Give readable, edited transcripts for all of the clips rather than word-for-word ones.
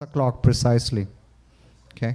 O'clock precisely. Okay.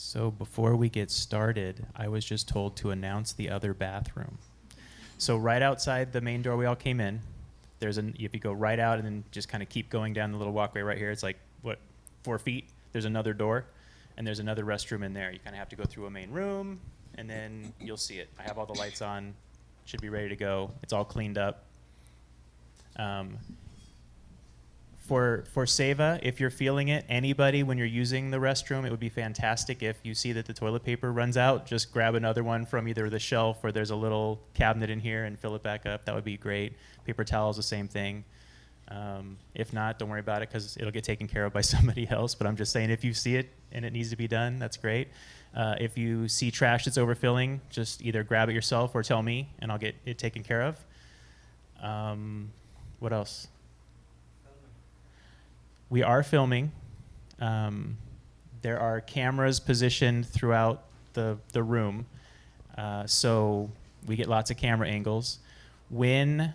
So before we get started, I was just told to announce the other bathroom. So right outside the main door we all came in, if you go right out and then just kind of keep going down the little walkway right here, it's like, 4 feet, there's another door, and there's another restroom in there. You kind of have to go through a main room, and then you'll see it. I have all the lights on, should be ready to go. It's all cleaned up. For Seva, if you're feeling it, anybody, when you're using the restroom, it would be fantastic if you see that the toilet paper runs out, just grab another one from either the shelf or there's a little cabinet in here and fill it back up. That would be great. Paper towels, the same thing. If not, don't worry about it because it'll get taken care of by somebody else. But I'm just saying, if you see it and it needs to be done, that's great. If you see trash that's overfilling, just either grab it yourself or tell me, and I'll get it taken care of. What else? We are filming. There are cameras positioned throughout the room, so we get lots of camera angles. When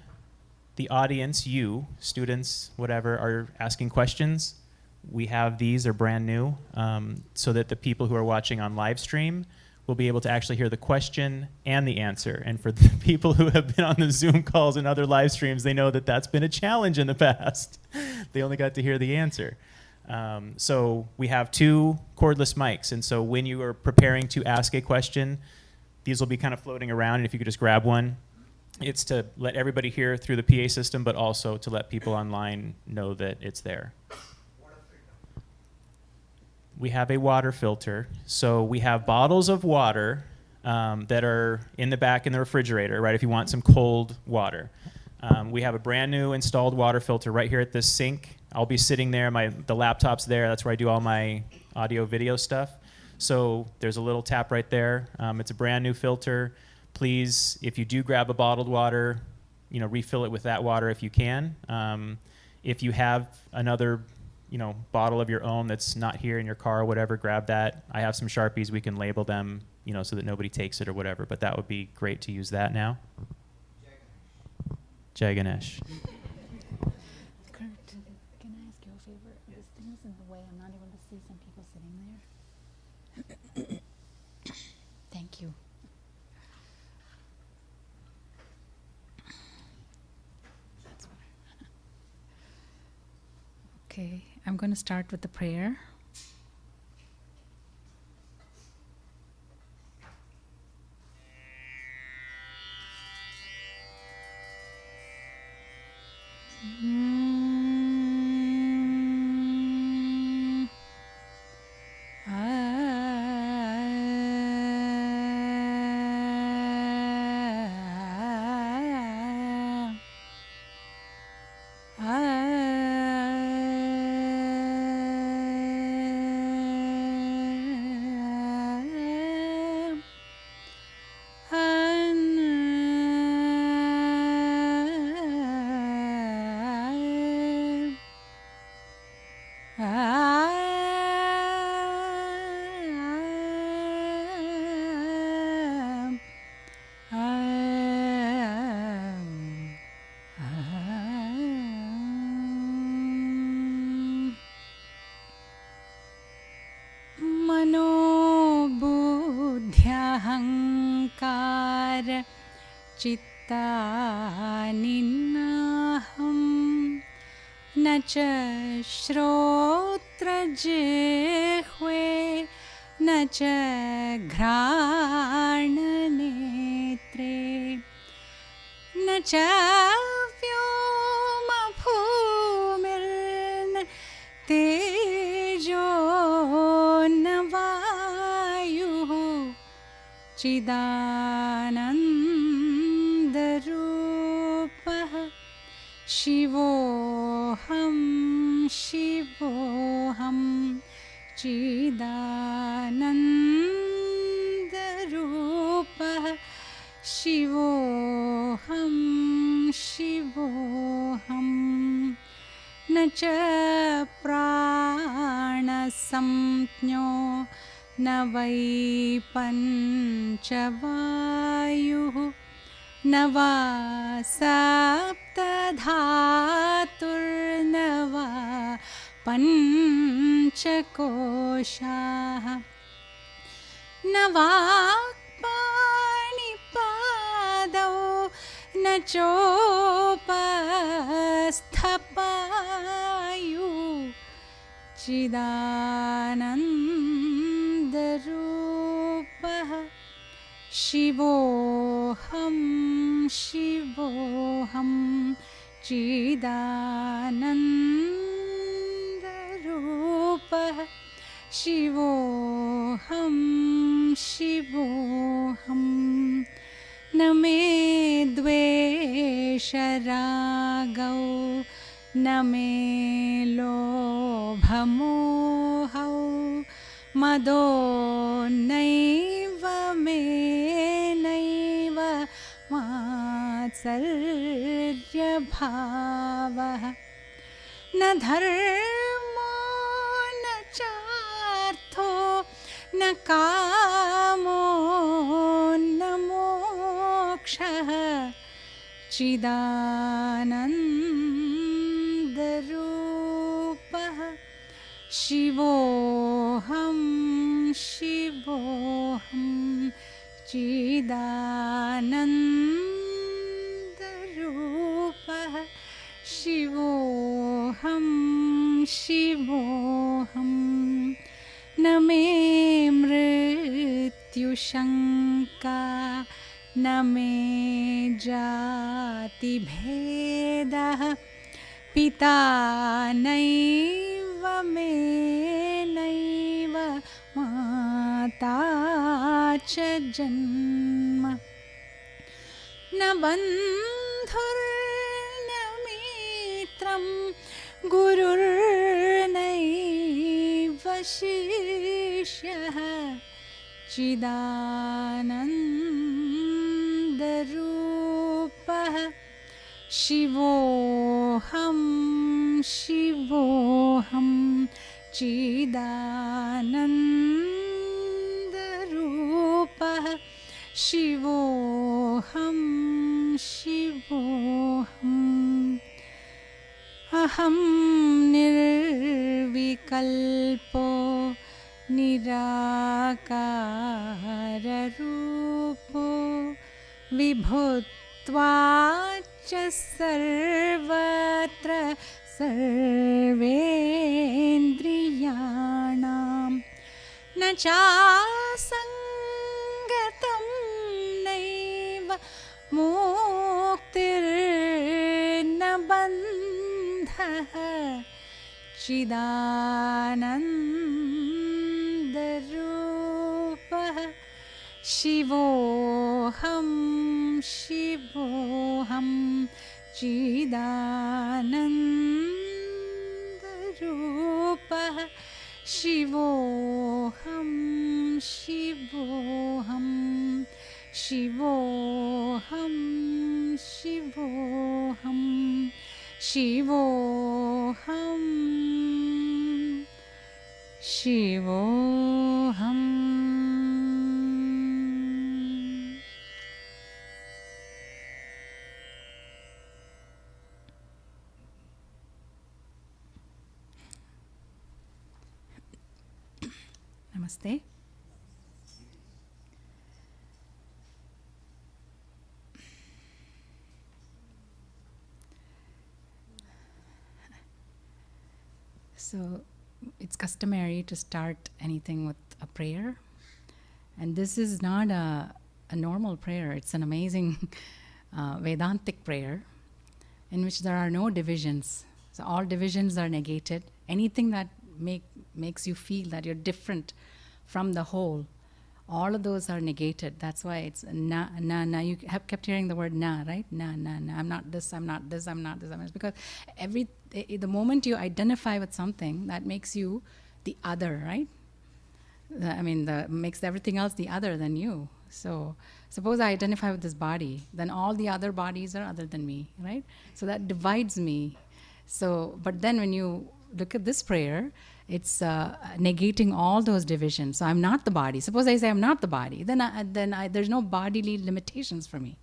the audience, you, students, whatever, are asking questions, we have these, they're brand new, so that the people who are watching on live stream will be able to actually hear the question and the answer. And for the people who have been on the Zoom calls and other live streams, they know that that's been a challenge in the past. They only got to hear the answer. So we have 2 cordless mics, and so when you are preparing to ask a question, these will be kind of floating around, and if you could just grab one. It's to let everybody hear through the PA system, but also to let people online know that it's there. We have a water filter. So we have bottles of water that are in the back in the refrigerator, right, if you want some cold water. We have a brand new installed water filter right here at this sink. I'll be sitting there, the laptop's there, that's where I do all my audio video stuff. So there's a little tap right there. It's a brand new filter. Please, if you do grab a bottled water, refill it with that water if you can. If you have another bottle of your own that's not here in your car or whatever, grab that. I have some Sharpies, we can label them, so that nobody takes it or whatever, but that would be great to use that now. Jai Ganesh. Kurt, can I ask you a favor? This thing is in the way. I'm not able to see some people sitting there. Thank you. That's fine. Okay, I'm going to start with the prayer. मनोबुद्ध्यहङ्कार चित्तानिन्नाहं न च श्रोत्रजिह्वे न च घ्राणनेत्रे न च व्योमभूमिर्न तेजो न वायुः चिदानन्दरूपः शिवोऽहं शिवोऽहं चिदानन्दरूपः शिवोऽहं शिवोऽहं न च प्राणसंज्ञो न वै पञ्चवायुः न वा सप्तधातुर्न वा पञ्चकोशाः न वाक्पाणिपादौ न चोपस्थपायु चिदानन्दरूपः शिवोऽहं शिवोऽहं चिदानन्दरूपः शिवोऽहं शिवोऽहं न मे द्वेषरागौ न मे लोभमोहौ मदो नैव मे नैव मात्सर्यभावः न धर्मो न चार्थो न कामो न मोक्षः चिदानन्दरूपः शिवोऽहं शिवोऽहं चिदानन्दरूपः शिवोऽहं शिवोऽहं न मे मृत्युशङ्का न मे जातिभेदः पिता नैव मे नैव माता च जन्म न बन्धुर्न मित्रं गुरुर्नैव शिष्यः चिदानन्दरूपः शिवोऽहं शिवोऽहं चिदानन्दरूपः शिवोऽहं शिवोऽहम् अहं निर्विकल्पो निराकाररूपो विभुत्वाच्च सर्वत्र सर्वेन्द्रियाणां न चासङ्गतं नैव मुक्तिर्न बन्धः चिदानन्दरूपः शिवोऽहं शिवोऽहं चिदानन्दरूपः शिवोऽहं शिवोऽहं शिवोऽहं शिवोऽहं शिवोऽहं शिवोऽहम् Namaste. So it's customary to start anything with a prayer. And this is not a normal prayer. It's an amazing Vedantic prayer in which there are no divisions. So all divisions are negated. Anything that makes you feel that you're different from the whole, all of those are negated. That's why it's na, na, na. You have kept hearing the word na, right? Na, na, na. I'm not this, I'm not this, I'm not this. It's because the moment you identify with something, that makes you the other, right? Makes everything else the other than you. So suppose I identify with this body, then all the other bodies are other than me, right? So that divides me. So, but then when you look at this prayer, it's negating all those divisions. So I'm not the body. Suppose I say I'm not the body, then there's no bodily limitations for me,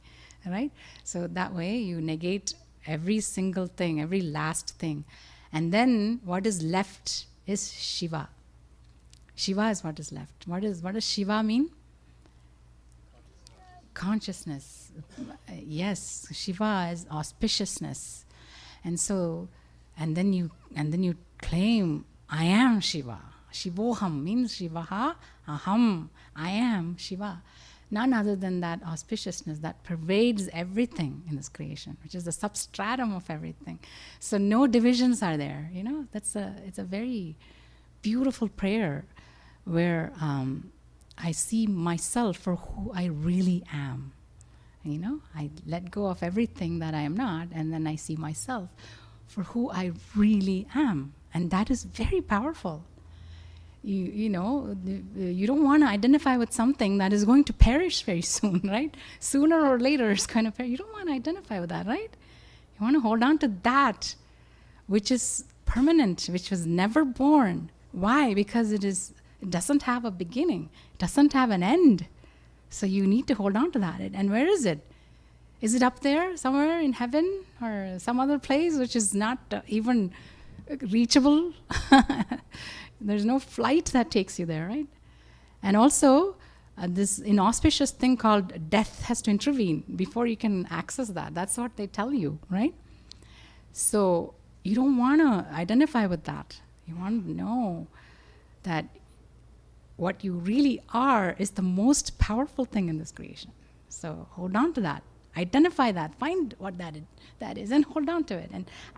right? So that way you negate every single thing, every last thing. And then what is left is Shiva. Shiva is what is left. What does Shiva mean? consciousness. Yes, Shiva is auspiciousness. And so, and then you claim, I am Shiva. Shivoham means Shivaha, aham, I am Shiva. None other than that auspiciousness that pervades everything in this creation, which is the substratum of everything. So no divisions are there, you know. It's a very beautiful prayer where I see myself for who I really am. You know, I let go of everything that I am not, and then I see myself for who I really am. And that is very powerful. You know, you don't want to identify with something that is going to perish very soon, right? Sooner or later it's going to perish. You don't want to identify with that, right? You want to hold on to that which is permanent, which was never born. Why? Because it doesn't have a beginning. It doesn't have an end. So you need to hold on to that. And where is it? Is it up there somewhere in heaven or some other place which is not even reachable? There's no flight that takes you there, right? And also, this inauspicious thing called death has to intervene before you can access that. That's what they tell you, right? So you don't want to identify with that. You want to know that what you really are is the most powerful thing in this creation. So hold on to that. Identify that. Find what that is and hold on to it.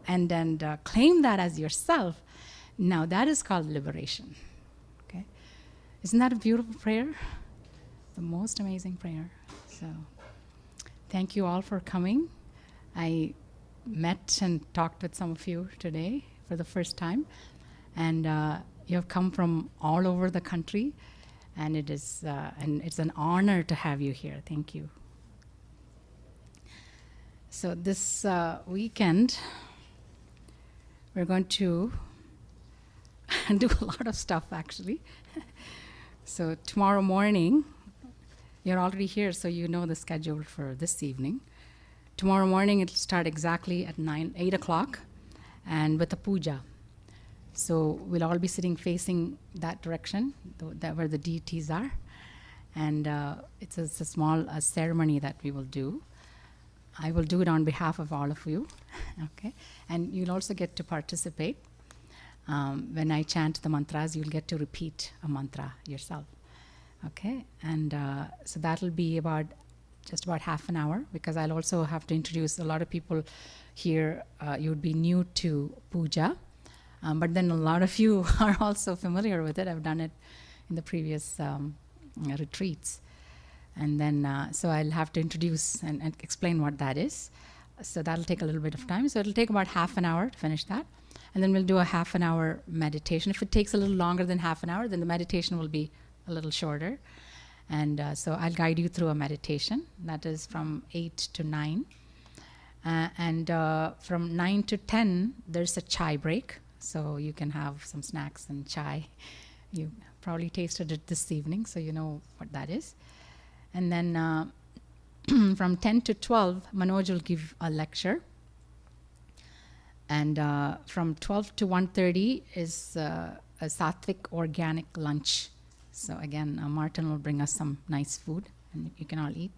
And claim that as yourself. Now that is called liberation. Okay? Isn't that a beautiful prayer? The most amazing prayer. So thank you all for coming. I met and talked with some of you today for the first time. And you have come from all over the country. And it's an honor to have you here. Thank you. So this weekend, we're going to do a lot of stuff, actually. So tomorrow morning, you're already here, so you know the schedule for this evening. Tomorrow morning, it'll start exactly at 8 o'clock, and with a puja. So we'll all be sitting facing that direction, where the deities are. And it's a small ceremony that we will do. I will do it on behalf of all of you, okay? And you'll also get to participate. When I chant the mantras, you'll get to repeat a mantra yourself, okay? And so that'll be just about half an hour, because I'll also have to introduce a lot of people here. You would be new to puja, but then a lot of you are also familiar with it. I've done it in the previous retreats. And then, so I'll have to introduce and explain what that is. So that'll take a little bit of time. So it'll take about half an hour to finish that. And then we'll do a half an hour meditation. If it takes a little longer than half an hour, then the meditation will be a little shorter. And so I'll guide you through a meditation. That is from 8 to 9. And from 9 to 10, there's a chai break. So you can have some snacks and chai. You probably tasted it this evening, so you know what that is. And then from 10 to 12, Manoj will give a lecture. And from 12 to 1:30 is a sattvic organic lunch. So again, Martin will bring us some nice food, and you can all eat.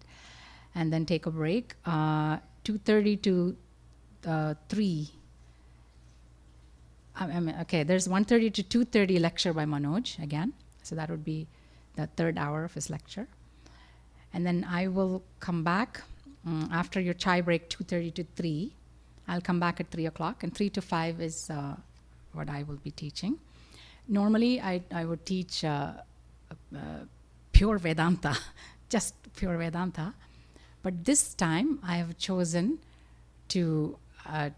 And then take a break. 2:30 to 3. Okay, there's 1:30 to 2:30 lecture by Manoj again. So that would be the third hour of his lecture. And then I will come back after your chai break, 2:30 to 3. I'll come back at 3 o'clock, and 3 to 5 is what I will be teaching. Normally, I would teach pure Vedanta, just pure Vedanta. But this time, I have chosen to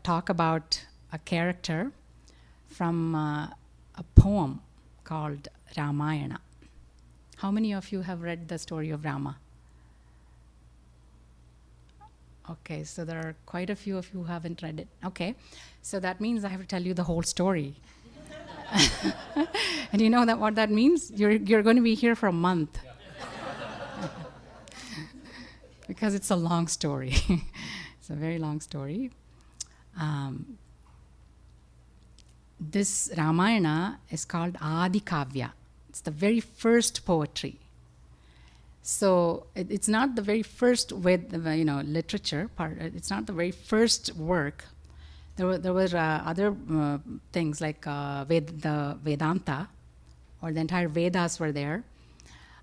talk about a character from a poem called Ramayana. How many of you have read the story of Rama? Okay, so there are quite a few of you who haven't read it. Okay, so that means I have to tell you the whole story. And you know what that means? You're going to be here for a month. Because it's a long story. It's a very long story. This Ramayana is called Adi Kavya. It's the very first poetry. So it's not the very first literature part. It's not the very first work. There were other things like the Vedanta, or the entire Vedas were there.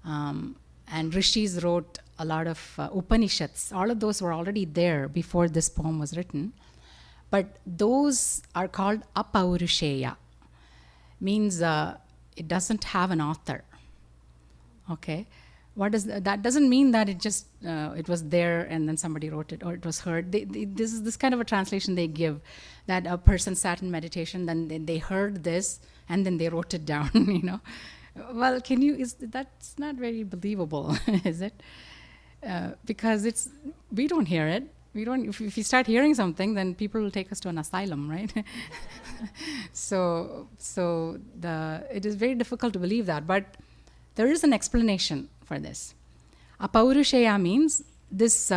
And rishis wrote a lot of Upanishads. All of those were already there before this poem was written. But those are called apaurisheya. Means it doesn't have an author. Okay? That doesn't mean that it just it was there and then somebody wrote it, or it was heard. This is this kind of a translation they give, that a person sat in meditation, then they heard this and then they wrote it down. You know, well, that's not very believable, is it? Because we don't hear it. We don't. If you start hearing something, then people will take us to an asylum, right? So it is very difficult to believe that, but there is an explanation for this. Apaurisheya means this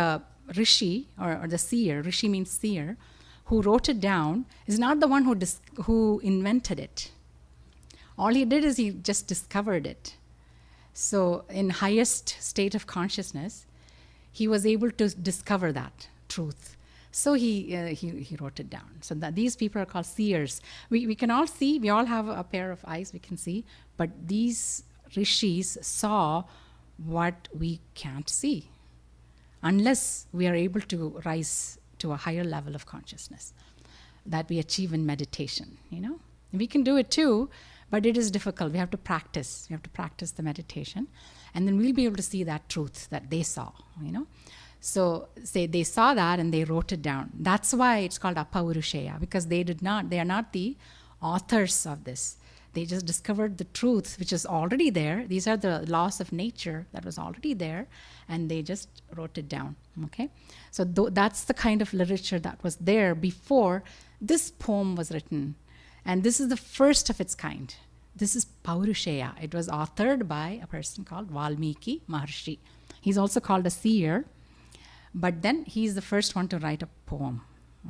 rishi, or the seer. Rishi means seer, who wrote it down is not the one who invented it. All he did is he just discovered it. So in highest state of consciousness, he was able to discover that truth. So he wrote it down. So that these people are called seers. We can all see, we all have a pair of eyes, we can see, but these rishis saw what we can't see unless we are able to rise to a higher level of consciousness that we achieve in meditation. You know, we can do it too, but it is difficult. We have to practice. We have to practice the meditation, and then we'll be able to see that truth that they saw. You know, so say they saw that and they wrote it down. That's why it's called apaurisheya, because they are not the authors of this. They just discovered the truth, which is already there. These are the laws of nature that was already there, and they just wrote it down. Okay, so that's the kind of literature that was there before this poem was written, and this is the first of its kind. This is Paurusheya. It was authored by a person called Valmiki Maharshi. He's also called a seer, but then he's the first one to write a poem.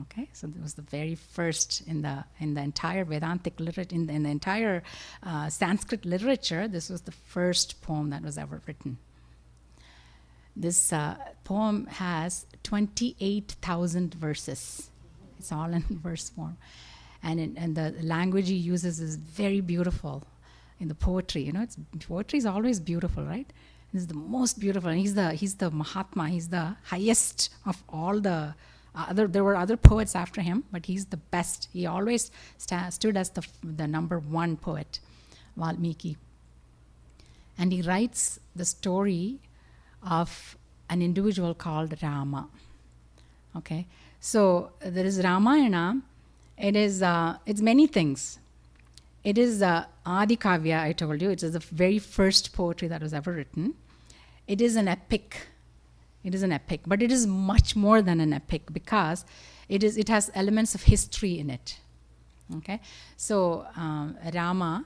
Okay, so it was the very first in the entire Vedantic literature, in the entire Sanskrit literature. This was the first poem that was ever written. This poem has 28,000 verses. It's all in verse form, and the language he uses is very beautiful. In the poetry, you know, poetry is always beautiful, right? This is the most beautiful. And he's the Mahatma. He's the highest of all the. There were other poets after him, but he's the best. He always stood as the number one poet, Valmiki. And he writes the story of an individual called Rama. Okay, so there is Ramayana. It's many things. It is Adi Kavya, I told you. It is the very first poetry that was ever written. It is an epic. It is an epic, but it is much more than an epic, because it has elements of history in it. Okay, so Rama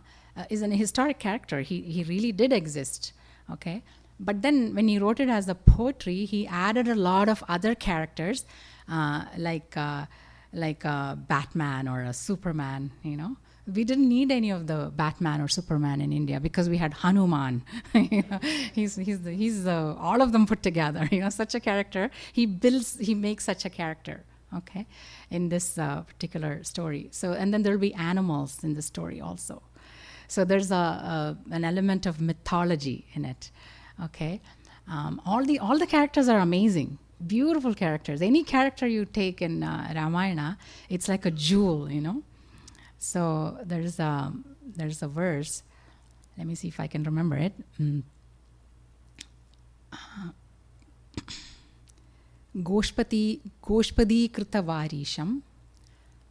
is an historic character. He really did exist. Okay, but then when he wrote it as a poetry, he added a lot of other characters, like a Batman or a Superman. You know, we didn't need any of the Batman or Superman in India because we had Hanuman. You know, he's all of them put together. You know, such a character. He makes such a character. Okay, in this particular story. So, and then there will be animals in the story also. So there's an element of mythology in it. Okay, all the characters are amazing, beautiful characters. Any character you take in Ramayana, it's like a jewel. You know. So there's a verse. Let me see if I can remember it. Goshpadi krita varisham,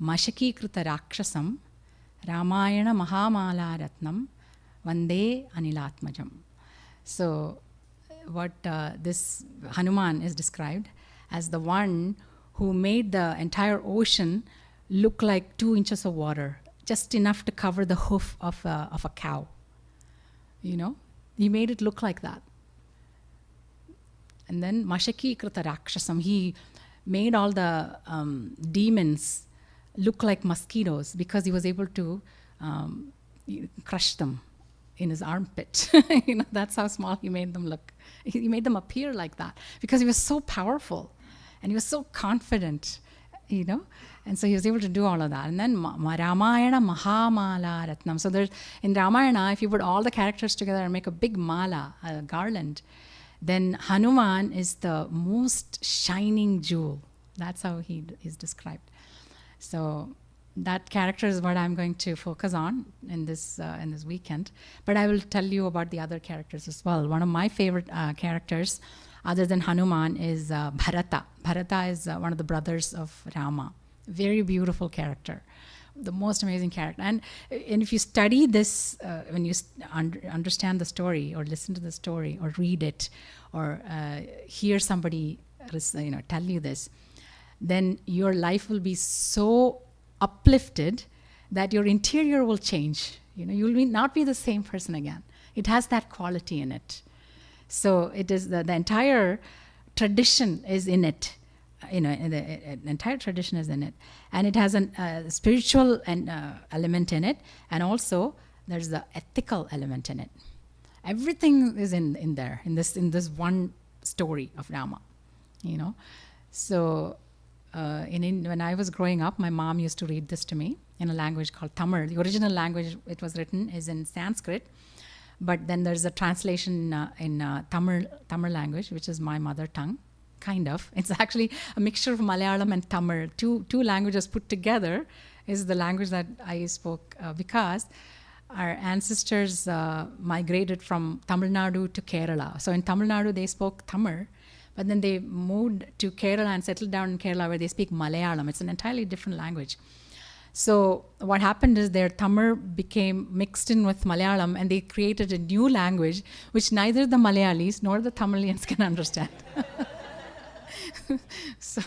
mashaki krita rakshasam, Ramayana mahamala ratnam, vande anilatmajam. So what this Hanuman is described as the one who made the entire ocean look like 2 inches of water, just enough to cover the hoof of a cow. You know, he made it look like that. And then Mashaki Krita Rakshasam, he made all the demons look like mosquitoes because he was able to crush them in his armpit. That's how small he made them look. He made them appear like that because he was so powerful and he was so confident, And so he was able to do all of that. And then Ramayana Mahamala Ratnam. So there's, in Ramayana, if you put all the characters together and make a big mala, a garland, then Hanuman is the most shining jewel. That's how he is described. So that character is what I'm going to focus on in this weekend. But I will tell you about the other characters as well. One of my favorite characters, other than Hanuman, is Bharata. Bharata is one of the brothers of Rama. Very beautiful character, the most amazing character. And if you study this, when you understand the story, or listen to the story, or read it, or hear somebody tell you this, then your life will be so uplifted that your interior will change. You will not be the same person again. It has that quality in it. So it is the entire tradition is in it. The entire tradition is in it, and it has a spiritual element in it, and also there's the ethical element in it. Everything is in there in this one story of Rama. So when I was growing up, my mom used to read this to me in a language called Tamil. The original language it was written is in Sanskrit, but then there's a translation in Tamil language, which is my mother tongue. Kind of. It's actually a mixture of Malayalam and Tamil. Two languages put together is the language that I spoke because our ancestors migrated from Tamil Nadu to Kerala. So in Tamil Nadu, they spoke Tamil, but then they moved to Kerala and settled down in Kerala where they speak Malayalam. It's an entirely different language. So what happened is their Tamil became mixed in with Malayalam, and they created a new language which neither the Malayalis nor the Tamilians can understand. So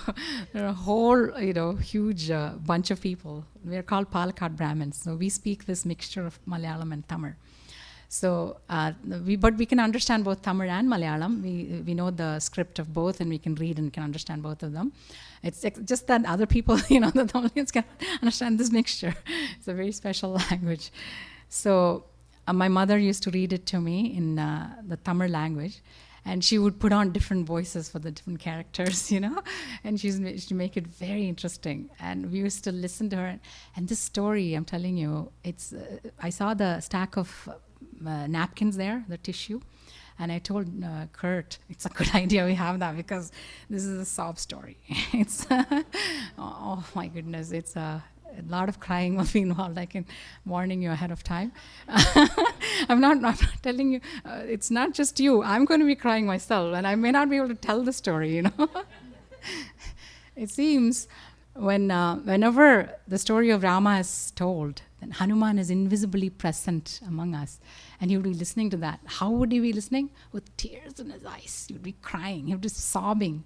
there are a whole, huge bunch of people. We're called Palakkad Brahmins. So we speak this mixture of Malayalam and Tamil. So, but we can understand both Tamil and Malayalam. We know the script of both, and we can read and can understand both of them. It's just that other people, the Tamilians can understand this mixture. It's a very special language. So my mother used to read it to me in the Tamil language. And she would put on different voices for the different characters, and she'd make it very interesting. And we used to listen to her. And this story, I'm telling you, it's. I saw the stack of napkins there, the tissue, and I told Kurt, it's a good idea we have that because this is a sob story. It's oh my goodness, it's a lot of crying will be involved. I can warning you ahead of time. I'm not telling you. It's not just you. I'm going to be crying myself, and I may not be able to tell the story. It seems whenever the story of Rama is told, then Hanuman is invisibly present among us, and he would be listening to that. How would he be listening? With tears in his eyes. He would be crying. He would be sobbing.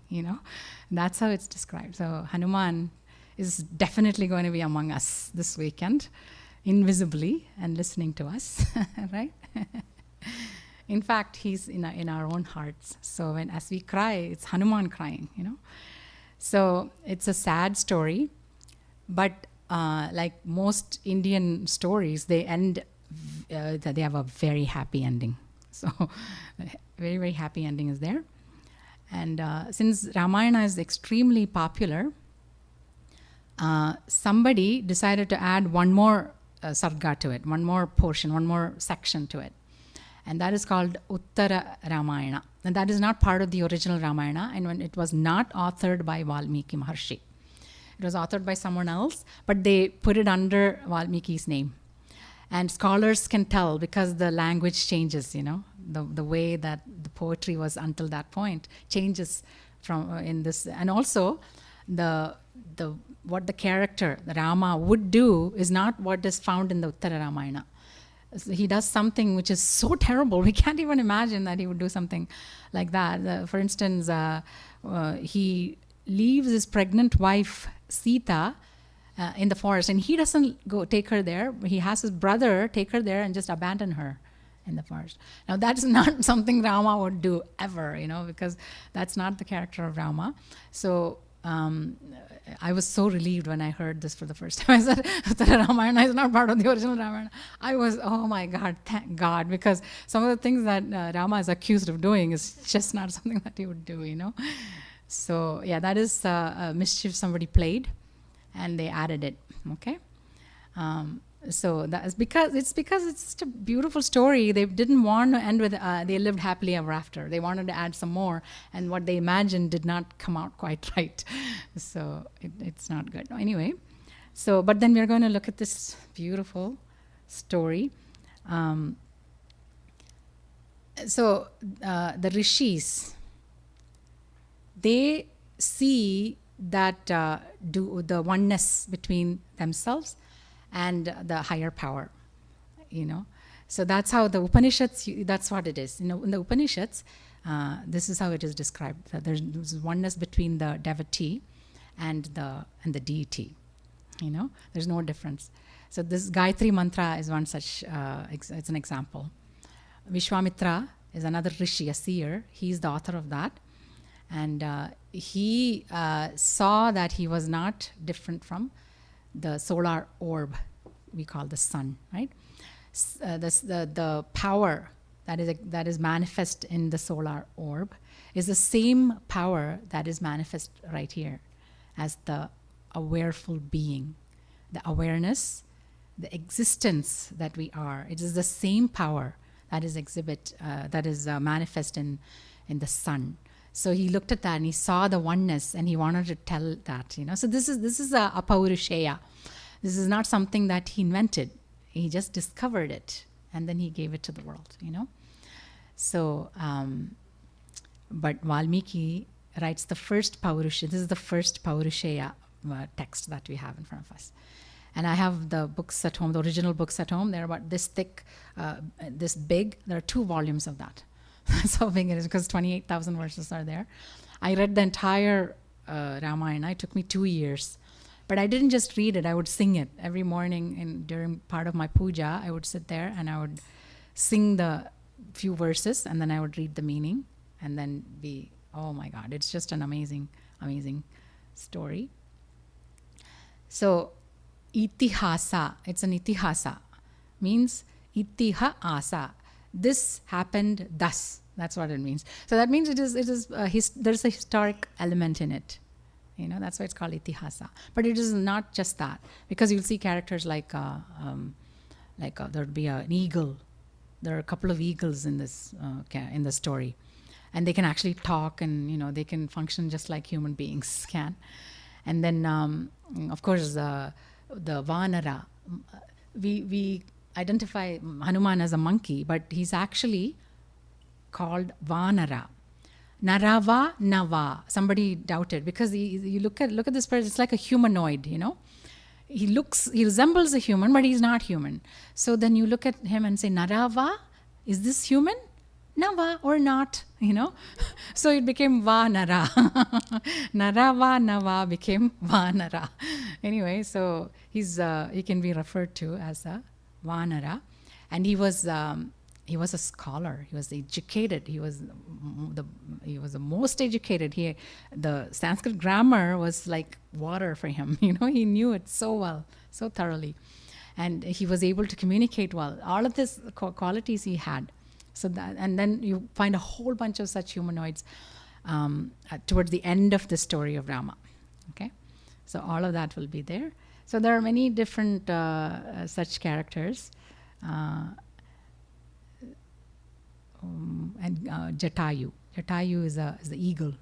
That's how it's described. So Hanuman is definitely going to be among us this weekend, invisibly and listening to us, right? In fact, he's in our own hearts. So as we cry, it's Hanuman crying, So it's a sad story, but like most Indian stories, they end, they have a very happy ending. So very, very happy ending is there. And since Ramayana is extremely popular, somebody decided to add one more sarga to it, one more portion, one more section to it. And that is called Uttara Ramayana. And that is not part of the original Ramayana, and when it was not authored by Valmiki Maharshi. It was authored by someone else, but they put it under Valmiki's name. And scholars can tell because the language changes, the way that the poetry was until that point changes from in this. And also, what the character, the Rama, would do is not what is found in the Uttara Ramayana. So he does something which is so terrible, we can't even imagine that he would do something like that. For instance, he leaves his pregnant wife, Sita, in the forest, and he doesn't go take her there. He has his brother take her there and just abandon her in the forest. Now, that is not something Rama would do ever, because that's not the character of Rama. So I was so relieved when I heard this for the first time. I said, Uttara Ramayana is not part of the original Ramayana. I was, oh my God, thank God, because some of the things that Rama is accused of doing is just not something that he would do, you know. So yeah, that is a mischief somebody played, and they added it, okay. So that's because it's just a beautiful story. They didn't want to end with they lived happily ever after. They wanted to add some more, and what they imagined did not come out quite right. So it's not good. Anyway, so but then we're going to look at this beautiful story. The rishis, they see that do the oneness between themselves and the higher power, you know. So that's how the Upanishads, that's what it is. You know, in the Upanishads, this is how it is described. That there's oneness between the devotee and the deity, you know. There's no difference. So this Gayatri mantra is one such, it's an example. Vishwamitra is another rishi, a seer. He's the author of that. And he saw that he was not different from the solar orb we call the sun, right? The power that is manifest in the solar orb is the same power that is manifest right here as the awareful being, the awareness, the existence that we are. It is the same power that is manifest in the sun. So he looked at that and he saw the oneness and he wanted to tell that, you know. So this is a Paurusheya. This is not something that he invented. He just discovered it and then he gave it to the world, you know. So, but Valmiki writes the first Paurusheya. This is the first Paurusheya text that we have in front of us. And I have the books at home, the original books at home. They're about this thick, this big. There are 2 volumes of that. That's how big it is, because 28,000 verses are there. I read the entire Ramayana. It took me 2 years. But I didn't just read it. I would sing it every morning, and during part of my puja, I would sit there and I would sing the few verses, and then I would read the meaning, and then be, oh my God, it's just an amazing, amazing story. So, itihasa, it's an itihasa, means itiha asa. This happened thus. That's what it means. So that means there's a historic element in it. You know, that's why it's called itihasa. But it is not just that, because you'll see characters like there'd be an eagle. There are a couple of eagles in this in the story, and they can actually talk, and you know they can function just like human beings can. And then, of course, the Vanara. We identify Hanuman as a monkey, but he's actually called Vanara. Narava Nava. Somebody doubted, because you look at this person, it's like a humanoid, you know. He resembles a human, but he's not human. So then you look at him and say, Narava, is this human? Nava or not, you know. So it became Vanara. Narava Nava became Vanara. Anyway, so he can be referred to as a Vanara, and he was a scholar. He was educated. He was the most educated. The Sanskrit grammar was like water for him. You know, he knew it so well, so thoroughly, and he was able to communicate well. All of these qualities he had. So that, and then you find a whole bunch of such humanoids towards the end of the story of Rama. Okay, so all of that will be there. So there are many different such characters. And Jatayu. Jatayu is the eagle,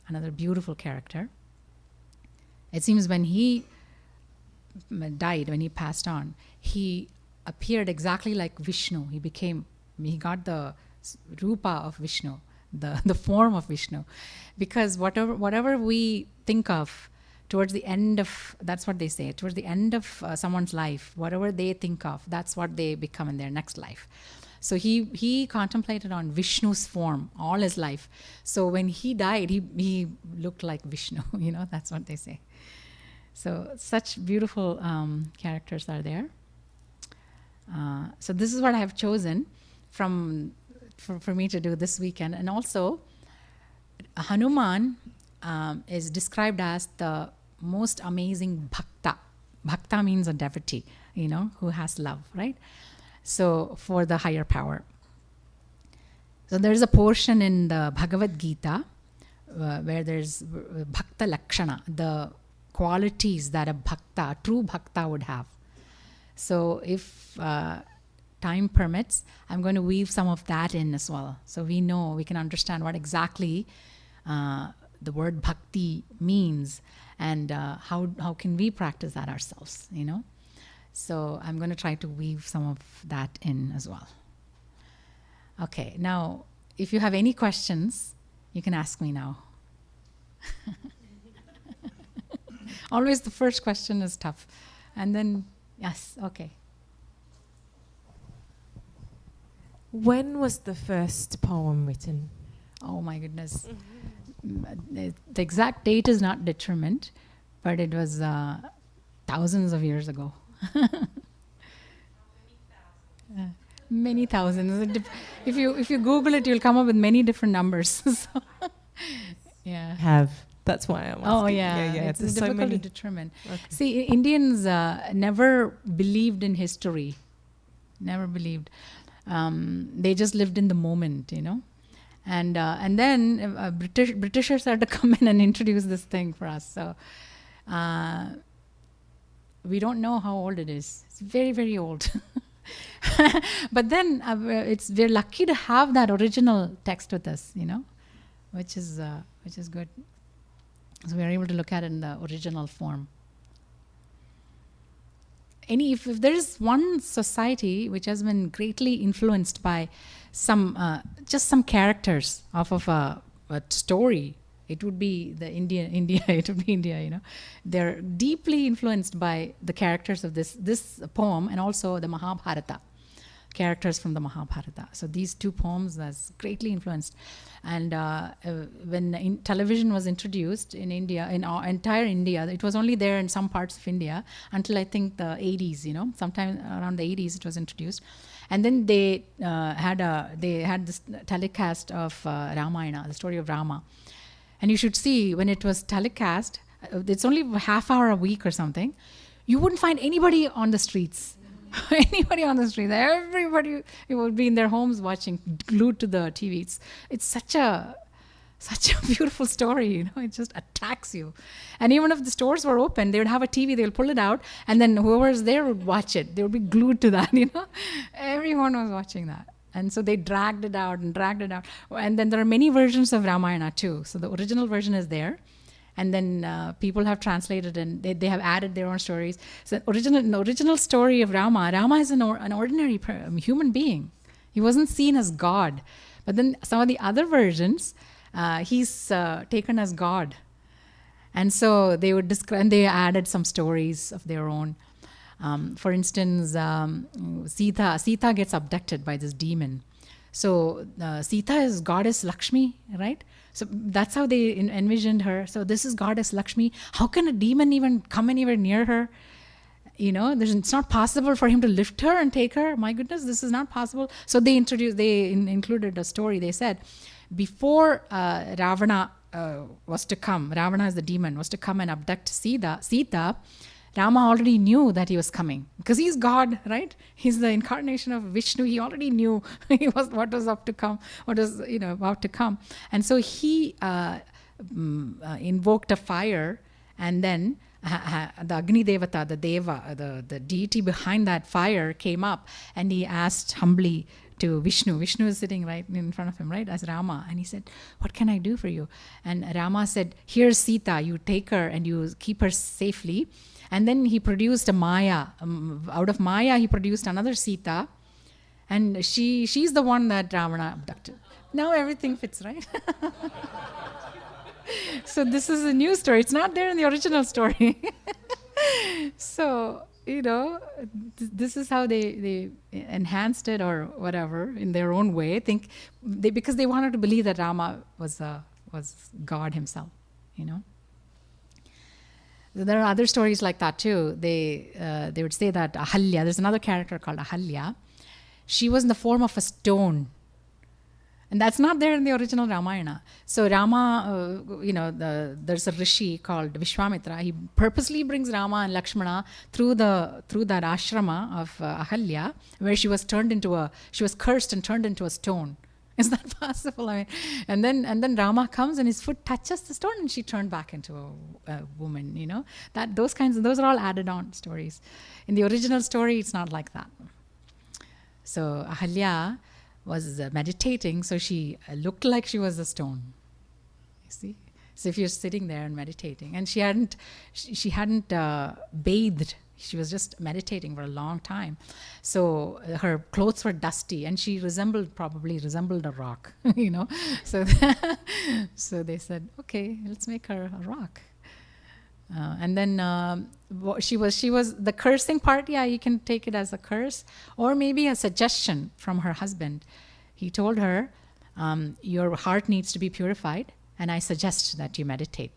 another beautiful character. It seems when he died, when he passed on, he appeared exactly like Vishnu. He got the rupa of Vishnu, the form of Vishnu, because whatever we think of towards the end of, that's what they say, towards the end of someone's life, whatever they think of, that's what they become in their next life. So he contemplated on Vishnu's form all his life. So when he died, he looked like Vishnu, you know, that's what they say. So such beautiful characters are there. So this is what I have chosen for me to do this weekend. And also, Hanuman, is described as the most amazing bhakta. Bhakta means a devotee, who has love, right? So for the higher power. So there's a portion in the Bhagavad Gita where there's bhakta lakshana, the qualities that a true bhakta would have. So if time permits, I'm going to weave some of that in as well. So we can understand what exactly the word bhakti means, and how can we practice that ourselves, So I'm going to try to weave some of that in as well. Okay, now if you have any questions, you can ask me now. Always the first question is tough. And then, yes, okay. When was the first poem written? Oh my goodness. The exact date is not determined, but it was thousands of years ago. Many thousands. If you Google it, you'll come up with many different numbers. So, yeah. That's why I'm asking. Oh yeah. It's difficult to determine. Okay. See, Indians never believed in history. Never believed. They just lived in the moment, And then Britishers had to come in and introduce this thing for us. So we don't know how old it is. It's very, very old. But then we're lucky to have that original text with us, which is good. So we're able to look at it in the original form. If there is one society which has been greatly influenced by just some characters off of a story, it would be India. It would be India. They're deeply influenced by the characters of this poem, and also the Mahabharata, characters from the Mahabharata. So these two poems was greatly influenced. And when television was introduced in India, in our entire India, it was only there in some parts of India until I think the 80s. Sometime around the 80s it was introduced. And then they had this telecast of Ramayana, the story of Rama. And you should see, when it was telecast, it's only a half hour a week or something, you wouldn't find anybody on the streets. Anybody on the streets. Everybody would be in their homes watching, glued to the TV. It's such a beautiful story, It just attacks you. And even if the stores were open, they would have a TV, they'll pull it out, and then whoever's there would watch it. They would be glued to that, Everyone was watching that. And so they dragged it out. And then there are many versions of Ramayana too. So the original version is there. And then people have translated, and they have added their own stories. So the original story of Rama is an ordinary human being. He wasn't seen as God. But then some of the other versions, he's taken as God. And so they would describe, and they added some stories of their own. For instance, Sita gets abducted by this demon. So Sita is goddess Lakshmi, right? So that's how they envisioned her. So this is goddess Lakshmi. How can a demon even come anywhere near her? It's not possible for him to lift her and take her. My goodness, this is not possible. So they included a story. They said, before Ravana was to come, Ravana is the demon, was to come and abduct Sita, Rama already knew that he was coming, because he's God, right? He's the incarnation of Vishnu. He already knew what was up to come, what was about to come, and so he invoked a fire, and then the Agni Devata, the Deva, the deity behind that fire came up, and he asked humbly to Vishnu. Vishnu is sitting right in front of him, right, as Rama, and he said, "What can I do for you?" And Rama said, "Here's Sita. You take her and you keep her safely." And then he produced a Maya. Out of Maya, he produced another Sita. And she's the one that Ravana abducted. Now everything fits, right? So this is a new story. It's not there in the original story. So, this is how they enhanced it or whatever in their own way. Because they wanted to believe that Rama was God himself, There are other stories like that too. They would say that Ahalya, there's another character called Ahalya. She was in the form of a stone. And that's not there in the original Ramayana. So Rama, there's a rishi called Vishwamitra. He purposely brings Rama and Lakshmana through that ashrama of Ahalya, where she was cursed and turned into a stone. Is that possible? I mean, and then Rama comes and his foot touches the stone and she turned back into a woman. Those are all added on stories. In the original story, it's not like that. So Ahalya was meditating, so she looked like she was a stone. You see? So if you're sitting there and meditating, and she hadn't bathed, she was just meditating for a long time. So her clothes were dusty, and she probably resembled a rock, So, so they said, okay, let's make her a rock. And then she was the cursing part. Yeah, you can take it as a curse, or maybe a suggestion from her husband. He told her, your heart needs to be purified, and I suggest that you meditate,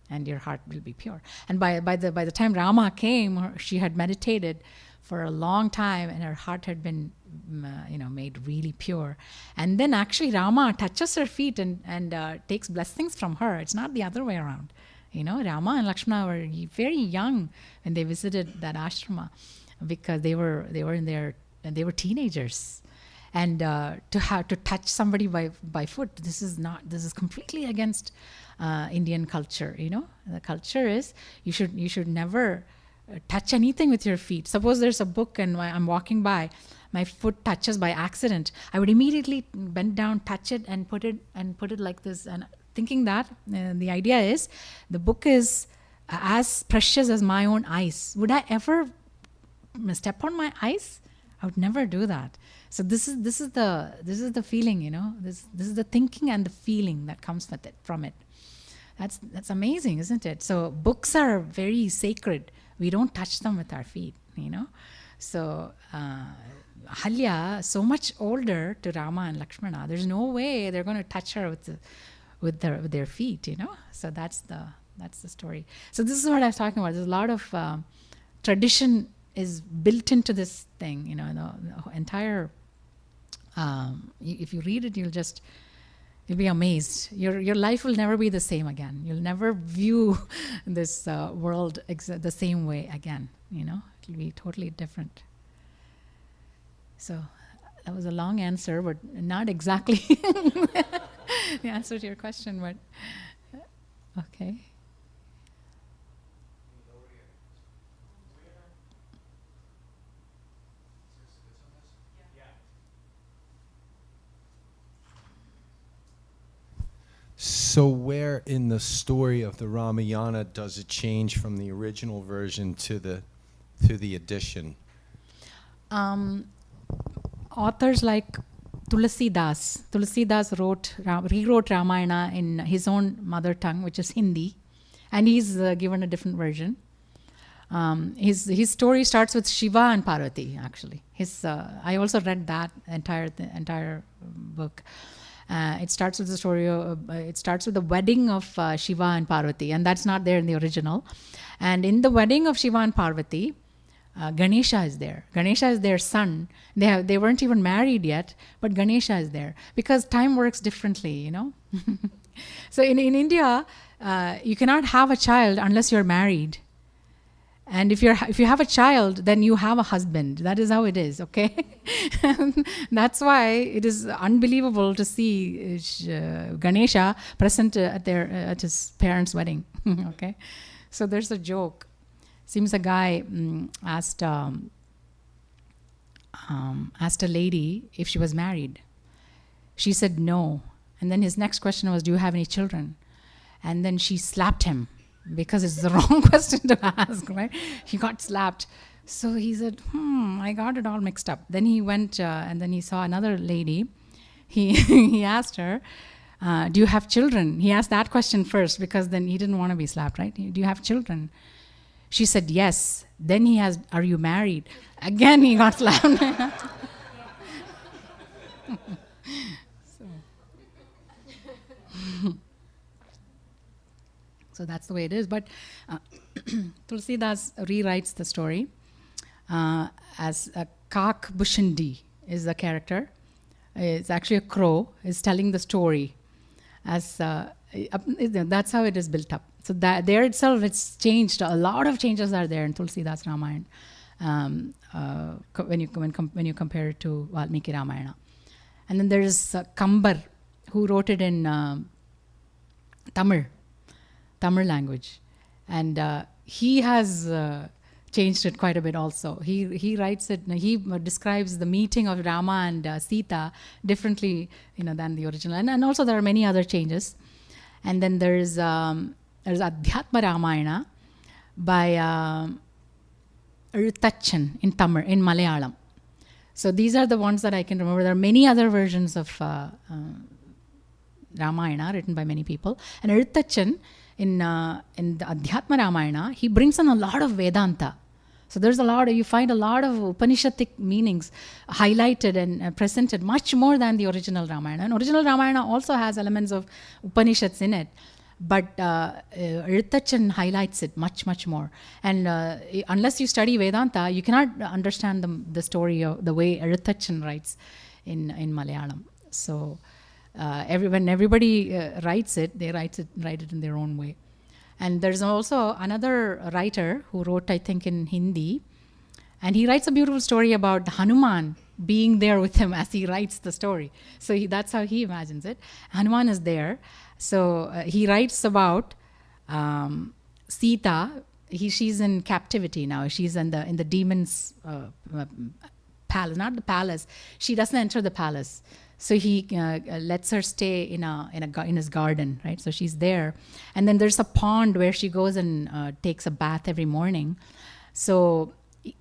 and your heart will be pure. And by the time Rama came, she had meditated for a long time, and her heart had been made really pure. And then actually Rama touches her feet and takes blessings from her. It's not the other way around. Rama and Lakshmana were very young when they visited that ashrama, because they were teenagers, and to touch somebody by foot, this is completely against Indian culture. The culture is you should never touch anything with your feet. Suppose there's a book and I'm walking by, my foot touches by accident, I would immediately bend down, touch it, and put it like this, and thinking that the idea is the book is as precious as my own eyes. Would I ever step on my eyes? I would never do that. So this is the feeling, this is the thinking and the feeling that comes from it. That's amazing, isn't it? So books are very sacred. We don't touch them with our feet, So Ahalya, so much older to Rama and Lakshmana, there's no way they're going to touch her with their feet, So that's the story. So this is what I was talking about. There's a lot of tradition is built into this thing, the entire. If you read it, you'll be amazed. Your life will never be the same again. You'll never view this world the same way again. It'll be totally different. So that was a long answer, but not exactly the answer to your question, but okay. So where in the story of the Ramayana does it change from the original version to the edition? Authors like Tulsi Das rewrote Ramayana in his own mother tongue, which is Hindi, and he's given a different version. His story starts with Shiva and Parvati. Actually, I also read that entire book. It starts with the story. It starts with the wedding of Shiva and Parvati, and that's not there in the original. And in the wedding of Shiva and Parvati, Ganesha is there. Ganesha is their son. They weren't even married yet, but Ganesha is there because time works differently, So in India, you cannot have a child unless you're married. And if you have a child, then you have a husband. That is how it is, okay? That's why it is unbelievable to see Ganesha present at his parents' wedding, okay? So there's a joke. Seems a guy asked a lady if she was married. She said no. And then his next question was, do you have any children? And then she slapped him because it's the wrong question to ask, right? He got slapped. So he said, I got it all mixed up. Then he went and then he saw another lady. He asked her, do you have children? He asked that question first because then he didn't want to be slapped, right? Do you have children? She said, yes. Then he asked, are you married? Again, he got slapped. So that's the way it is. But Tulsidas rewrites the story as Kak Bushindi is the character. It's actually a crow is telling the story. That's how it is built up. So that there itself, it's changed. A lot of changes are there in Tulsidas Ramayana when you compare it to Valmiki Ramayana. And then there is Kambar, who wrote it in Tamil language, and he has changed it quite a bit also. He writes it, he describes the meeting of Rama and Sita differently, than the original. And also there are many other changes. And then there's Adhyatma Ramayana by Eruthachan in Tamil, in Malayalam. So these are the ones that I can remember. There are many other versions of Ramayana written by many people. And Eruthachan, in the Adhyatma Ramayana, he brings in a lot of Vedanta. So you find a lot of Upanishadic meanings highlighted and presented much more than the original Ramayana. And original Ramayana also has elements of Upanishads in it. But Eruthachan highlights it much, much more. And unless you study Vedanta, you cannot understand the story of the way Eruthachan writes in Malayalam. So when everybody writes it, they write it in their own way. And there's also another writer who wrote, I think, in Hindi. And he writes a beautiful story about Hanuman being there with him as he writes the story. So that's how he imagines it. Hanuman is there. So he writes about Sita. She's in captivity now. She's in the demon's palace, not the palace. She doesn't enter the palace. So he lets her stay in his garden, right? So she's there, and then there's a pond where she goes and takes a bath every morning. So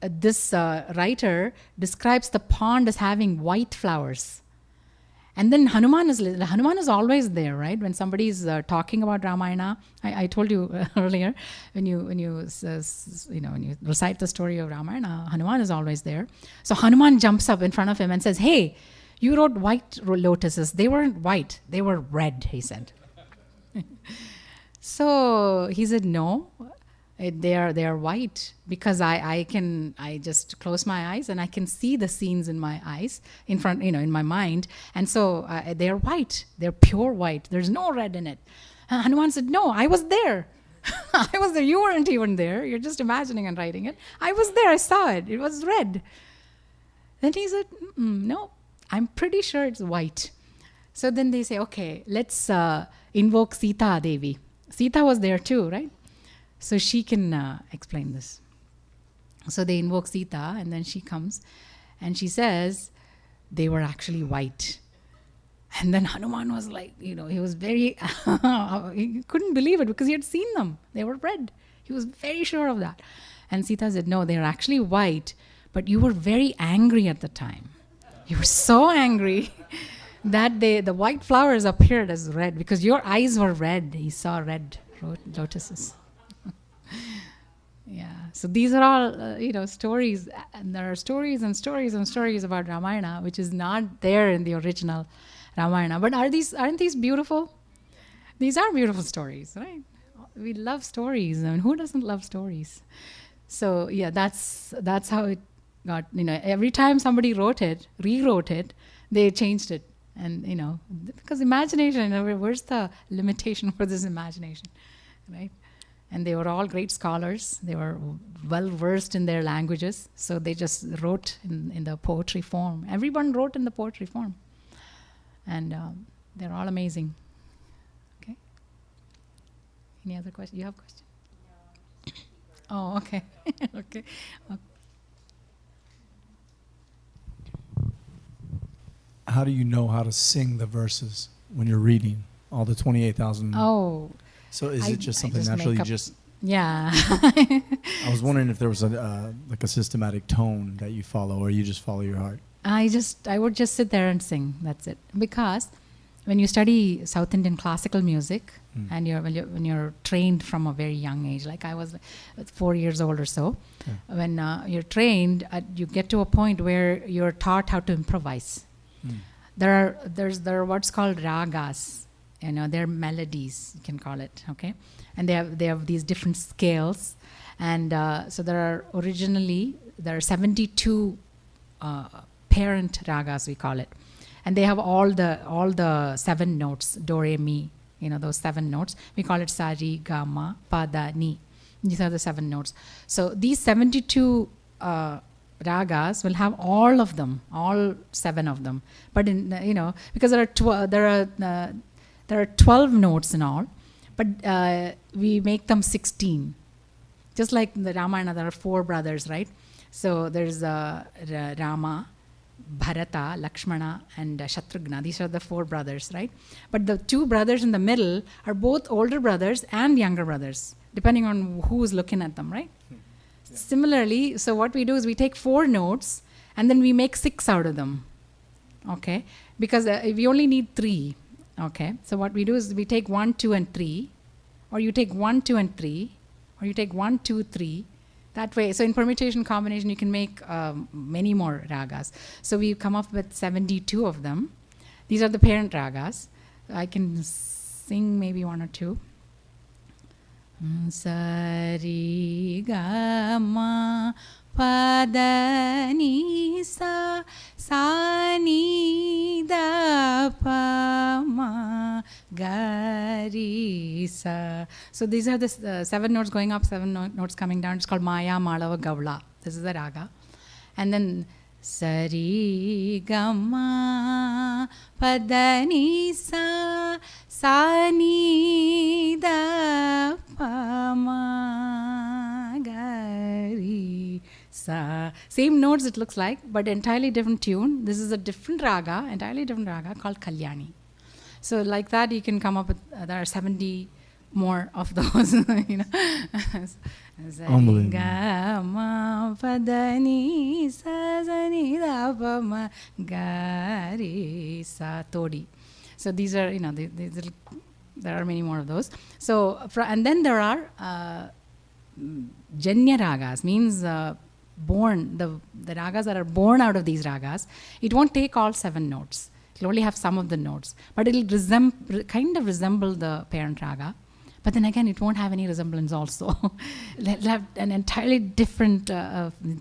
this writer describes the pond as having white flowers. And then Hanuman is always there, right? When somebody is talking about Ramayana, I told you earlier, when you recite the story of Ramayana, Hanuman is always there. So Hanuman jumps up in front of him and says, "Hey, you wrote white lotuses. They weren't white. They were red," he said. So he said, "No, they are white because I just close my eyes and I can see the scenes in my eyes in front, in my mind. And so they are white. They're pure white. There's no red in it." And Hanuman said, "No, I was there. I was there. You weren't even there. You're just imagining and writing it. I was there. I saw it. It was red." Then he said, "No, I'm pretty sure it's white." So then they say, "Okay, let's invoke Sita Devi." Sita was there too, right? So she can explain this. So they invoke Sita, and then she comes, and she says, they were actually white. And then Hanuman was like, he was very, he couldn't believe it because he had seen them. They were red. He was very sure of that. And Sita said, "No, they're actually white, but you were very angry at the time. You were so angry that the white flowers appeared as red because your eyes were red. He saw red lotuses." Yeah. So these are all, stories. And there are stories and stories and stories about Ramayana, which is not there in the original Ramayana. But aren't these beautiful? These are beautiful stories, right? We love stories. I mean, who doesn't love stories? So yeah, that's how it got, every time somebody rewrote it, they changed it. And, because imagination, where's the limitation for this imagination, right? And they were all great scholars. They were well versed in their languages. So they just wrote in the poetry form. Everyone wrote in the poetry form. And they're all amazing. Okay. Any other question? You have a question? No. Oh, okay. Okay. How do you know how to sing the verses when you're reading all the 28,000? Oh. So is it just something natural? Yeah. I was wondering if there was a systematic tone that you follow, or you just follow your heart. I would just sit there and sing. That's it. Because when you study South Indian classical music, and when you're trained from a very young age, like I was 4 years old or so, when you're trained, you get to a point where you're taught how to improvise. There are what's called ragas. They're melodies, you can call it, okay? And they have these different scales. And so there are 72 parent ragas, we call it. and they have all the 7 notes, do, re, mi, those 7 notes. We call it sa, ri, ga, ma, pa, da, ni. These are the 7 notes. So these 72 ragas will have all of them, all 7 of them. But because there are 12 notes in all, but we make them 16. Just like in the Ramayana, there are 4 brothers, right? So there's Rama, Bharata, Lakshmana, and Shatrughna. These are the 4 brothers, right? But the 2 brothers in the middle are both older brothers and younger brothers, depending on who's looking at them, right? Yeah. Similarly, so what we do is we take 4 notes and then we make 6 out of them, okay? Because we only need 3, okay? So what we do is we take 1, 2, and 3, or you take 1, 2, and 3, or you take 1, 2, 3. That way, so in permutation combination, you can make many more ragas. So we've come up with 72 of them. These are the parent ragas. I can sing maybe 1 or 2. Sa, ri, ga, ma, pa, da, ni, sa, ni, da, pa, ma, ga, ri, sa. So these are the 7 notes going up, 7 notes coming down. It's called Maya, Malava, Gavla. This is the raga. And then sa, ri, ga, ma, pa, da, ni, sa, ni, da, pa, ma, ga, ri, sa. Same notes it looks like, but entirely different tune. This is a different raga, entirely different raga called Kalyani. So like that, you can come up with, there are 70 more of those, Unbelievable. Ga, ma, pa, da, ni, sa, ni, da, pa, ma, ga, ri, sa, todi. So these are, there are many more of those. So, and then there are Janya ragas, means born, the ragas that are born out of these ragas. It won't take all 7 notes. It'll only have some of the notes. But it'll kind of resemble the parent raga. But then again, it won't have any resemblance also. It'll have an entirely different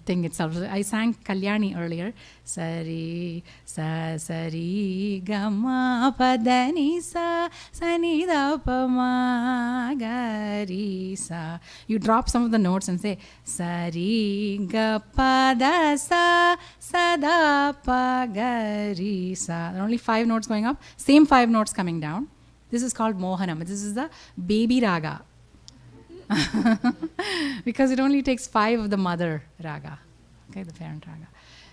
thing itself. I sang Kalyani earlier. Sari, sa, sari, ga, ma, pa, da, ni, sa, ni, da, pa, ma, ga, ri, sa. You drop some of the notes and say, sari, ga, pa, da, sa, da, pa, ga, ri, sa. There are only 5 notes going up, same 5 notes coming down. This is called Mohanam. This is the baby raga. Because it only takes 5 of the mother raga, okay, the parent raga.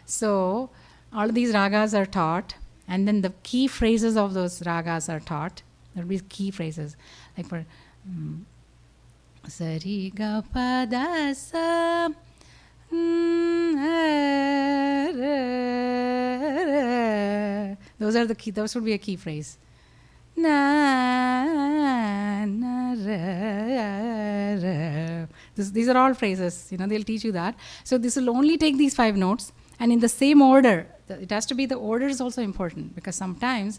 So all of these ragas are taught, and then the key phrases of those ragas are taught. There will be key phrases, like for sa, ri, ga, pa, da, sa, those are the key. Those would be a key phrase. Na, na, ra, ra. These are all phrases, they'll teach you that. So this will only take these 5 notes, and in the same order. It has to be, the order is also important, because sometimes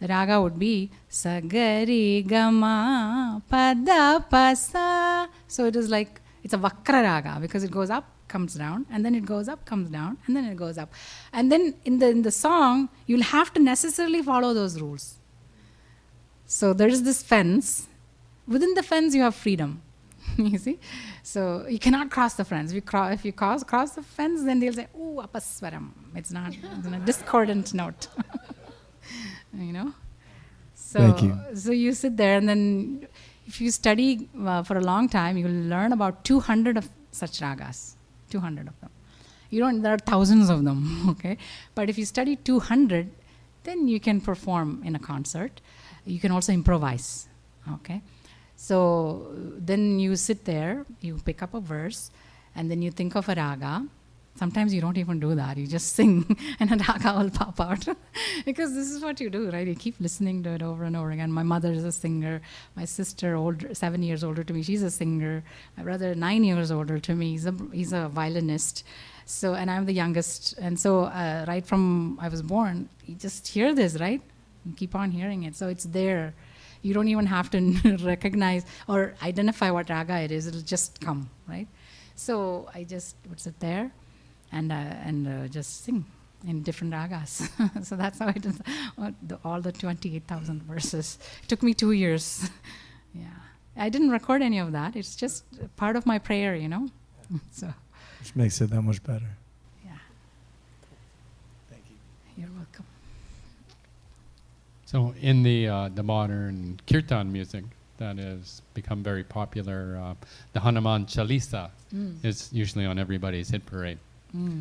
the raga would be sa, ga, ri, ga, ma, pa, da, pa, sa. So it is like, it's a vakra raga, because it goes up, comes down, and then it goes up, comes down, and then it goes up. And then in the song, you'll have to necessarily follow those rules. So there is this fence. Within the fence, you have freedom. You see? So you cannot cross the fence. If you cross the fence, then they'll say, "Ooh, apaswaram." It's not a discordant note. So, thank you. So you sit there, and then if you study for a long time, you will learn about 200 of such ragas. 200 of them. There are thousands of them, okay? But if you study 200, then you can perform in a concert. You can also improvise, okay? So then you sit there, you pick up a verse, and then you think of a raga. Sometimes you don't even do that. You just sing, and a raga will pop out. Because this is what you do, right? You keep listening to it over and over again. My mother is a singer. My sister, 7 years older to me, she's a singer. My brother, 9 years older to me, he's a violinist. So, and I'm the youngest. And so right from I was born, you just hear this, right? You keep on hearing it. So it's there. You don't even have to recognize or identify what raga it is. It'll just come, right? So I just would sit there and just sing. in different ragas. So that's how I did all the 28,000 verses. It took me 2 years. Yeah. I didn't record any of that. It's just part of my prayer, you know. So, Which makes it that much better. yeah. Thank you. You're welcome. So in the modern kirtan music that has become very popular, the Hanuman Chalisa is usually on everybody's hit parade.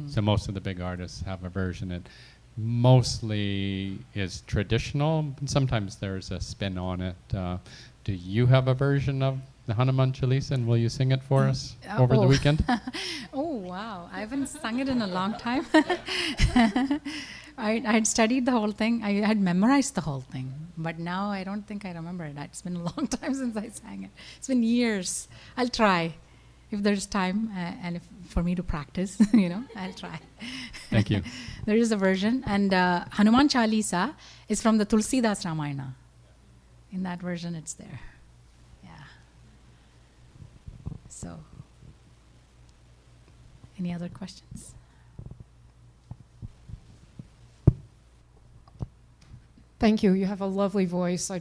So most of the big artists have a version. It mostly is traditional, and sometimes there's a spin on it. Do you have a version of the Hanuman Chalisa, and will you sing it for us over the weekend? Oh, wow. I haven't sung it in a long time. I had studied the whole thing. I had memorized the whole thing. But now I don't think I remember it. It's been a long time since I sang it. It's been years. I'll try. If there's time and if for me to practice, you know, I'll try. Thank you. There is a version. And Hanuman Chalisa is from the Tulsidas Ramayana. In that version, it's there. Yeah. So, any other questions? Thank you. You have a lovely voice. I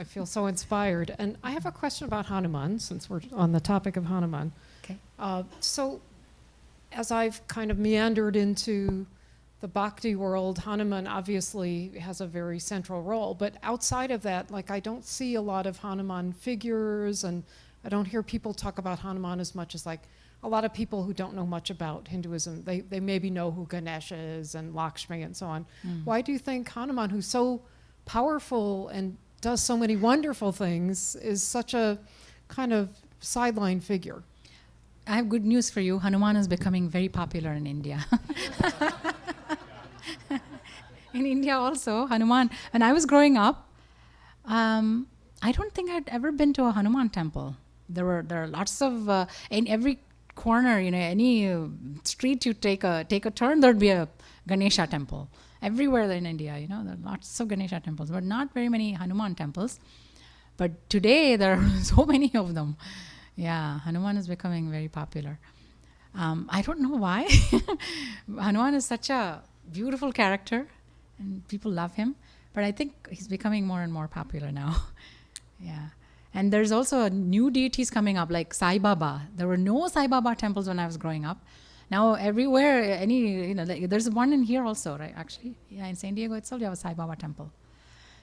feel so inspired. And I have a question about Hanuman, since we're on the topic of Hanuman. Okay. So, as I've kind of meandered into the bhakti world, Hanuman obviously has a very central role. But outside of that, like, I don't see a lot of Hanuman figures, and I don't hear people talk about Hanuman as much as, like, a lot of people who don't know much about Hinduism. They maybe know who Ganesha is and Lakshmi and so on. Why do you think Hanuman, who's so powerful and does so many wonderful things, is such a kind of sideline figure? I have good news for you. Hanuman is becoming very popular in India. In India also, Hanuman. When I was growing up, I don't think I'd ever been to a Hanuman temple. There are lots of in every corner, you know, any street you take a turn, there'd be a Ganesha temple. Everywhere in India, you know, there are lots of Ganesha temples, but not very many Hanuman temples. But today there are so many of them. Yeah, Hanuman is becoming very popular. I don't know why. Hanuman is such a beautiful character, and people love him. But I think he's becoming more and more popular now. Yeah. And there's also new deities coming up, like Sai Baba. There were no Sai Baba temples when I was growing up. Now everywhere, like, there's one in here also, right? Actually, yeah, in San Diego itself, you have a Sai Baba temple.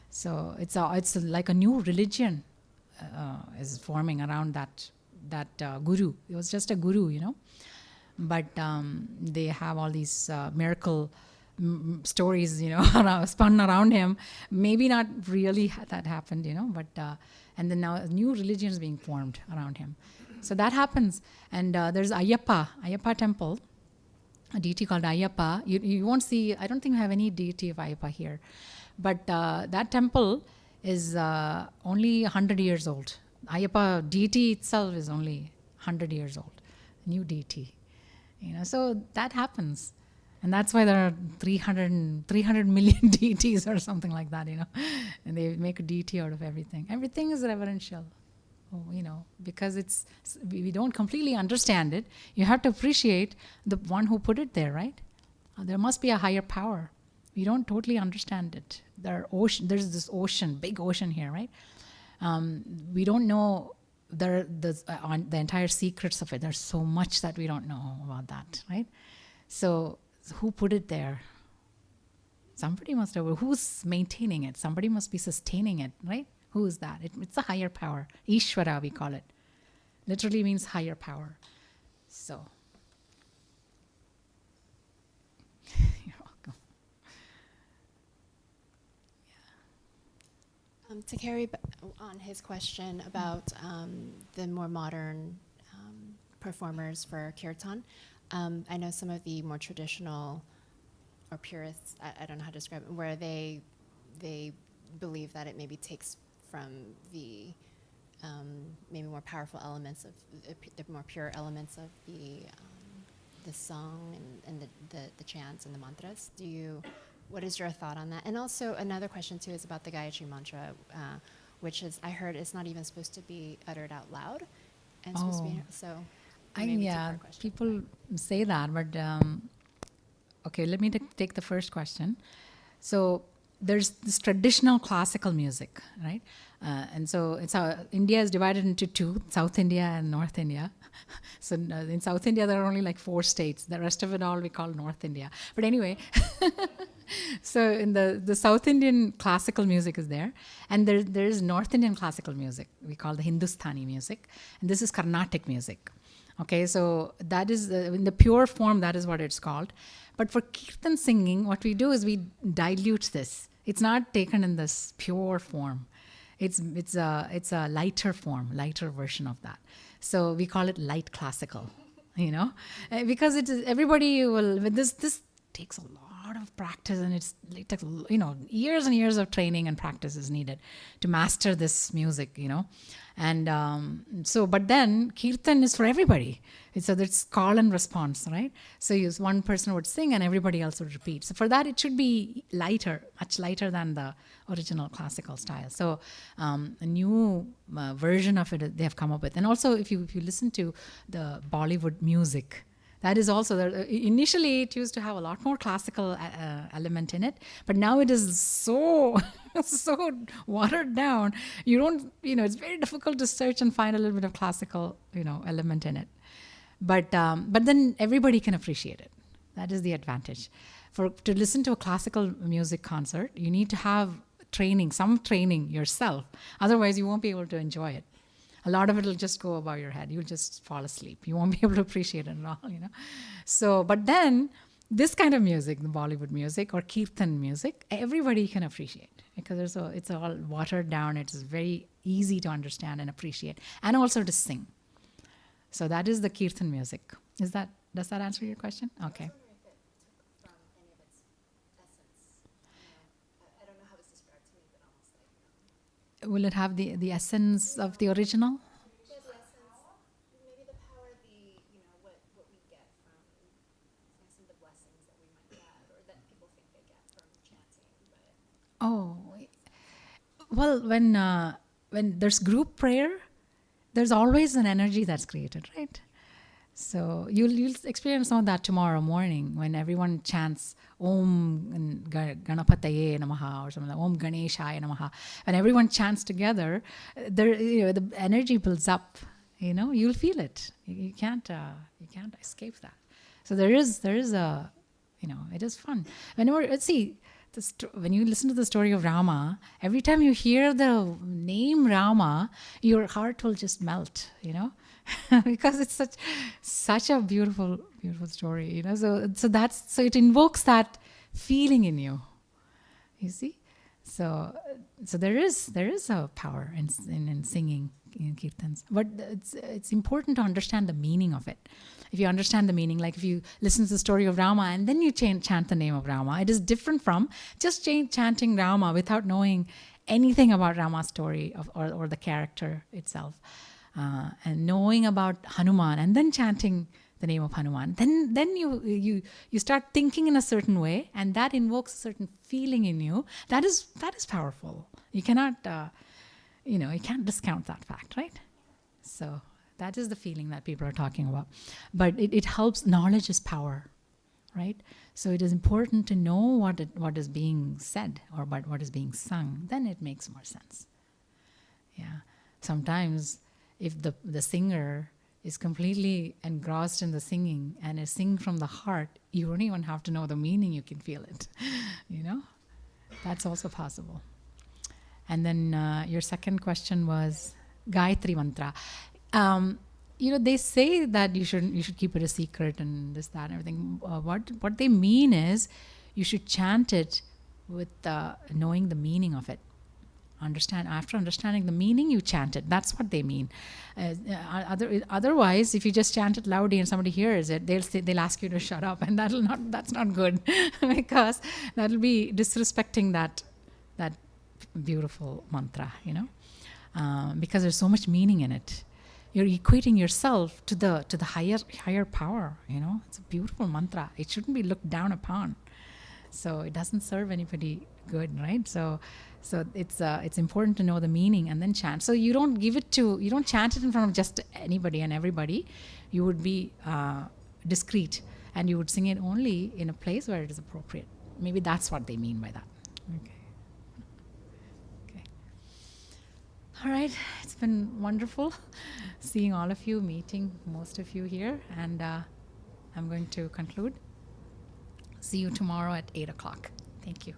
So it's like a new religion is forming around that guru. It was just a guru, you know. But they have all these miracle stories, you know, spun around him. Maybe not really that happened, you know, but and then now a new religion is being formed around him. So that happens. And there's Ayyappa temple, a deity called Ayyappa. You won't see, I don't think we have any deity of Ayyappa here. But that temple is only 100 years old. Ayyappa deity itself is only 100 years old, new deity. You know, so that happens. And that's why there are 300 million deities or something like that, you know. And they make a deity out of everything. Everything is reverential, you know, because we don't completely understand it. You have to appreciate the one who put it there, right? There must be a higher power. We don't totally understand it. There's this ocean, big ocean here, right? We don't know the entire secrets of it. There's so much that we don't know about that, right? So who put it there? Somebody must have. Who's maintaining it? Somebody must be sustaining it, right? Who is that? It's a higher power. Ishvara, we call it. Literally means higher power. So, you're welcome. To carry on his question about the more modern performers for kirtan, I know some of the more traditional or purists, I don't know how to describe it, where they believe that it maybe takes from the maybe more powerful elements of the more pure elements of the song and the chants and the mantras. What is your thought on that? And also another question too is about the Gayatri mantra, which is, I heard it's not even supposed to be uttered out loud, and supposed to be yeah, people say that, but okay, let me take the first question. So there's this traditional classical music, right? And so India is divided into two, South India and North India. So in South India, there are only like 4 states. The rest of it all we call North India. But anyway, so in the South Indian classical music is there. And there is North Indian classical music. We call the Hindustani music. And this is Carnatic music. Okay, so that is, in the pure form, that is what it's called. But for kirtan singing, what we do is we dilute this. It's not taken in this pure form. It's a lighter form, lighter version of that. So we call it light classical, because everybody will. This takes a lot of practice, and it takes years and years of training and practice is needed to master this music, And but then kirtan is for everybody. So there's call and response, right? So one person would sing and everybody else would repeat. So for that, it should be lighter, much lighter than the original classical style. So a new version of it they have come up with. And also, if you listen to the Bollywood music, that is also initially it used to have a lot more classical element in it, but now it is so watered down. You don't, it's very difficult to search and find a little bit of classical, element in it. But then everybody can appreciate it. That is the advantage. To listen to a classical music concert, you need to have some training yourself. Otherwise, you won't be able to enjoy it. A lot of it will just go above your head. You'll just fall asleep. You won't be able to appreciate it at all, So, but then this kind of music, the Bollywood music or kirtan music, everybody can appreciate because it's all watered down. It's very easy to understand and appreciate, and also to sing. So that is the kirtan music. Does that answer your question? Okay. Will it have the essence of the original? Yeah, the essence, maybe the power, what we get from some of the blessings that we might get, or that people think they get from chanting. Well, when there's group prayer, there's always an energy that's created, right? So you'll experience some of that tomorrow morning when everyone chants Om Ganapataye Namaha or something like Om Ganeshaya Namaha. When everyone chants together, the energy builds up. You'll feel it. You can't escape that. So there is a, it is fun. When you listen to the story of Rama, every time you hear the name Rama, your heart will just melt, because it's such a beautiful story, So it invokes that feeling in you. You see, so there is a power in singing in kirtans, but it's important to understand the meaning of it. If you understand the meaning, like if you listen to the story of Rama and then you chant the name of Rama, it is different from just chanting Rama without knowing anything about Rama's story or the character itself. And knowing about Hanuman and then chanting the name of Hanuman, then you start thinking in a certain way, and that invokes a certain feeling in you. That is powerful. You cannot, you can't discount that fact, right? So that is the feeling that people are talking about. But it helps. Knowledge is power, right? So it is important to know what is being said or what is being sung. Then it makes more sense. Yeah. Sometimes if the singer is completely engrossed in the singing and is singing from the heart, you don't even have to know the meaning, you can feel it. That's also possible. And then your second question was Gayatri Mantra. They say that you should keep it a secret and this, that, and everything. What they mean is you should chant it with knowing the meaning of it. After understanding the meaning, you chant it. That's what they mean. Otherwise, if you just chant it loudly and somebody hears it, they'll ask you to shut up, and that's not good because that'll be disrespecting that beautiful mantra, because there's so much meaning in it. You're equating yourself to the higher power. It's a beautiful mantra. It shouldn't be looked down upon. So it doesn't serve anybody good, right? So it's important to know the meaning and then chant. So you don't chant it in front of just anybody and everybody. You would be discreet and you would sing it only in a place where it is appropriate. Maybe that's what they mean by that. Okay. Okay. All right. It's been wonderful seeing all of you, meeting most of you here, and I'm going to conclude. See you tomorrow at 8 o'clock. Thank you.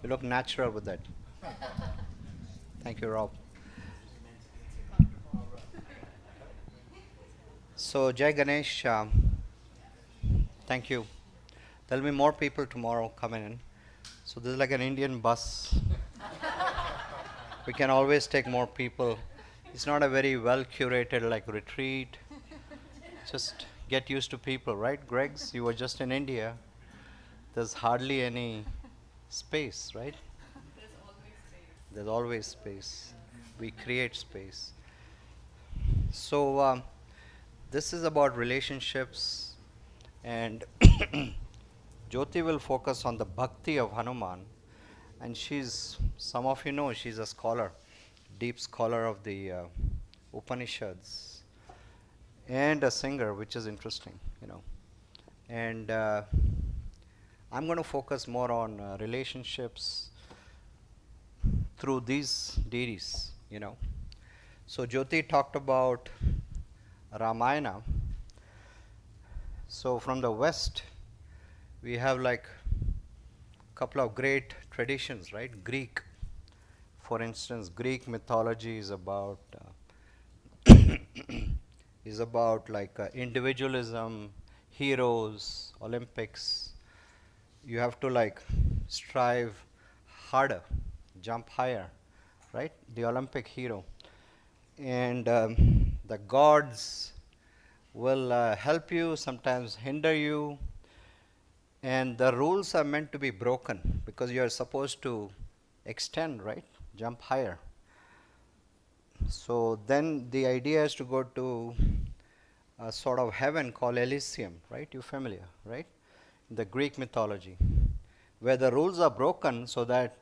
You look natural with that. Thank you, Rob. So, Jai Ganesh, thank you. There'll be more people tomorrow coming in. So this is like an Indian bus. We can always take more people. It's not a very well curated like retreat. Just get used to people, right? Greg's, you were just in India. There's hardly any space, right? There's always space. We create space. So this is about relationships, and Jyoti will focus on the bhakti of Hanuman. And she's, some of you know, she's a scholar, deep scholar of the Upanishads, and a singer, which is interesting, you know. And I'm going to focus more on relationships through these deities, you know. So Jyoti talked about Ramayana. So from the West, we have like a couple of great traditions, right? Greek, for instance, Greek mythology is about like individualism, heroes, Olympics. You have to like strive harder, jump higher, right? The Olympic hero. And the gods will help you, sometimes hinder you. And the rules are meant to be broken because you are supposed to extend, right? Jump higher. So then the idea is to go to a sort of heaven called Elysium, right? You're familiar, right? In the Greek mythology, where the rules are broken so that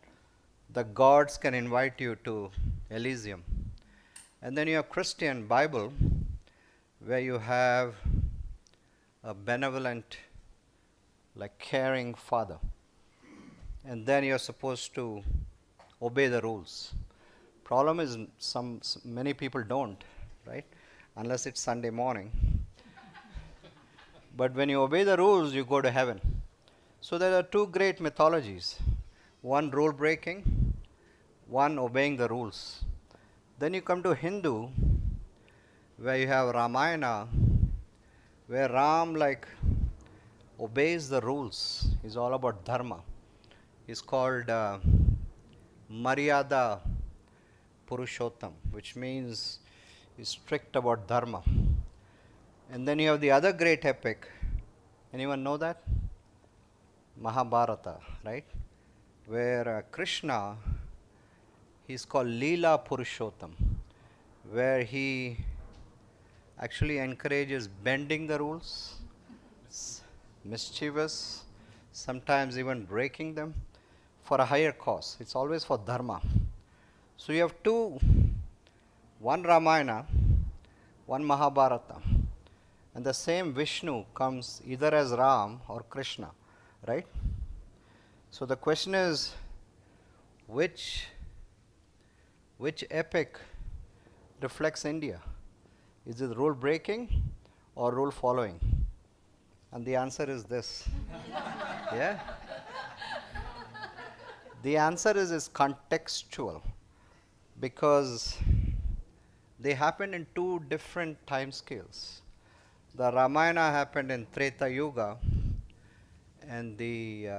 the gods can invite you to Elysium. And then you have Christian Bible, where you have a benevolent, like caring father. And then you're supposed to obey the rules. Problem is many people don't, right? Unless it's Sunday morning. But when you obey the rules, you go to heaven. So there are two great mythologies. One rule breaking, one obeying the rules. Then you come to Hindu, where you have Ramayana, where Ram like obeys the rules. He's all about dharma. He's called Maryada Purushottam, which means he's strict about dharma. And then you have the other great epic. Anyone know that? Mahabharata, right? Where Krishna, he's called Leela Purushottam, where he actually encourages bending the rules, mischievous, sometimes even breaking them for a higher cause. It's always for dharma. So you have two, one Ramayana, one Mahabharata. And the same Vishnu comes either as Ram or Krishna, right? So the question is, which epic reflects India? Is it rule breaking or rule following? And the answer is this. Yeah? The answer is contextual, because they happened in two different time scales. The Ramayana happened in Treta Yuga, And the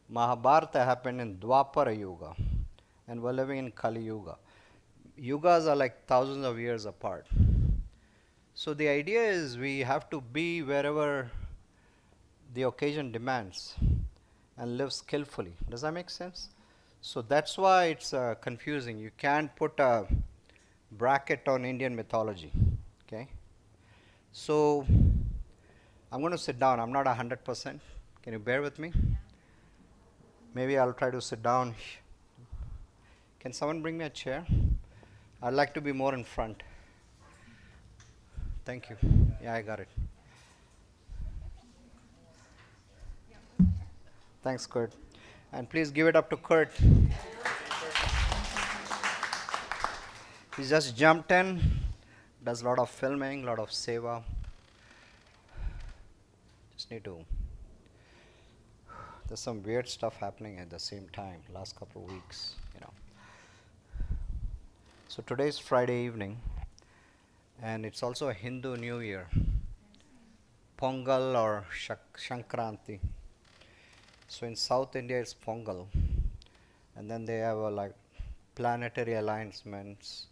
Mahabharata happened in Dwapara Yuga, and we're living in Kali Yuga. Yugas are like thousands of years apart. So the idea is we have to be wherever the occasion demands and live skillfully. Does that make sense? So that's why it's confusing. You can't put a bracket on Indian mythology. Okay? So I'm going to sit down. I'm not 100%. Can you bear with me? Maybe I'll try to sit down. Can someone bring me a chair? I'd like to be more in front. Thank you. Yeah, I got it. Thanks, Kurt. And please give it up to Kurt. He just jumped in, does a lot of filming, a lot of seva. Just need to. There's some weird stuff happening at the same time, last couple of weeks, you know. So today's Friday evening, and it's also a Hindu New Year, Pongal or Shankranti. So in South India it's Pongal, and then they have like planetary alignments,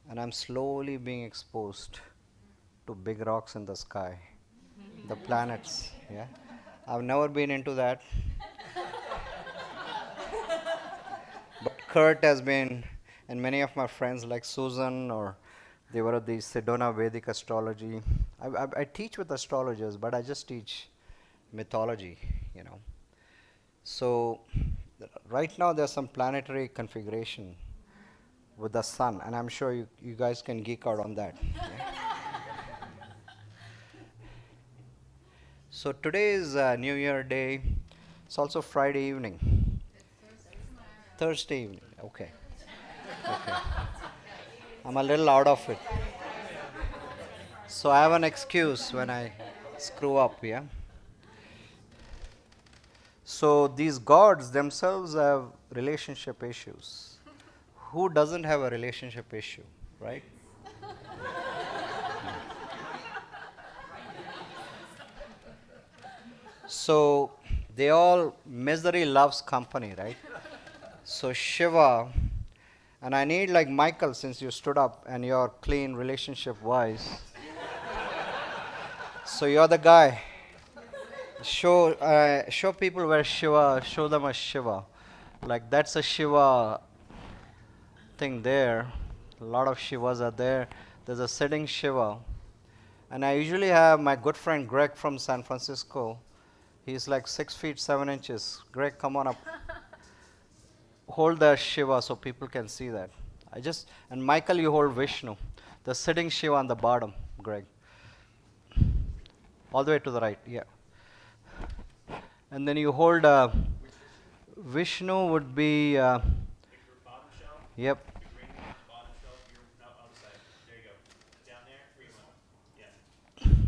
and I'm slowly being exposed to big rocks in the sky, the planets. Yeah, I've never been into that, but Kurt has been, and many of my friends like Susan, or they were at the Sedona Vedic astrology. I teach with astrologers, but I just teach mythology, you know. So right now there's some planetary configuration with the sun, and I'm sure you guys can geek out on that. Yeah. So today is New Year Day. It's also Friday evening. Thursday evening. Okay. Okay. I'm a little out of it. So I have an excuse when I screw up, yeah? So these gods themselves have relationship issues. Who doesn't have a relationship issue, right? So they all, misery loves company, right? So Shiva, and I need like Michael, since you stood up and you're clean relationship wise. So you're the guy. Show people where Shiva, show them a Shiva. Like that's a Shiva thing there. A lot of Shivas are there. There's a sitting Shiva. And I usually have my good friend Greg from San Francisco. He's like 6 feet 7 inches. Greg, come on up. Hold the Shiva so people can see that. And Michael, you hold Vishnu. The sitting Shiva on the bottom, Greg. All the way to the right, yeah. And then you hold Vishnu would be. Yep.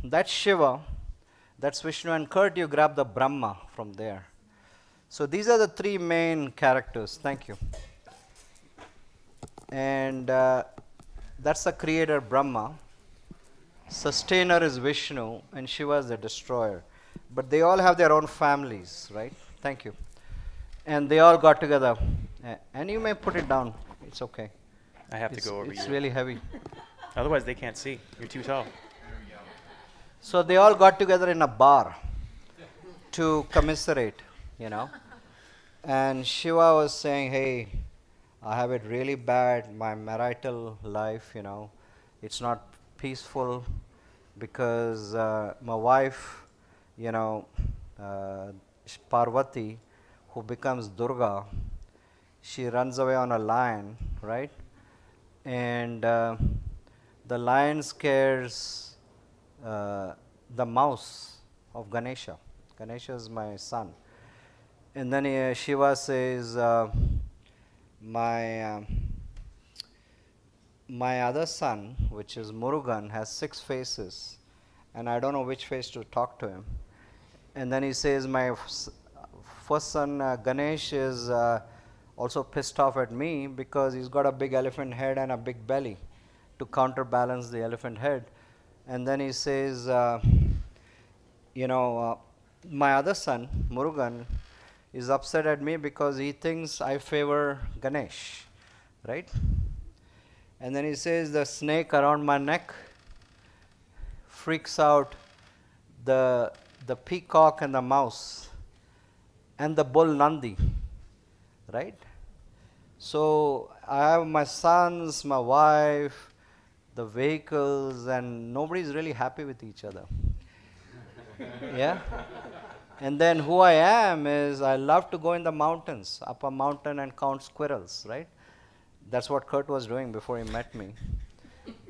That's Shiva. That's Vishnu. And Kurt, you grab the Brahma from there. So these are the three main characters. Thank you. And that's the creator Brahma. Sustainer is Vishnu, and Shiva is the destroyer. But they all have their own families, right? Thank you. And they all got together. And you may put it down. It's okay. I have to go over It's you. really heavy. Otherwise, they can't see. You're too tall. So they all got together in a bar to commiserate, you know. And Shiva was saying, hey, I have it really bad, my marital life, you know. It's not peaceful because my wife, you know, Parvati, who becomes Durga, she runs away on a lion, right? And the lion scares the mouse of Ganesha. Ganesha is my son. And then Shiva says, my other son, which is Murugan, has 6 faces, and I don't know which face to talk to him. And then he says, my first son, Ganesh, is also pissed off at me because he's got a big elephant head and a big belly to counterbalance the elephant head. And then he says, you know, my other son, Murugan, is upset at me because he thinks I favor Ganesh, right? And then he says the snake around my neck freaks out the peacock and the mouse and the bull Nandi, right? So I have my sons, my wife, the vehicles, and nobody's really happy with each other. Yeah? And then who I am is I love to go in the mountains, up a mountain and count squirrels, right? That's what Kurt was doing before he met me.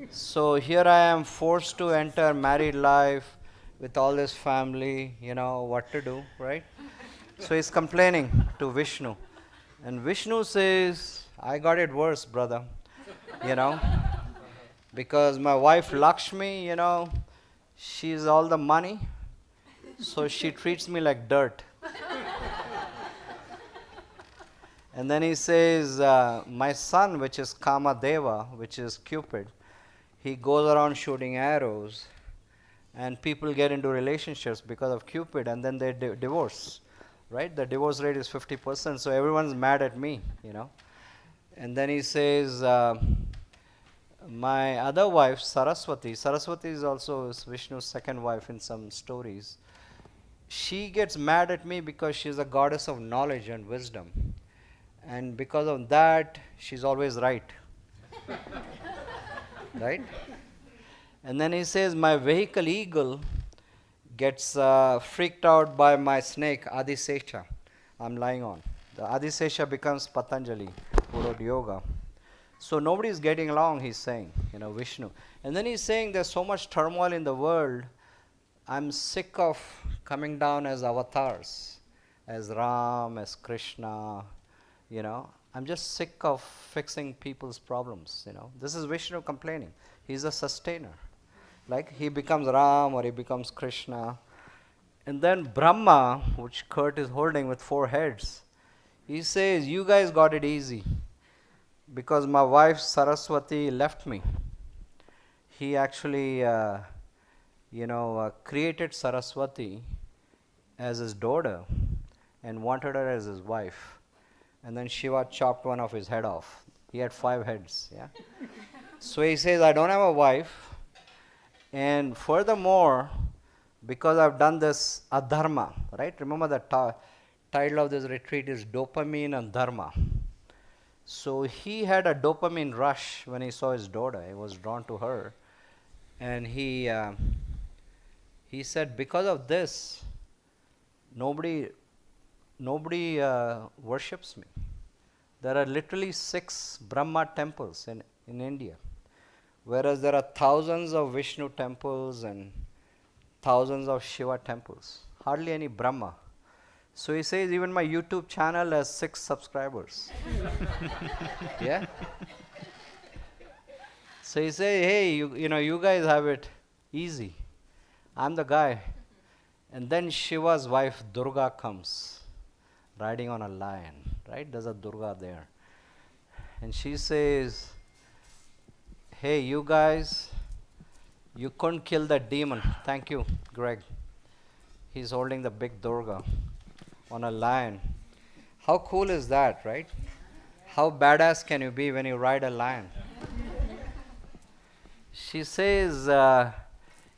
So here I am forced to enter married life with all this family, what to do, right? So he's complaining to Vishnu. And Vishnu says, I got it worse, brother, because my wife Lakshmi, she's all the money, so she treats me like dirt. And then he says, my son, which is Kamadeva, which is Cupid, he goes around shooting arrows, and people get into relationships because of Cupid, and then they divorce, right? The divorce rate is 50%, so everyone's mad at me, And then he says, my other wife, Saraswati is also Vishnu's second wife in some stories. She gets mad at me because she's a goddess of knowledge and wisdom. And because of that, she's always right. Right? And then he says, my vehicle eagle gets freaked out by my snake, Adisesha, I'm lying on. The Adisesha becomes Patanjali, who wrote yoga. So nobody is getting along, he's saying, Vishnu. And then he's saying there's so much turmoil in the world, I'm sick of coming down as avatars, as Ram, as Krishna, I'm just sick of fixing people's problems, This is Vishnu complaining. He's a sustainer. Like he becomes Ram or he becomes Krishna. And then Brahma, which Kurt is holding with 4 heads, he says, you guys got it easy because my wife Saraswati left me. He actually, created Saraswati as his daughter and wanted her as his wife. And then Shiva chopped one of his head off. He had 5 heads, yeah. So he says, I don't have a wife. And furthermore, because I've done this adharma, right? Remember the title of this retreat is Dopamine and Dharma. So he had a dopamine rush when he saw his daughter. He was drawn to her. And he said, because of this, nobody worships me. There are literally 6 Brahma temples in India, whereas there are thousands of Vishnu temples and thousands of Shiva temples. Hardly any Brahma. So he says, even my YouTube channel has 6 subscribers. Yeah? So he says, hey, you guys have it easy. I'm the guy. And then Shiva's wife Durga comes, riding on a lion, right? There's a Durga there. And she says, hey, you guys, you couldn't kill that demon. Thank you, Greg. He's holding the big Durga on a lion. How cool is that, right? How badass can you be when you ride a lion? She says,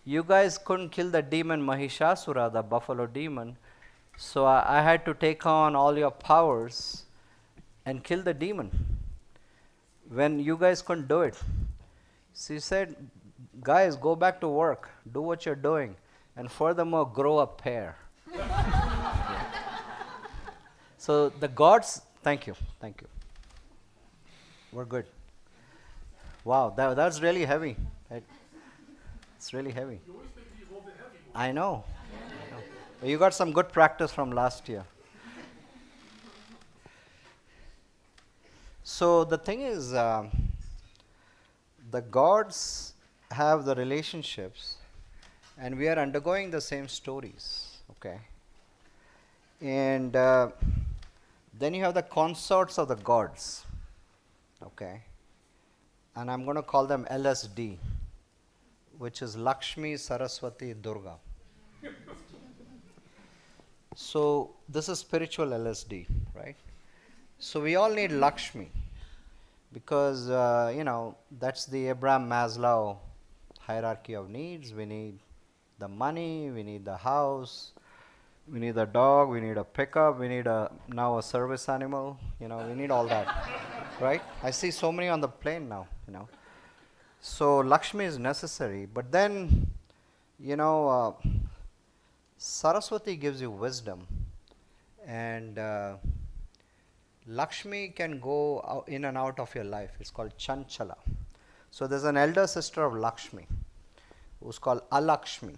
you guys couldn't kill the demon Mahishasura, the buffalo demon, so I had to take on all your powers and kill the demon when you guys couldn't do it. She said, guys, go back to work, do what you're doing, and furthermore, grow a pair. So the gods, thank you. We're good. Wow, that's really heavy. It's really heavy. You always make me hold the heavy one. I know. But you got some good practice from last year. So the thing is, the gods have the relationships, and we are undergoing the same stories, okay? And then you have the consorts of the gods, okay? And I'm going to call them LSD, which is Lakshmi, Saraswati, Durga. So this is spiritual LSD, right? So we all need Lakshmi because, that's the Abraham Maslow hierarchy of needs. We need the money, we need the house, we need a dog, we need a pickup, we need now a service animal, we need all that, right? I see so many on the plane now, So Lakshmi is necessary, but then, Saraswati gives you wisdom, and Lakshmi can go in and out of your life. It's called Chanchala. So there's an elder sister of Lakshmi who's called Alakshmi.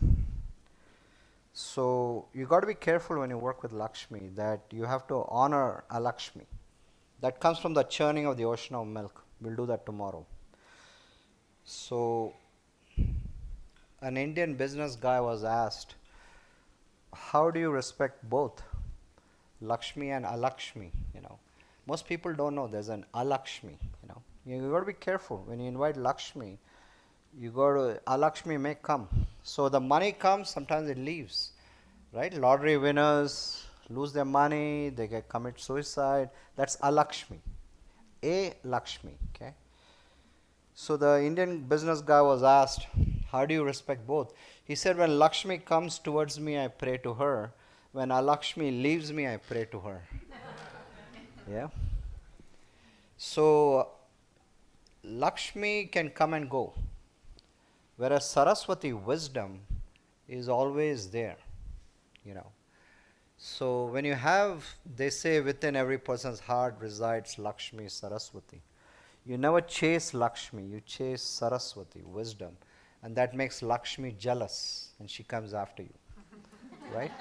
So you got to be careful when you work with Lakshmi that you have to honor Alakshmi. That comes from the churning of the ocean of milk. We'll do that tomorrow. So an Indian business guy was asked, how do you respect both Lakshmi and Alakshmi? Most people don't know there's an Alakshmi. You got to be careful when you invite Lakshmi. Alakshmi may come. So the money comes, sometimes it leaves, right? Lottery winners lose their money, they commit suicide. That's Alakshmi, a Lakshmi. Okay. So the Indian business guy was asked, how do you respect both? He said, when Lakshmi comes towards me, I pray to her. When Alakshmi leaves me, I pray to her. Yeah. So Lakshmi can come and go, whereas Saraswati wisdom is always there. So when you have, they say within every person's heart resides Lakshmi, Saraswati. You never chase Lakshmi, you chase Saraswati, wisdom. And that makes Lakshmi jealous and she comes after you. Right?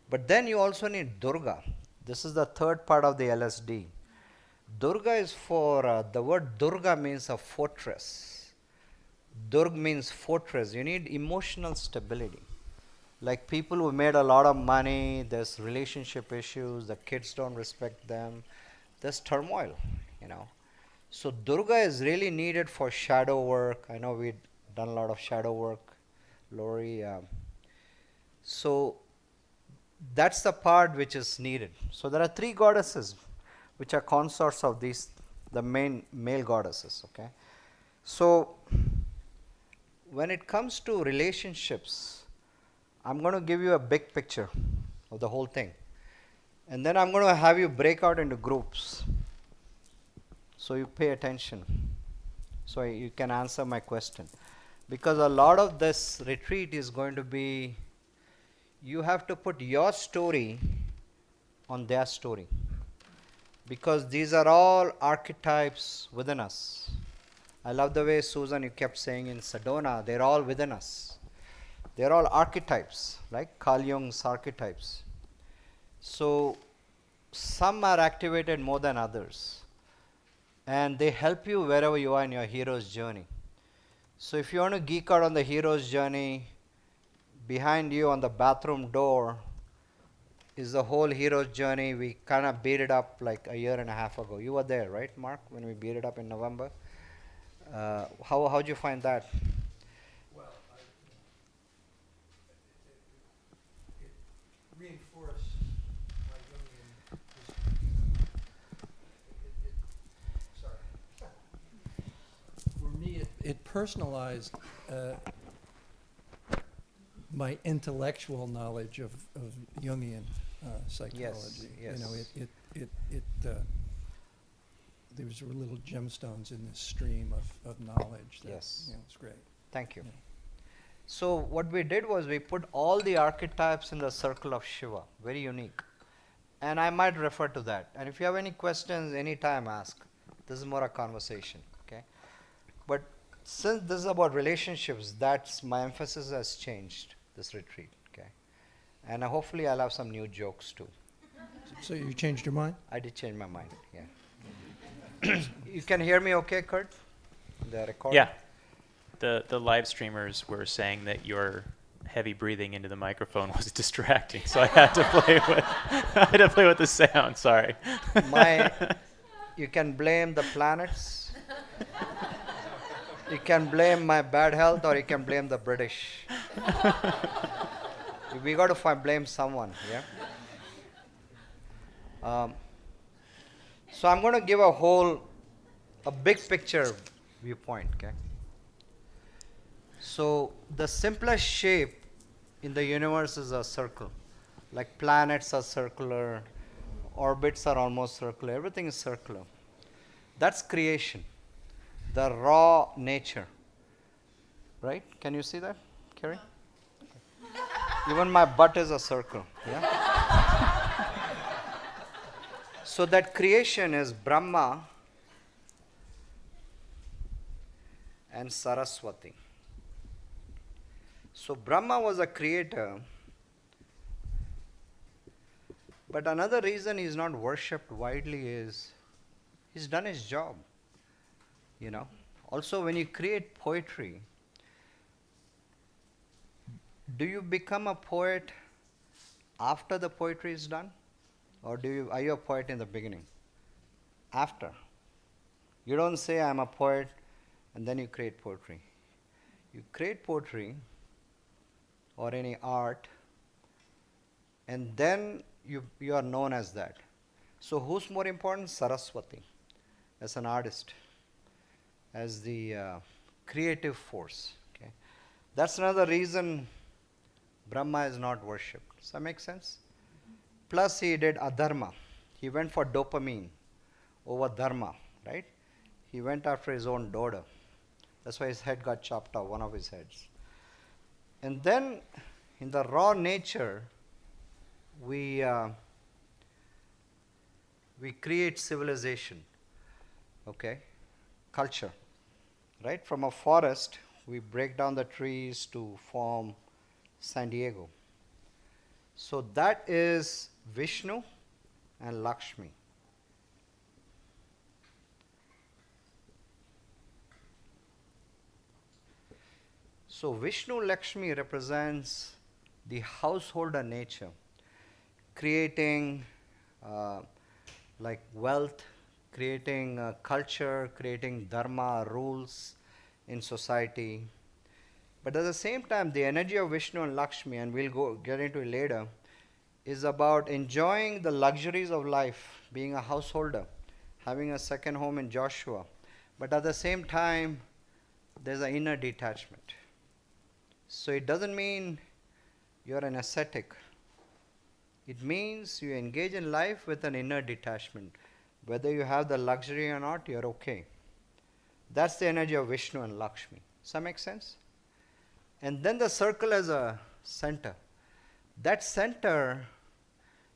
But then you also need Durga. This is the third part of the LSD. Durga is for, the word Durga means a fortress. Durg means fortress. You need emotional stability. Like people who made a lot of money, there's relationship issues, the kids don't respect them, there's turmoil, So Durga is really needed for shadow work. I know we've done a lot of shadow work, Lori. So that's the part which is needed. So there are 3 goddesses which are consorts of these, the main male goddesses. Okay. So when it comes to relationships, I'm going to give you a big picture of the whole thing. And then I'm going to have you break out into groups. So you pay attention. So you can answer my question. Because a lot of this retreat is going to be, you have to put your story on their story. Because these are all archetypes within us. I love the way, Susan, you kept saying in Sedona, they're all within us. They're all archetypes, like Carl Jung's archetypes. So some are activated more than others. And they help you wherever you are in your hero's journey. So if you want to geek out on the hero's journey, behind you on the bathroom door is the whole hero's journey. We kind of beat it up like a year and a half ago. You were there, right, Mark, when we beat it up in November? How'd you find that? Well, it reinforced my Jungian. For me, it personalized my intellectual knowledge of Jungian psychology. Yes. There was little gemstones in this stream of knowledge. That, Yes. It's great. Thank you. Yeah. So what we did was we put all the archetypes in the circle of Shiva, very unique. And I might refer to that. And if you have any questions, anytime ask. This is more a conversation, okay? But since this is about relationships, that's my emphasis has changed this retreat, okay? And hopefully I'll have some new jokes too. So you changed your mind? I did change my mind, yeah. You can hear me okay, Kurt? The recording? Yeah. The live streamers were saying that your heavy breathing into the microphone was distracting, so I had to play with the sound. Sorry. You can blame the planets. You can blame my bad health, or you can blame the British. We got to blame someone, yeah? So I'm going to give a big picture viewpoint, okay? So the simplest shape in the universe is a circle. Like planets are circular, orbits are almost circular, everything is circular. That's creation, the raw nature. Right? Can you see that, Carrie? Even my butt is a circle. Yeah? So that creation is Brahma and Saraswati. So Brahma was a creator, but another reason he's not worshipped widely is he's done his job. You know. Also, when you create poetry, do you become a poet after the poetry is done? Or are you a poet in the beginning? After. You don't say, I'm a poet, and then you create poetry. You create poetry or any art, and then you are known as that. So who's more important? Saraswati, as an artist, as the creative force. Okay? That's another reason Brahma is not worshipped. Does that make sense? Plus he did adharma. He went for dopamine over dharma, right? He went after his own daughter. That's why his head got chopped off, one of his heads. And then in the raw nature, we create civilization, okay? Culture, right? From a forest, we break down the trees to form San Diego. So that is Vishnu and Lakshmi. So Vishnu Lakshmi represents the householder nature, creating like wealth, creating culture, creating dharma, rules in society. But at the same time, the energy of Vishnu and Lakshmi, and we'll get into it later, is about enjoying the luxuries of life, being a householder, having a second home in Joshua. But at the same time, there's an inner detachment. So it doesn't mean you're an ascetic. It means you engage in life with an inner detachment. Whether you have the luxury or not, you're okay. That's the energy of Vishnu and Lakshmi. Does that make sense? And then the circle as a center. That center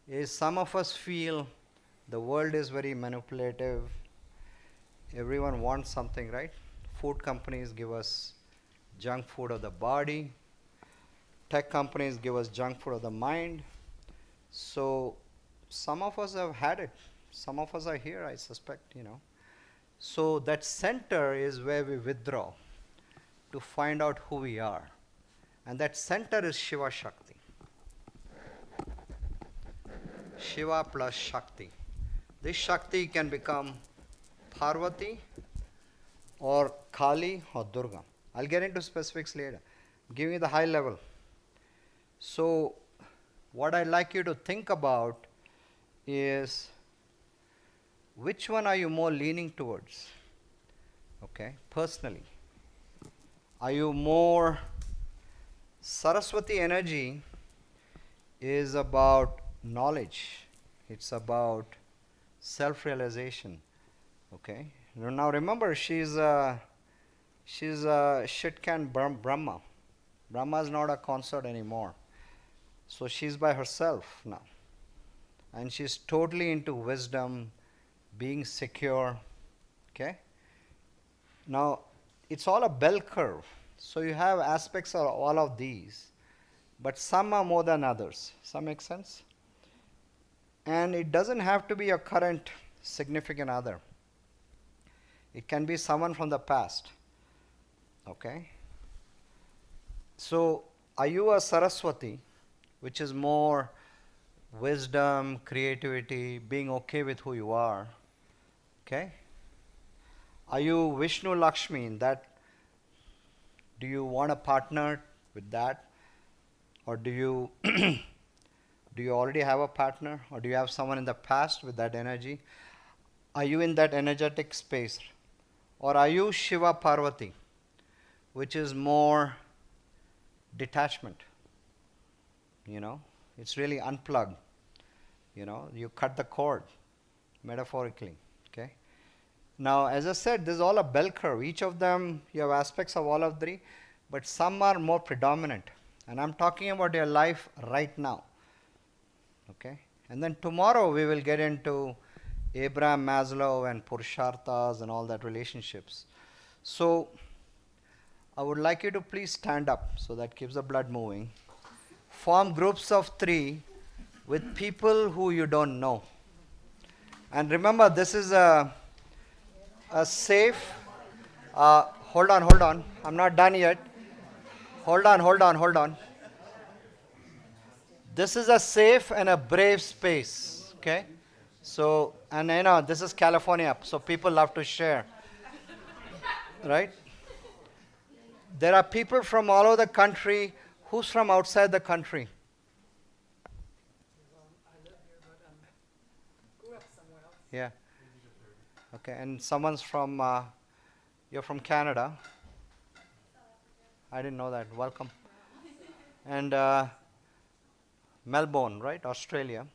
is, some of us feel the world is very manipulative. Everyone wants something, right? Food companies give us junk food of the body. Tech companies give us junk food of the mind. So some of us have had it. Some of us are here, I suspect, you know. So that center is where we withdraw to find out who we are. And that center is Shiva Shakti. Shiva plus Shakti. This Shakti can become Parvati or Kali or Durga. I'll get into specifics later. I'm giving you the high level. So what I'd like you to think about is, which one are you more leaning towards? Okay, personally. Are you more, Saraswati energy is about knowledge. It's about self-realization. Okay. Now remember, she's a shit-can Brahma. Brahma is not a consort anymore. So she's by herself now. And she's totally into wisdom, being secure. Okay. Now, it's all a bell curve. So you have aspects of all of these, but some are more than others. Does that make sense? And it doesn't have to be your current significant other. It can be someone from the past. Okay? So, are you a Saraswati, which is more wisdom, creativity, being okay with who you are? Okay? Are you Vishnu Lakshmi in that? Do you want a partner with that? Or do you do you already have a partner, or do you have someone in the past with that energy? Are you in that energetic space? Or are you Shiva Parvati, which is more detachment? It's really unplugged. You cut the cord, metaphorically. Okay. Now, as I said, this is all a bell curve. Each of them, you have aspects of all of three, but some are more predominant. And I'm talking about your life right now. Okay. And then tomorrow we will get into Abraham Maslow and Purusharthas and all that relationships. So I would like you to please stand up, so that keeps the blood moving. Form groups of 3 with people who you don't know. And remember, this is a safe, hold on, I'm not done yet. Hold on. This is a safe and a brave space, okay? So, and this is California, so people love to share, right? There are people from all over the country. Who's from outside the country? Yeah. Okay, and someone's from, you're from Canada. I didn't know that. Welcome. And Melbourne, right? Australia.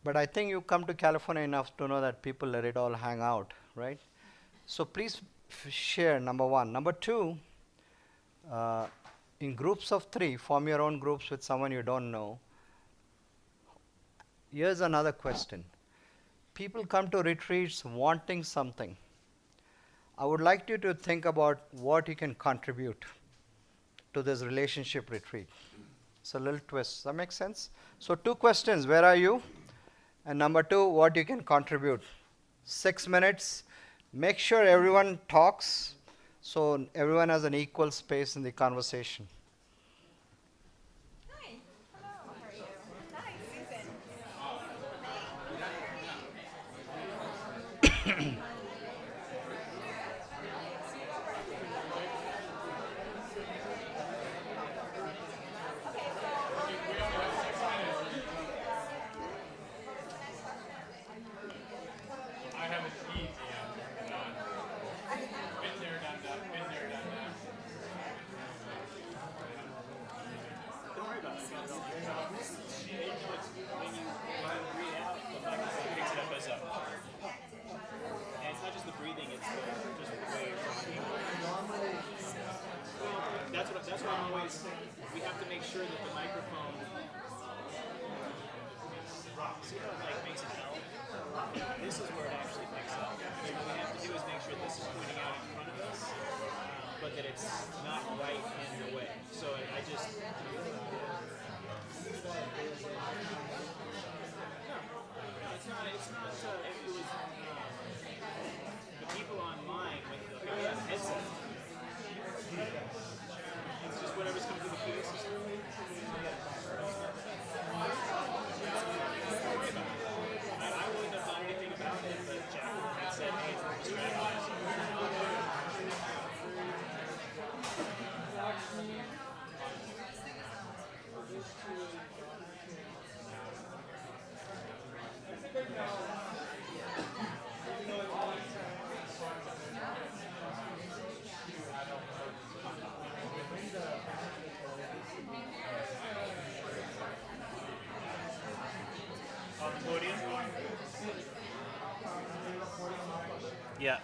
But I think you come to California enough to know that people let it all hang out, right? So please share, number 1. Number 2, in groups of 3, form your own groups with someone you don't know. Here's another question. People come to retreats wanting something. I would like you to think about what you can contribute to this relationship retreat. It's a little twist. Does that make sense? So 2 questions. Where are you? And number 2, what you can contribute. 6 minutes. Make sure everyone talks, so everyone has an equal space in the conversation. Hi. Hello. How are you? Hi, Susan. That's why I'm always, we have to make sure that the microphone, see how it makes it help? This is where it actually picks up. So what we have to do is make sure this is pointing out in front of us, but that it's not right in the way. So I just, no, it's not, it was, the people online with the headset. It's just whatever's coming through the PA system. Don't worry about it. I wouldn't have done anything about it, but Jack had said, hey, yeah.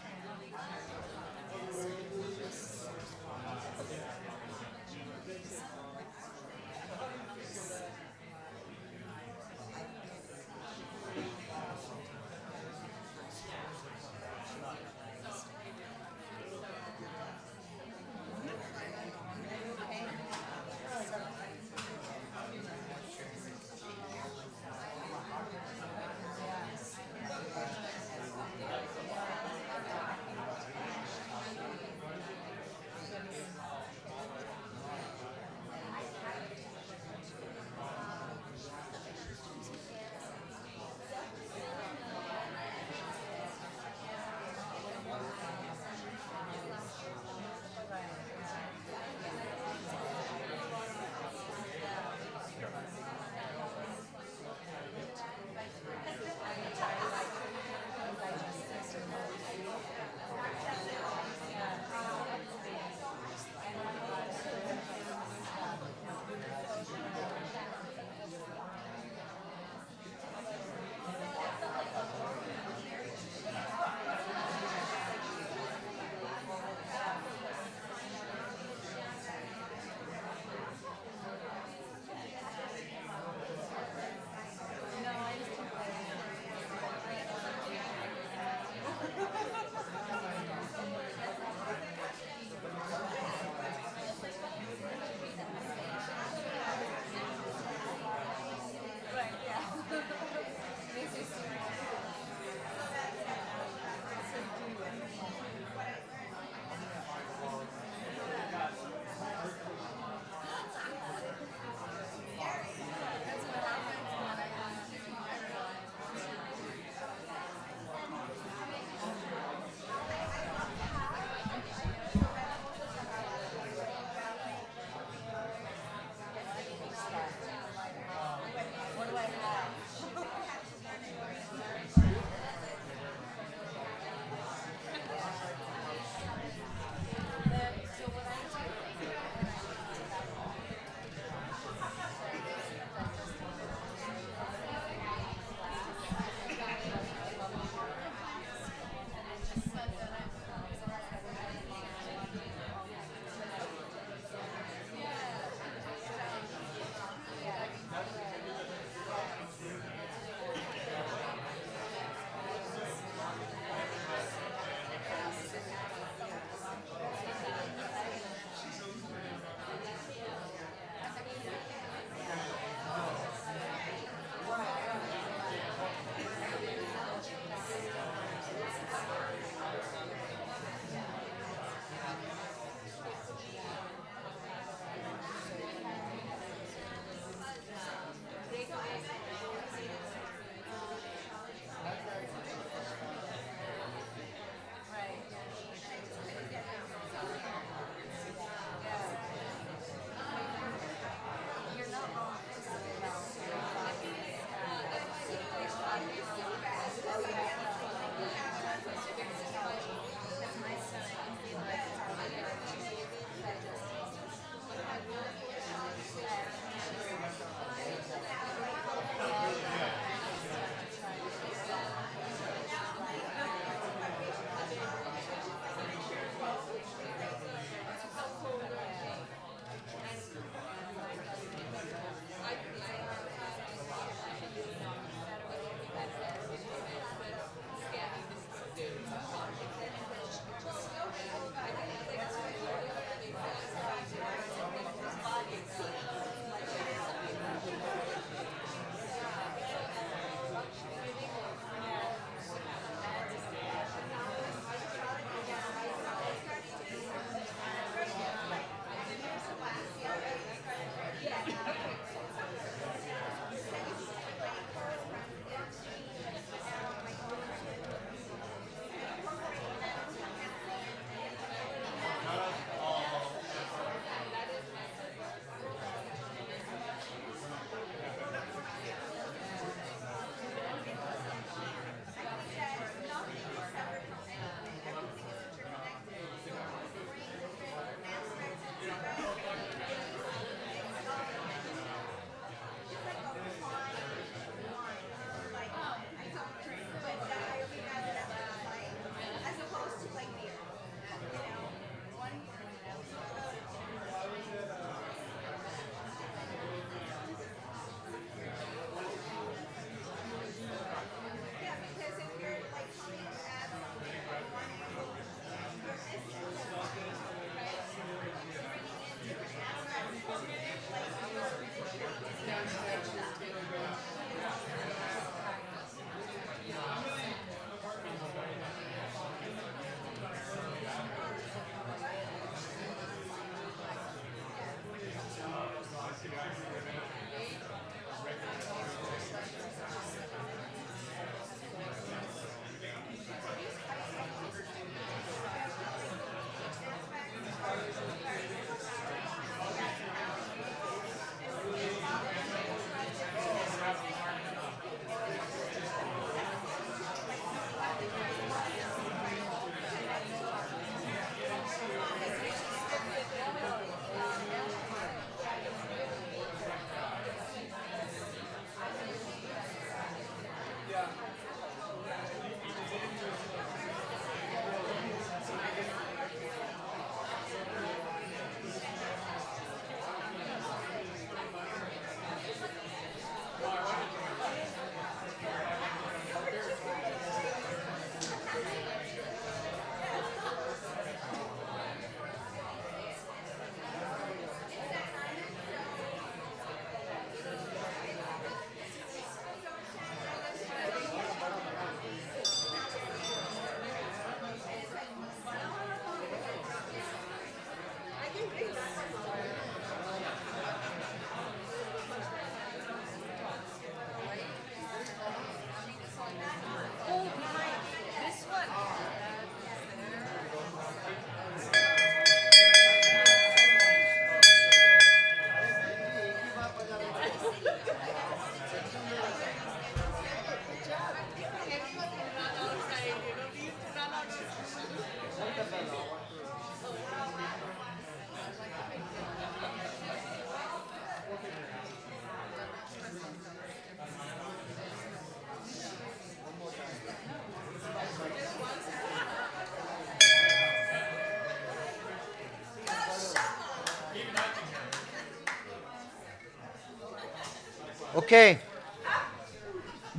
Okay.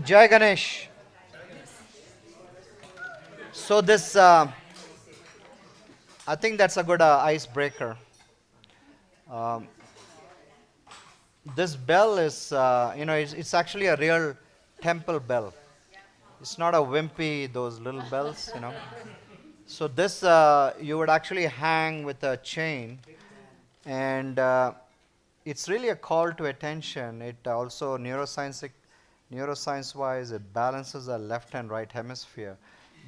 Jai Ganesh. So this, I think that's a good icebreaker. Um, this bell is, it's actually a real temple bell. It's not a wimpy, those little bells. So this, you would actually hang with a chain, and it's really a call to attention. It also, neuroscience-wise, it balances the left and right hemisphere.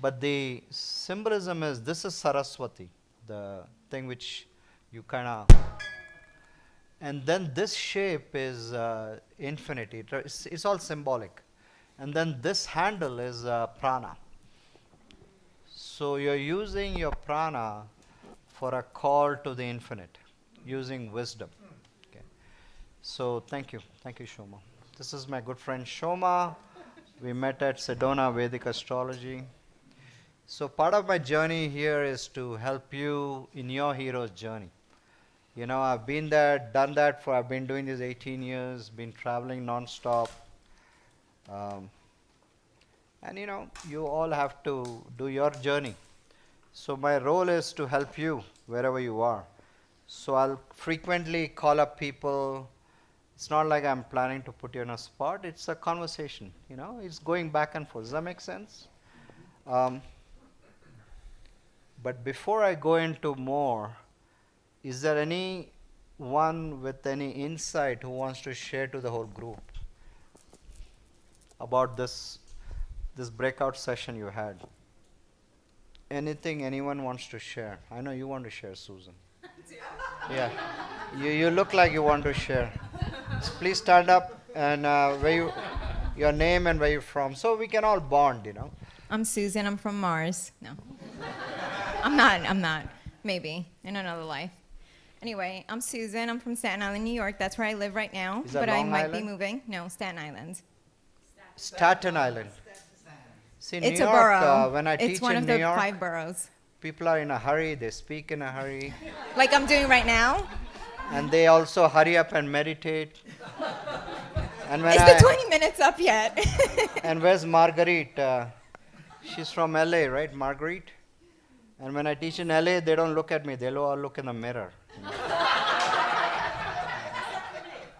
But the symbolism is, this is Saraswati, the thing which you kind of, and then this shape is infinity. It's all symbolic. And then this handle is prana. So you're using your prana for a call to the infinite, using wisdom. Okay. So thank you, Shoma. This is my good friend Shoma. We met at Sedona Vedic Astrology. So part of my journey here is to help you in your hero's journey. I've been there, done that I've been doing this 18 years, been traveling non-stop. And you all have to do your journey. So my role is to help you wherever you are. So I'll frequently call up people. It's not like I'm planning to put you on a spot. It's a conversation. It's going back and forth. Does that make sense? But before I go into more, is there anyone with any insight who wants to share to the whole group about this breakout session you had? Anything anyone wants to share? I know you want to share, Susan. Yeah, you look like you want to share. So please stand up and your name and where you're from, so we can all bond. I'm Susan. I'm from Mars. No, I'm not. Maybe in another life. Anyway, I'm Susan. I'm from Staten Island, New York. That's where I live right now. Is that but I Long might be Island? moving. No, Staten Island. Staten Island. See, It's New a York, borough. when I It's teach one in of New the York, 5 boroughs. people are in a hurry, they speak in a hurry, Like I'm doing right now. and they also hurry up and meditate. And when Is the 20 minutes up yet? and where's Marguerite? She's from LA, right, Marguerite? And when I teach in LA, they don't look at me, they'll all look in the mirror.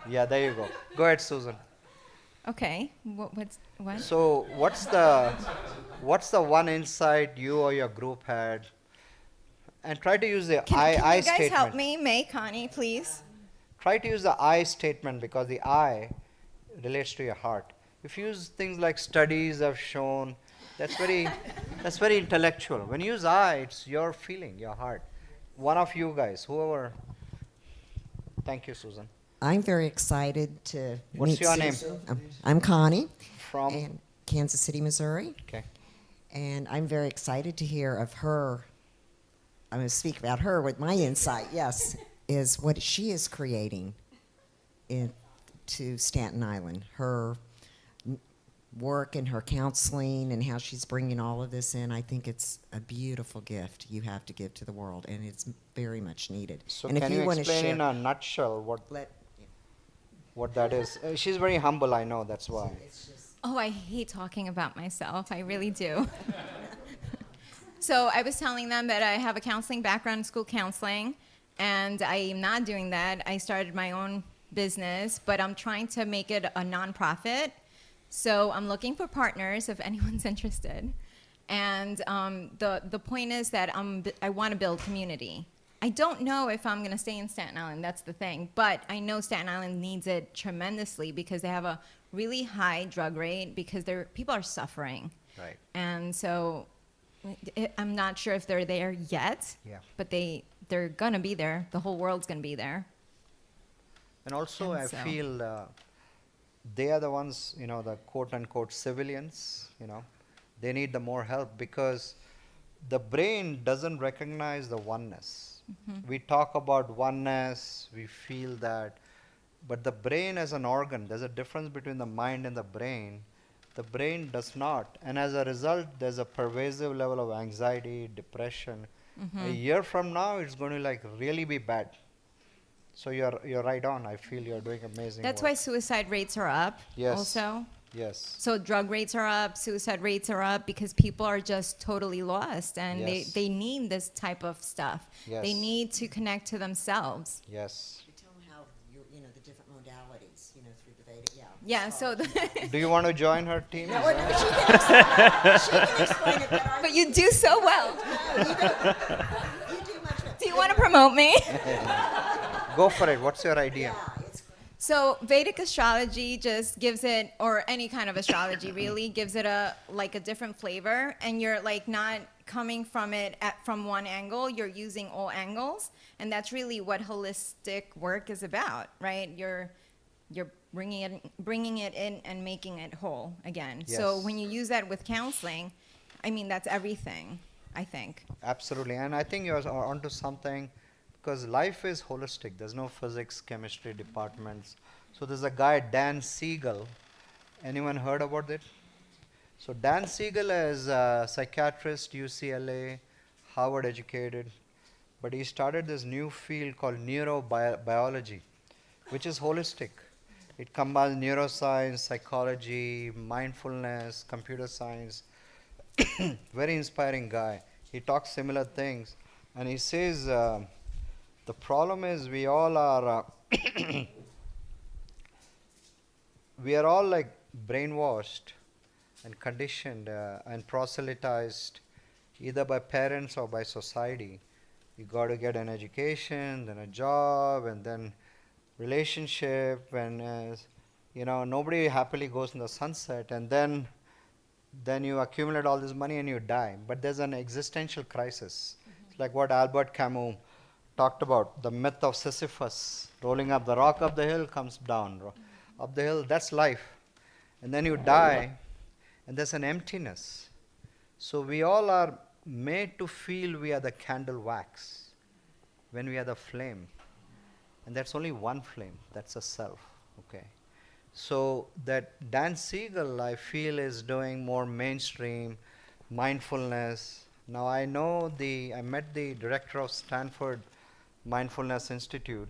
Yeah, there you go. Go ahead, Susan. Okay. What? So what's the one insight you or your group had? And try to use the Can I you guys statement. help me? May, Connie, please. Try to use the I statement, because the I relates to your heart. If you use things like studies have shown, that's very intellectual. When you use I, it's your feeling, your heart. One of you guys, whoever. Thank you, Susan. I'm very excited to What's meet your name? Susan. I'm Connie From? in Kansas City, Missouri. Okay. And I'm very excited to hear of her. I'm going to speak about her with my insight, yes, is what she is creating to Staten Island. Her work and her counseling and how she's bringing all of this in. I think it's a beautiful gift you have to give to the world, and it's very much needed. So and can if you want to explain share, in a nutshell what that is? She's very humble, I know, that's why. Oh, I hate talking about myself. I really do. So I was telling them that I have a counseling background in school counseling, and I'm not doing that. I started my own business, but I'm trying to make it a nonprofit. So I'm looking for partners if anyone's interested. And the point is that I want to build community. I don't know if I'm going to stay in Staten Island. That's the thing. But I know Staten Island needs it tremendously because they have a really high drug rate because people are suffering. Right. And so I'm not sure if they're there yet. Yeah. But they're going to be there. The whole world's going to be there. And also, I feel they are the ones, the quote-unquote civilians, they need the more help because the brain doesn't recognize the oneness. Mm-hmm. We talk about oneness, we feel that, but the brain as an organ, there's a difference between the mind and the brain. The brain does not, and as a result, there's a pervasive level of anxiety, depression. Mm-hmm. A year from now, it's going to really be bad. So you're right on. I feel you're doing amazing That's work. why suicide rates are up Yes. also. Yes. So drug rates are up, suicide rates are up because people are just totally lost and Yes. they need this type of stuff. They Yes. need to connect to themselves. Yes. You tell them how the different modalities, through the Vedic. Yeah. Yeah, so Do you want to join her team? No, Is no, that- she can explain it better. but you do so well. You do much better. Do you want to promote me? Go for it. What's your idea? So Vedic astrology just gives it, or any kind of astrology really, gives it a different flavor, and you're not coming from it from one angle. You're using all angles, and that's really what holistic work is about, right? You're bringing it in and making it whole again. So Yes. when you use that with counseling, I mean that's everything, I think. Absolutely. And I think you're onto something, because life is holistic. There's no physics, chemistry departments. So there's a guy, Dan Siegel. Anyone heard about it? So Dan Siegel is a psychiatrist, UCLA, Harvard educated. But he started this new field called neurobiology, which is holistic. It combines neuroscience, psychology, mindfulness, computer science. Very inspiring guy. He talks similar things. And he says, the problem is we all are we are all like brainwashed and conditioned and proselytized either by parents or by society. You got to get an education, then a job, and then relationship, and nobody happily goes in the sunset, and then you accumulate all this money and you die. But there's an existential crisis. It's like what Albert Camus talked about, the myth of Sisyphus, rolling up the rock up the hill, comes down. Up the hill, that's life. And then you die, and there's an emptiness. So we all are made to feel we are the candle wax when we are the flame. And that's only one flame, that's a self. Okay. So that Dan Siegel, I feel, is doing more mainstream mindfulness. Now I met the director of Stanford Mindfulness Institute,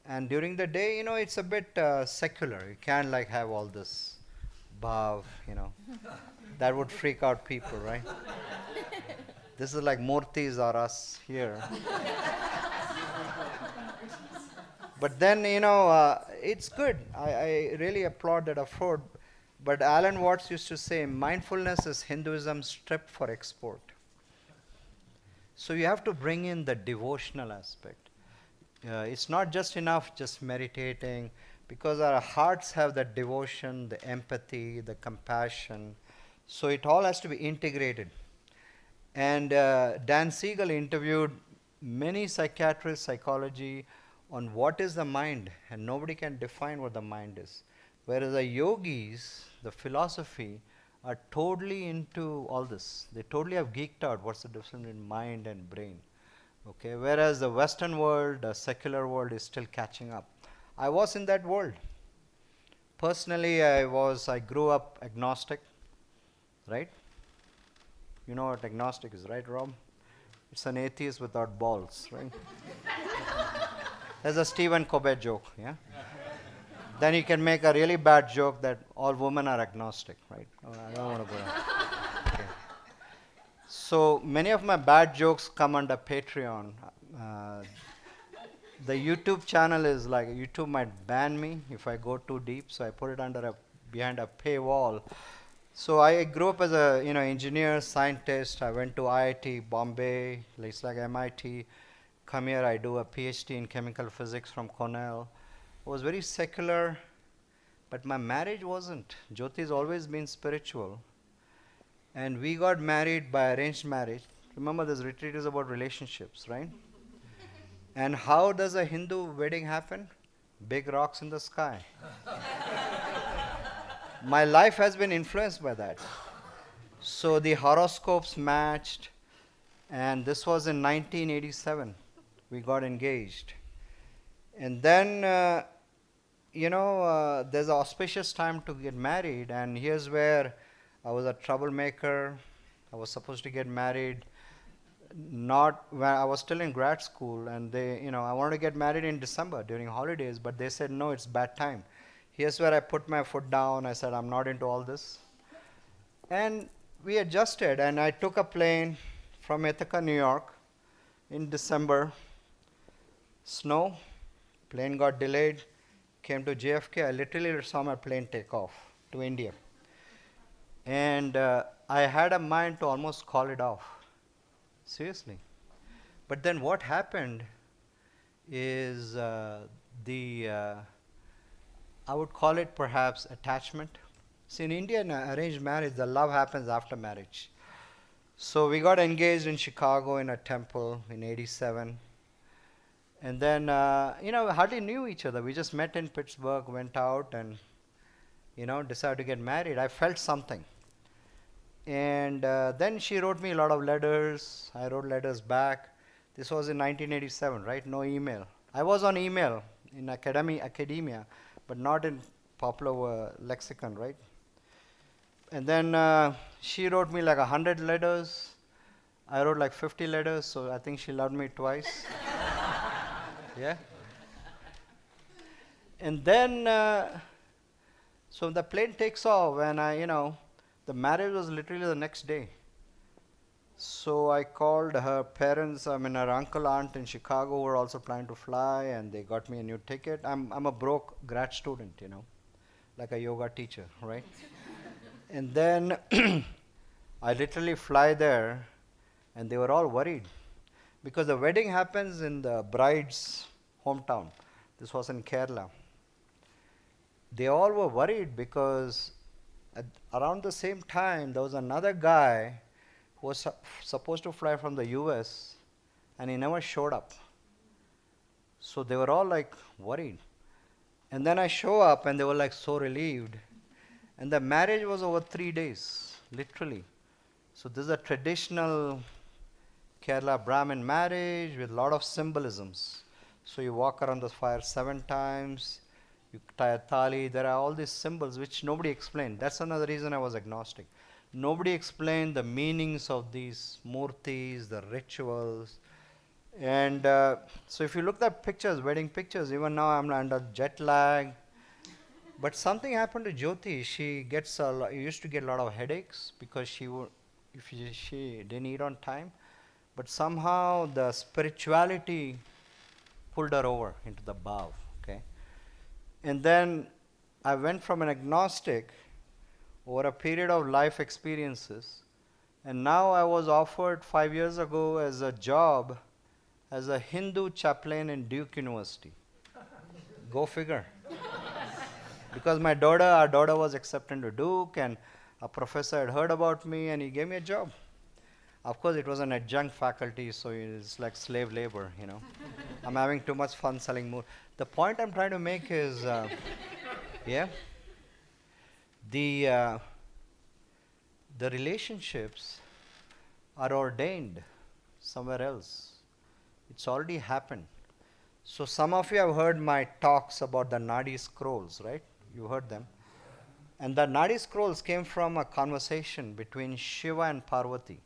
and during the day, it's a bit secular. You can't have all this bhav, that would freak out people, right? This is like Murtis or us here. But then, it's good. I really applaud that effort. But Alan Watts used to say, mindfulness is Hinduism stripped for export. So you have to bring in the devotional aspect. It's not just enough just meditating, because our hearts have that devotion, the empathy, the compassion. So it all has to be integrated. And Dan Siegel interviewed many psychiatrists, psychology, on what is the mind, and nobody can define what the mind is. Whereas the yogis, the philosophy, are totally into all this. They totally have geeked out what's the difference between mind and brain. Okay, whereas the Western world, the secular world, is still catching up. I was in that world. Personally, I grew up agnostic, right? You know what agnostic is, right, Rob? It's an atheist without balls, right? There's a Stephen Colbert joke, yeah? Then you can make a really bad joke that all women are agnostic, right? Oh, I don't want to go there. Okay. So many of my bad jokes come under Patreon. The YouTube channel is like, YouTube might ban me if I go too deep, so I put it behind a paywall. So I grew up as a engineer, scientist. I went to IIT Bombay, it's like MIT. Come here, I do a PhD in chemical physics from Cornell. It was very secular, but my marriage wasn't. Jyoti's always been spiritual. And we got married by arranged marriage. Remember, this retreat is about relationships, right? And how does a Hindu wedding happen? Big rocks in the sky. My life has been influenced by that. So the horoscopes matched, and this was in 1987. We got engaged. And then, there's an auspicious time to get married, and here's where I was a troublemaker. I was supposed to get married not when I was still in grad school, and they, I wanted to get married in December during holidays, but they said, no, it's bad time. Here's where I put my foot down. I said, I'm not into all this. And we adjusted, and I took a plane from Ithaca, New York in December. Snow, plane got delayed, came to JFK. I literally saw my plane take off to India. And I had a mind to almost call it off. Seriously. But then what happened is I would call it perhaps attachment. See, in Indian arranged marriage, the love happens after marriage. So we got engaged in Chicago in a temple in '87. And then, we hardly knew each other. We just met in Pittsburgh, went out, and, decided to get married. I felt something. And then she wrote me a lot of letters. I wrote letters back. This was in 1987, right? No email. I was on email in academia, but not in popular lexicon, right? And then she wrote me like 100 letters. I wrote like 50 letters, so I think she loved me twice. Yeah. And then, so the plane takes off, and the marriage was literally the next day. So I called her parents, her uncle, aunt in Chicago were also planning to fly, and they got me a new ticket. I'm a broke grad student, like a yoga teacher, right? And then I literally fly there, and they were all worried because the wedding happens in the bride's hometown. This was in Kerala. They all were worried because around the same time, there was another guy who was supposed to fly from the US, and he never showed up. So they were all like worried. And then I show up, and they were like so relieved. And the marriage was over 3 days, literally. So this is a traditional Kerala Brahmin marriage with a lot of symbolisms. So you walk around the fire 7 times, you tie a thali. There are all these symbols which nobody explained. That's another reason I was agnostic. Nobody explained the meanings of these murtis, the rituals. And so if you look at pictures, wedding pictures, even now I'm under jet lag. But something happened to Jyoti. She used to get a lot of headaches because she didn't eat on time. But somehow the spirituality pulled her over into the bhav, okay? And then I went from an agnostic over a period of life experiences, and now I was offered 5 years ago as a job as a Hindu chaplain in Duke University. Go figure. Because our daughter was accepted to Duke, and a professor had heard about me, and he gave me a job. Of course, it was an adjunct faculty, so it's like slave labor, I'm having too much fun selling more. The point I'm trying to make is, the relationships are ordained somewhere else. It's already happened. So some of you have heard my talks about the Nadi scrolls, right? You heard them. And the Nadi scrolls came from a conversation between Shiva and Parvati.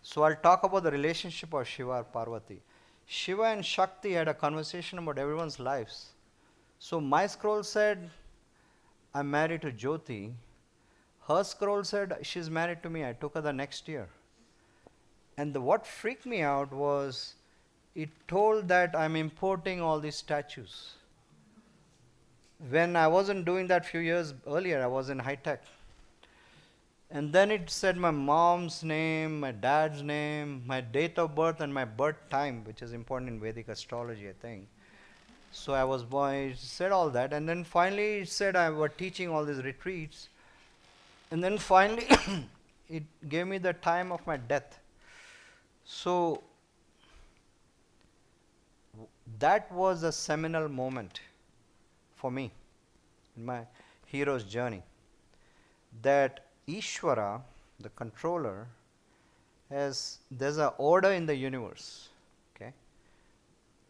So I'll talk about the relationship of Shiva and Parvati. Shiva and Shakti had a conversation about everyone's lives. So my scroll said, I'm married to Jyoti. Her scroll said, she's married to me. I took her the next year. And what freaked me out was, it told that I'm importing all these statues. When I wasn't doing that few years earlier, I was in high tech. And then it said my mom's name, my dad's name, my date of birth, and my birth time, which is important in Vedic astrology, I think. So I was born, it said all that. And then finally it said I was teaching all these retreats. And then finally it gave me the time of my death. So that was a seminal moment for me in my hero's journey. That Ishvara, the controller, there's an order in the universe, okay?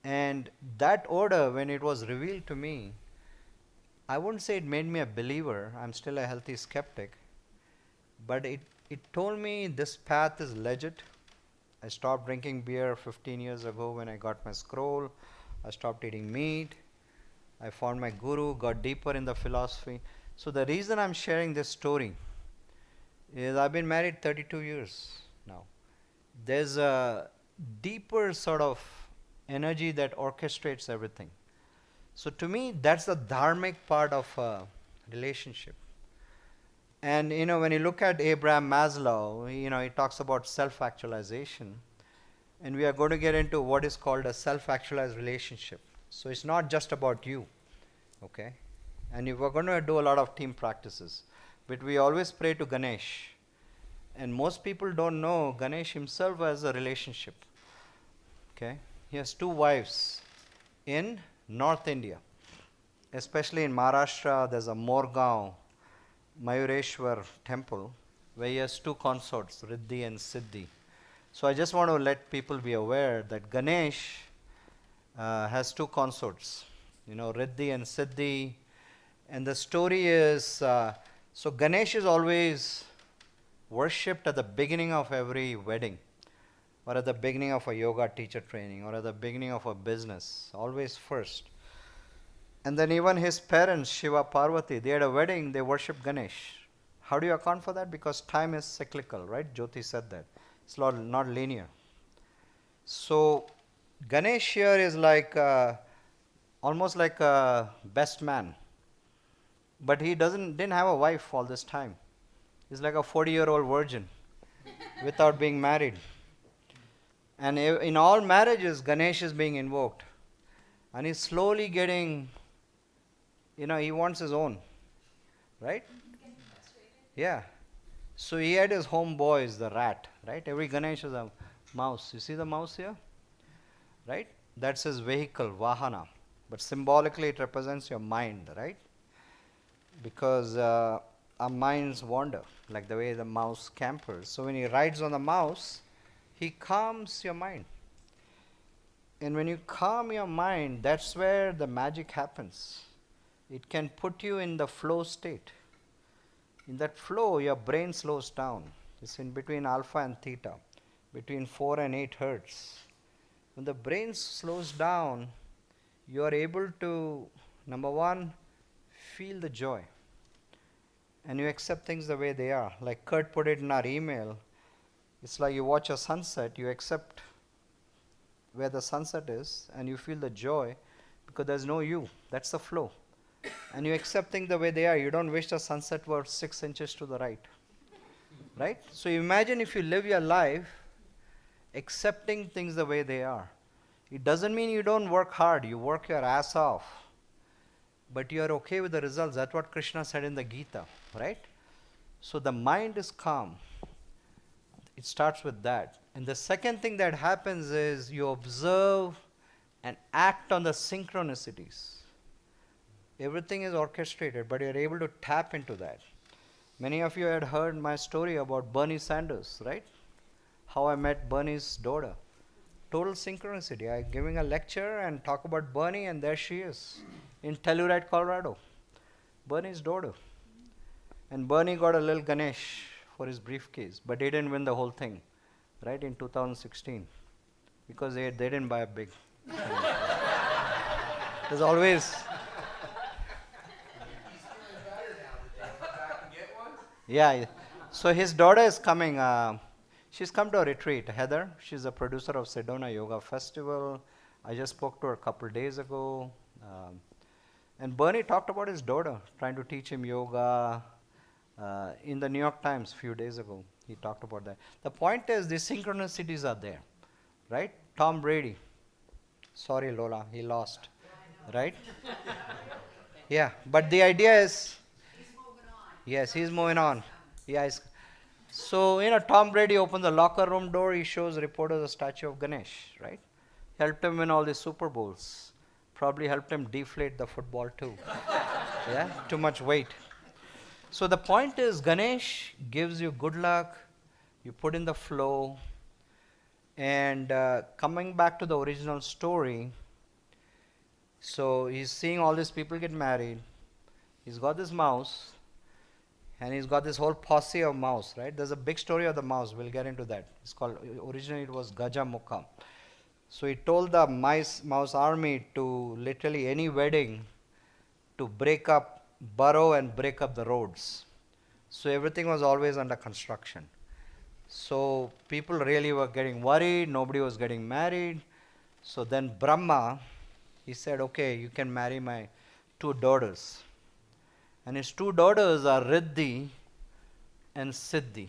And that order, when it was revealed to me, I wouldn't say it made me a believer. I'm still a healthy skeptic. But it told me this path is legit, I stopped drinking beer 15 years ago when I got my scroll. I stopped eating meat. I found my guru, got deeper in the philosophy. So the reason I'm sharing this story is I've been married 32 years now. There's a deeper sort of energy that orchestrates everything. So to me, that's the dharmic part of a relationship. And when you look at Abraham Maslow, he talks about self-actualization. And we are going to get into what is called a self-actualized relationship. So it's not just about you, okay? And we're going to do a lot of team practices. But we always pray to Ganesh. And most people don't know Ganesh himself has a relationship, okay? He has 2 wives in North India. Especially in Maharashtra, there's a Morgaon Mayureshwar temple where he has 2 consorts, Riddhi and Siddhi. So I just want to let people be aware that Ganesh has 2 consorts, Riddhi and Siddhi. And the story is, so Ganesh is always worshipped at the beginning of every wedding, or at the beginning of a yoga teacher training, or at the beginning of a business, always first. And then even his parents, Shiva, Parvati, they had a wedding, they worshipped Ganesh. How do you account for that? Because time is cyclical, right? Jyoti said that. It's not linear. So Ganesh here is like almost like a best man. But he didn't have a wife all this time. He's like a 40-year-old virgin without being married. And in all marriages, Ganesh is being invoked. And he's slowly getting, he wants his own. Right? Yeah. So he had his homeboys, the rat. Right? Every Ganesh is a mouse. You see the mouse here? Right? That's his vehicle, Vahana. But symbolically it represents your mind, right? Because our minds wander, like the way the mouse scampers. So when he rides on the mouse, he calms your mind. And when you calm your mind, that's where the magic happens. It can put you in the flow state. In that flow, your brain slows down. It's in between alpha and theta, between 4 and 8 hertz. When the brain slows down, you are able to, number one, feel the joy. And you accept things the way they are. Like Kurt put it in our email, it's like you watch a sunset, you accept where the sunset is, and you feel the joy because there's no you. That's the flow. And you accept things the way they are. You don't wish the sunset were 6 inches to the right. Right? So imagine if you live your life accepting things the way they are. It doesn't mean you don't work hard. You work your ass off. But you are okay with the results. That's what Krishna said in the Gita. Right? So the mind is calm. It starts with that. And the second thing that happens is you observe and act on the synchronicities. Everything is orchestrated, but you're able to tap into that. Many of you had heard my story about Bernie Sanders, right? How I met Bernie's daughter. Total synchronicity. I'm giving a lecture and talk about Bernie, and there she is in Telluride, Colorado. Bernie's daughter. And Bernie got a little Ganesh for his briefcase, but he didn't win the whole thing, right, in 2016, because they didn't buy a big. There's always. Yeah. So his daughter is coming. She's come to a retreat. Heather, she's a producer of Sedona Yoga Festival. I just spoke to her a couple days ago. And Bernie talked about his daughter, trying to teach him yoga. In the New York Times a few days ago, he talked about that. The point is, these synchronicities are there, right? Tom Brady. Sorry, Lola, he lost, right? Yeah, but the idea is, yes, he's moving on. Yeah, so Tom Brady opens the locker room door. He shows reporters a statue of Ganesh, right? Helped him win all the Super Bowls. Probably helped him deflate the football too. Yeah, too much weight. So the point is, Ganesh gives you good luck, you put in the flow, and coming back to the original story, so he's seeing all these people get married, he's got this mouse, and he's got this whole posse of mouse, right? There's a big story of the mouse. We'll get into that. It's called, originally it was Gaja Mukha. So he told the mouse army to literally any wedding to burrow and break up the roads. So everything was always under construction. So people really were getting worried. Nobody was getting married. So then Brahma, he said, okay, you can marry my 2 daughters. And his 2 daughters are Riddhi and Siddhi.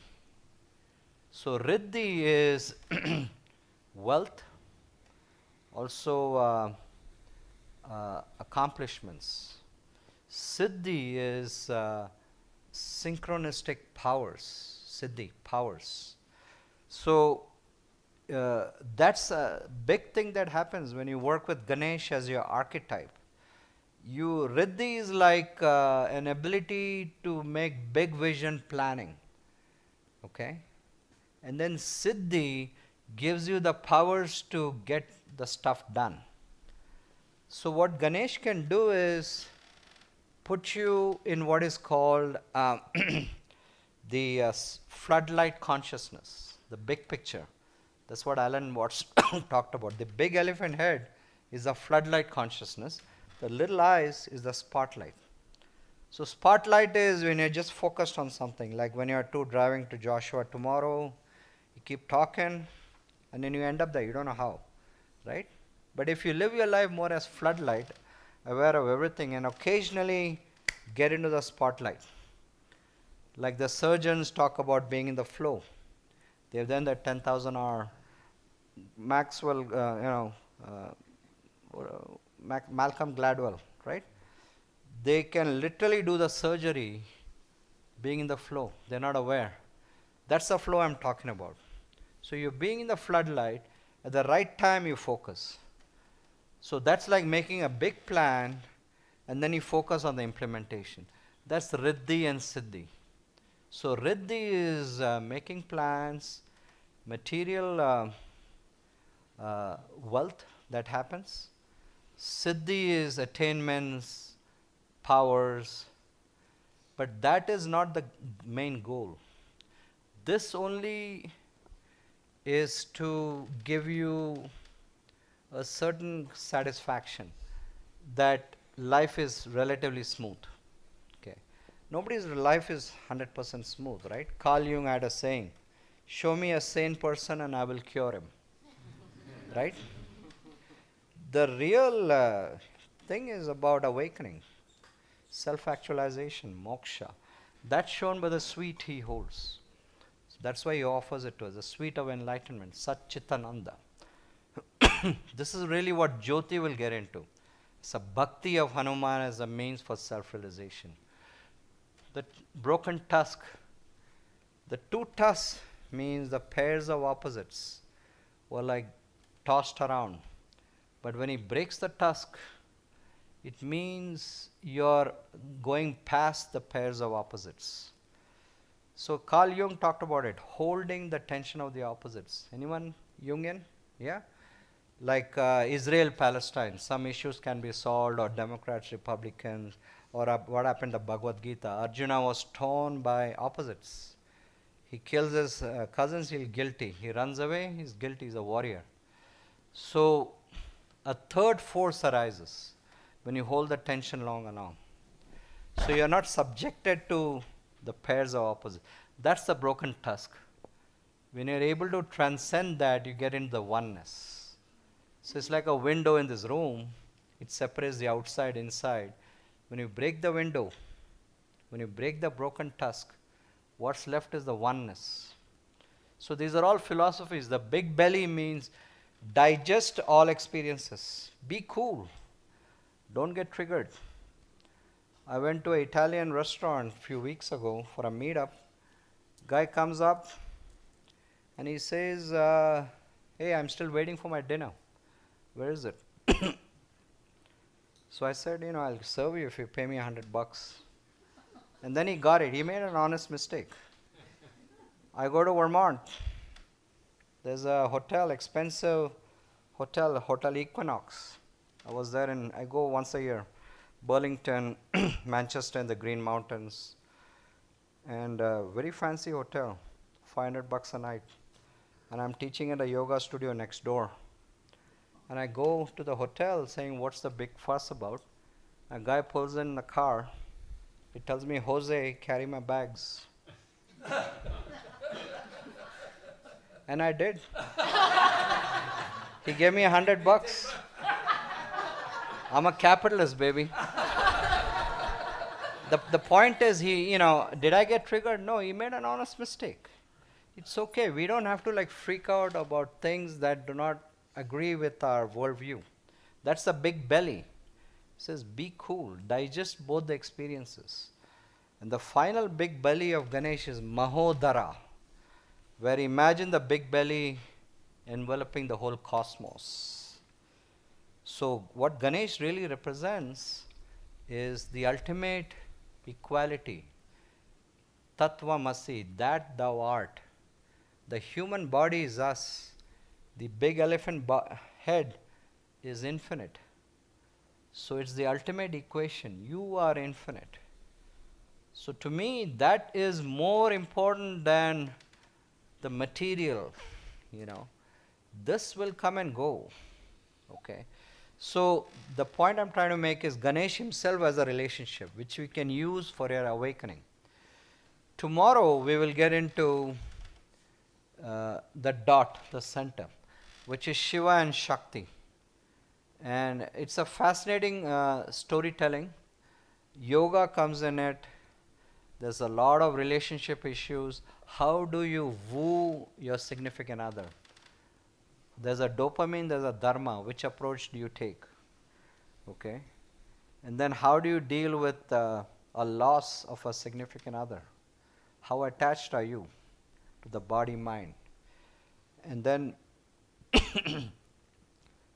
So Riddhi is wealth, also accomplishments. Siddhi is synchronistic powers, Siddhi, powers. So that's a big thing that happens when you work with Ganesh as your archetype. Riddhi is like an ability to make big vision planning, okay? And then Siddhi gives you the powers to get the stuff done. So what Ganesh can do is put you in what is called the floodlight consciousness, the big picture. That's what Alan Watts talked about. The big elephant head is the floodlight consciousness. The little eyes is the spotlight. So spotlight is when you're just focused on something, like when you're driving to Joshua tomorrow, you keep talking, and then you end up there. You don't know how, right? But if you live your life more as floodlight, aware of everything, and occasionally get into the spotlight. Like the surgeons talk about being in the flow. They've done that 10,000 hour. Maxwell, Malcolm Gladwell, right? They can literally do the surgery being in the flow. They're not aware. That's the flow I'm talking about. So you're being in the floodlight, at the right time you focus. So that's like making a big plan and then you focus on the implementation. That's Riddhi and Siddhi. So Riddhi is making plans, material wealth that happens. Siddhi is attainments, powers, but that is not the main goal. This only is to give you a certain satisfaction that life is relatively smooth. Okay, nobody's life is 100% smooth, right? Carl Jung had a saying, show me a sane person and I will cure him. Right? The real thing is about awakening, self-actualization, moksha. That's shown by the sweet he holds. So that's why he offers it to us, the sweet of enlightenment, Satchitananda. This is really what Jyoti will get into. It's a bhakti of Hanuman as a means for self-realization. The broken tusk, the 2 tusks means the pairs of opposites were like tossed around. But when he breaks the tusk, it means you're going past the pairs of opposites. So Carl Jung talked about it, holding the tension of the opposites. Anyone Jungian? Yeah? Like Israel-Palestine, some issues can be solved, or Democrats, Republicans, or what happened to Bhagavad Gita. Arjuna was torn by opposites. He kills his cousins, he's guilty. He runs away, he's guilty, he's a warrior. So a third force arises when you hold the tension long and long. So you're not subjected to the pairs of opposites. That's the broken tusk. When you're able to transcend that, you get into the oneness. So it's like a window in this room. It separates the outside, inside. When you break the window, when you break the broken tusk, what's left is the oneness. So these are all philosophies. The big belly means digest all experiences. Be cool. Don't get triggered. I went to an Italian restaurant a few weeks ago for a meetup. Guy comes up and he says, hey, I'm still waiting for my dinner. Where is it? So I said, I'll serve you if you pay me $100. And then he got it. He made an honest mistake. I go to Vermont. There's a hotel, expensive hotel, Hotel Equinox. I go once a year. Burlington, Manchester, and the Green Mountains. and a very fancy hotel, $500 a night. And I'm teaching at a yoga studio next door. And I go to the hotel saying, what's the big fuss about? A guy pulls in the car. He tells me, Jose, carry my bags. And I did. He gave me $100. I'm a capitalist, baby. The point is, did I get triggered? No, he made an honest mistake. It's okay. We don't have to like freak out about things that do not agree with our worldview. That's the big belly. It says, be cool, digest both the experiences. And the final big belly of Ganesh is Mahodara, where imagine the big belly enveloping the whole cosmos. So what Ganesh really represents is the ultimate equality. Tattvamasi, that thou art. The human body is us. The big elephant head is infinite. So it's the ultimate equation. You are infinite. So to me, that is more important than the material, This will come and go, okay? So the point I'm trying to make is Ganesh himself as a relationship, which we can use for your awakening. Tomorrow, we will get into the dot, the center, which is Shiva and Shakti. And it's a fascinating storytelling. Yoga comes in it. There's a lot of relationship issues. How do you woo your significant other? There's a dopamine, there's a dharma. Which approach do you take? Okay. And then how do you deal with a loss of a significant other? How attached are you to the body-mind? And then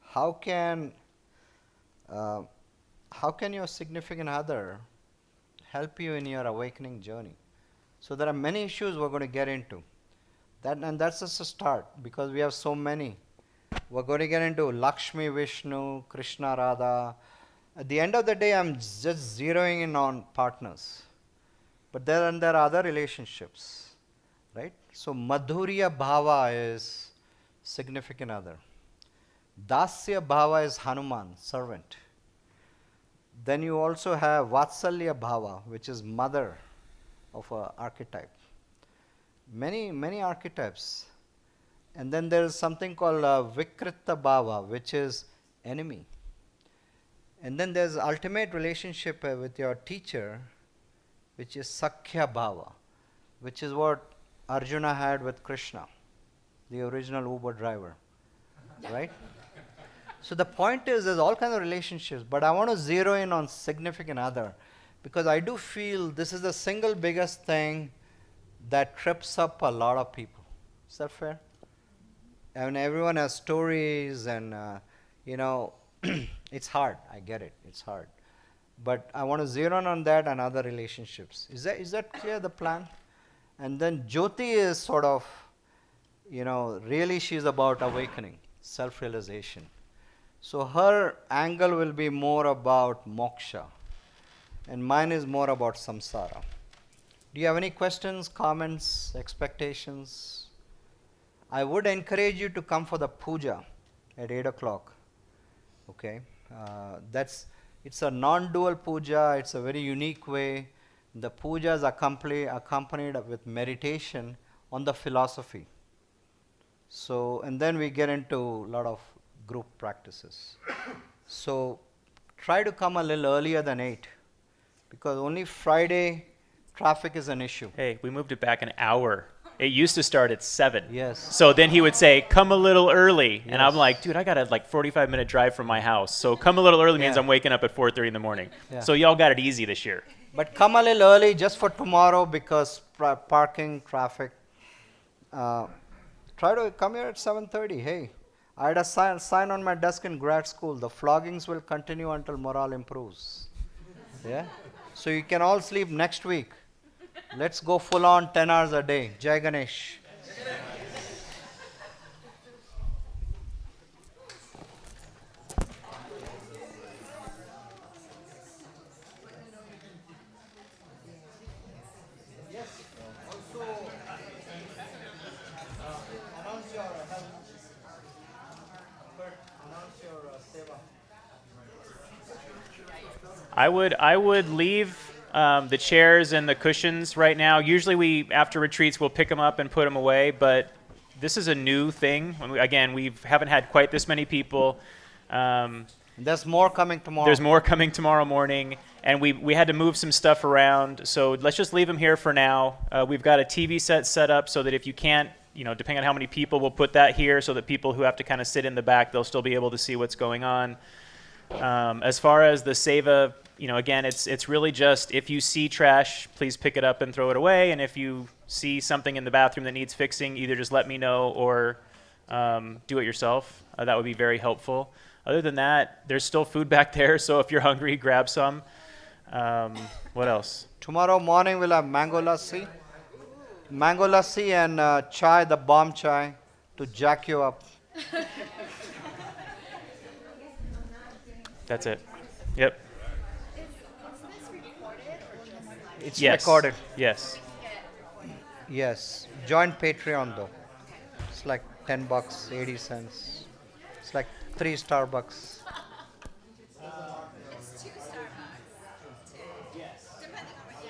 how can your significant other help you in your awakening journey? So there are many issues we're going to get into. And that's just a start, because we have so many. We're going to get into Lakshmi, Vishnu, Krishna, Radha. At the end of the day, I'm just zeroing in on partners. But there are other relationships, right? So Madhurya Bhava is significant other. Dasya Bhava is Hanuman, servant. Then you also have Vatsalya Bhava, which is mother of an archetype. Many archetypes. And then there is something called Vikrita Bhava, which is enemy. And then there's ultimate relationship with your teacher, which is Sakhya Bhava, which is what Arjuna had with Krishna, the original Uber driver, right? So the point is, there's all kinds of relationships, but I want to zero in on significant other, because I do feel this is the single biggest thing that trips up a lot of people. Is that fair? I mean, everyone has stories and, it's hard. I get it. It's hard. But I want to zero in on that and other relationships. Is that clear, the plan? And then Jyoti is sort of, really she's about awakening, self-realization. So her angle will be more about moksha, and mine is more about samsara. Do you have any questions, comments, expectations? I would encourage you to come for the puja at 8 o'clock. Okay, it's a non-dual puja. It's a very unique way. The puja is accompanied with meditation on the philosophy. So, and then we get into a lot of group practices. So try to come a little earlier than 8, because only Friday traffic is an issue. Hey, we moved it back an hour. It used to start at 7. Yes. So then he would say, come a little early. And I'm Yes. like, dude, I got a 45-minute drive from my house. So come a little early means I'm waking up at 4:30 in the morning. Yeah. So y'all got it easy this year. But come a little early just for tomorrow, because parking, traffic. Try to come here at 7:30. Hey, I had a sign on my desk in grad school. The floggings will continue until morale improves. Yeah? So you can all sleep next week. Let's go full on 10 hours a day. Jai Ganesh. Yes. I would leave the chairs and the cushions right now. Usually we, after retreats, we'll pick them up and put them away, but this is a new thing. Again, we haven't had quite this many people. There's more coming tomorrow. There's more coming tomorrow morning, and we had to move some stuff around, so let's just leave them here for now. We've got a TV set up so that if you can't, depending on how many people, we'll put that here so that people who have to kind of sit in the back, they'll still be able to see what's going on. As far as the seva, again, it's really just if you see trash, please pick it up and throw it away, and if you see something in the bathroom that needs fixing, either just let me know or do it yourself. That would be very helpful. Other than that, there's still food back there, so if you're hungry, grab some. What else? Tomorrow morning we'll have mango lassi and chai, the bomb chai, to jack you up. That's it. Yep. It's Yes. recorded. Yes. Yes. Join Patreon though. It's like $10, 80 cents. It's like 3 Starbucks. It's 2 Starbucks. 2. Yes. Depending on what you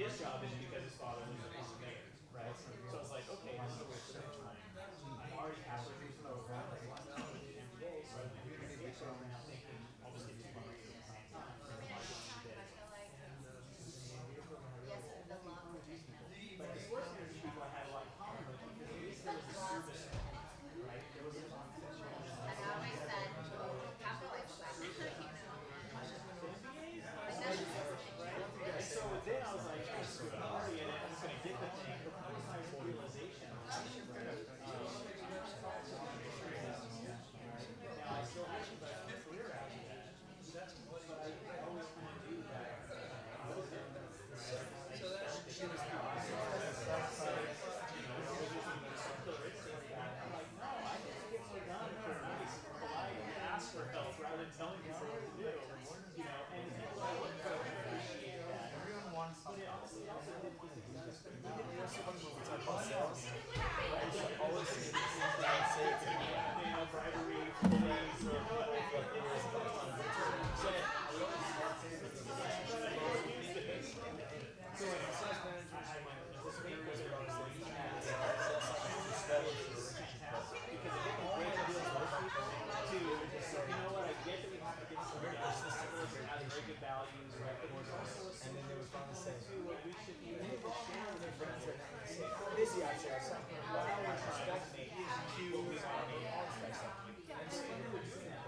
his job is because his father was a former mayor, right? So it's like, okay, this is a waste of their time. I'm already halfway through the program. I want to do the MBA, so I'm doing the MBA program thinking I'll just get 2 months at the same time. And then I'll get to the day. But the sports energy people I had a lot in common with because at least there was a service, right? There was a I always said, capitalize that, you know. And so then I was like, I'm just going to party in it. I'm just going to get the thing. But that was my realization. Now I still have a career after that. But I always want to do that. Ask for help rather than telling people what to do, you know, and people I work with appreciate that. Everyone wants something. But it also did these examples. Always say the same thing, you know, bribery, police, so you know what, I get that we have to get some guys that has very good values, right? But there's also and then they would finally say, what we should be able to share with our friends that are busy out there, something while we're respecting cues, all that stuff. And so we would do that.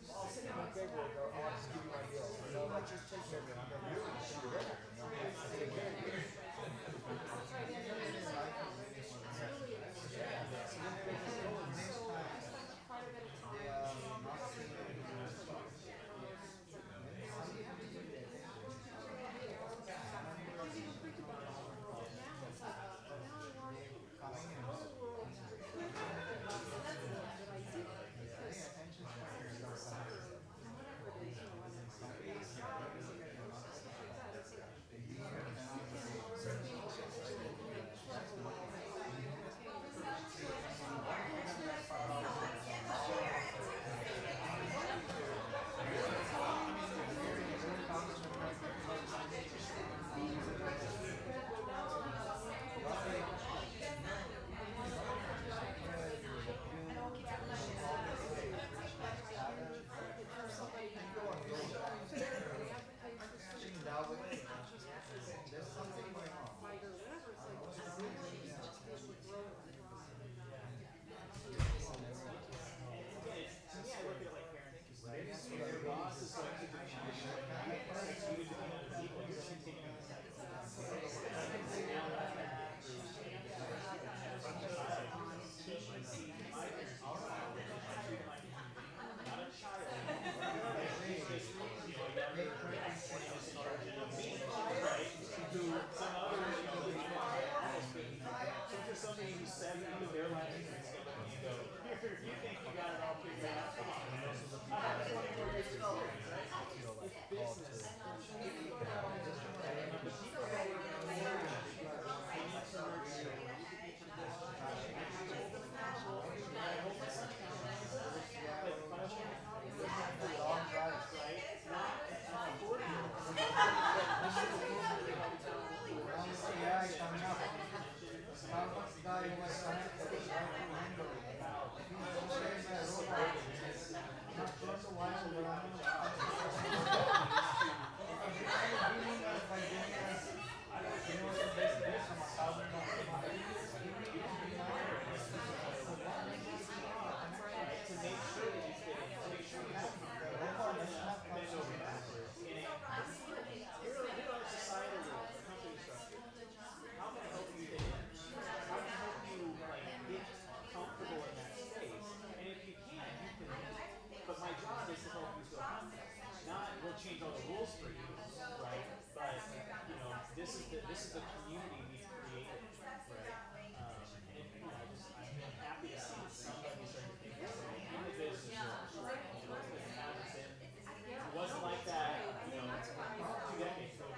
I'll sit in my paperwork or I'll just give you my deal. You know, like just take care of it. I'm going to do it. Take care of it. Change all the rules for you, right? But you know, this is the community we've created, right? And you know, I'm happy to see that somebody's starting to think in the business world, you know, because it hasn't been, it wasn't like that, you know, 2 decades ago.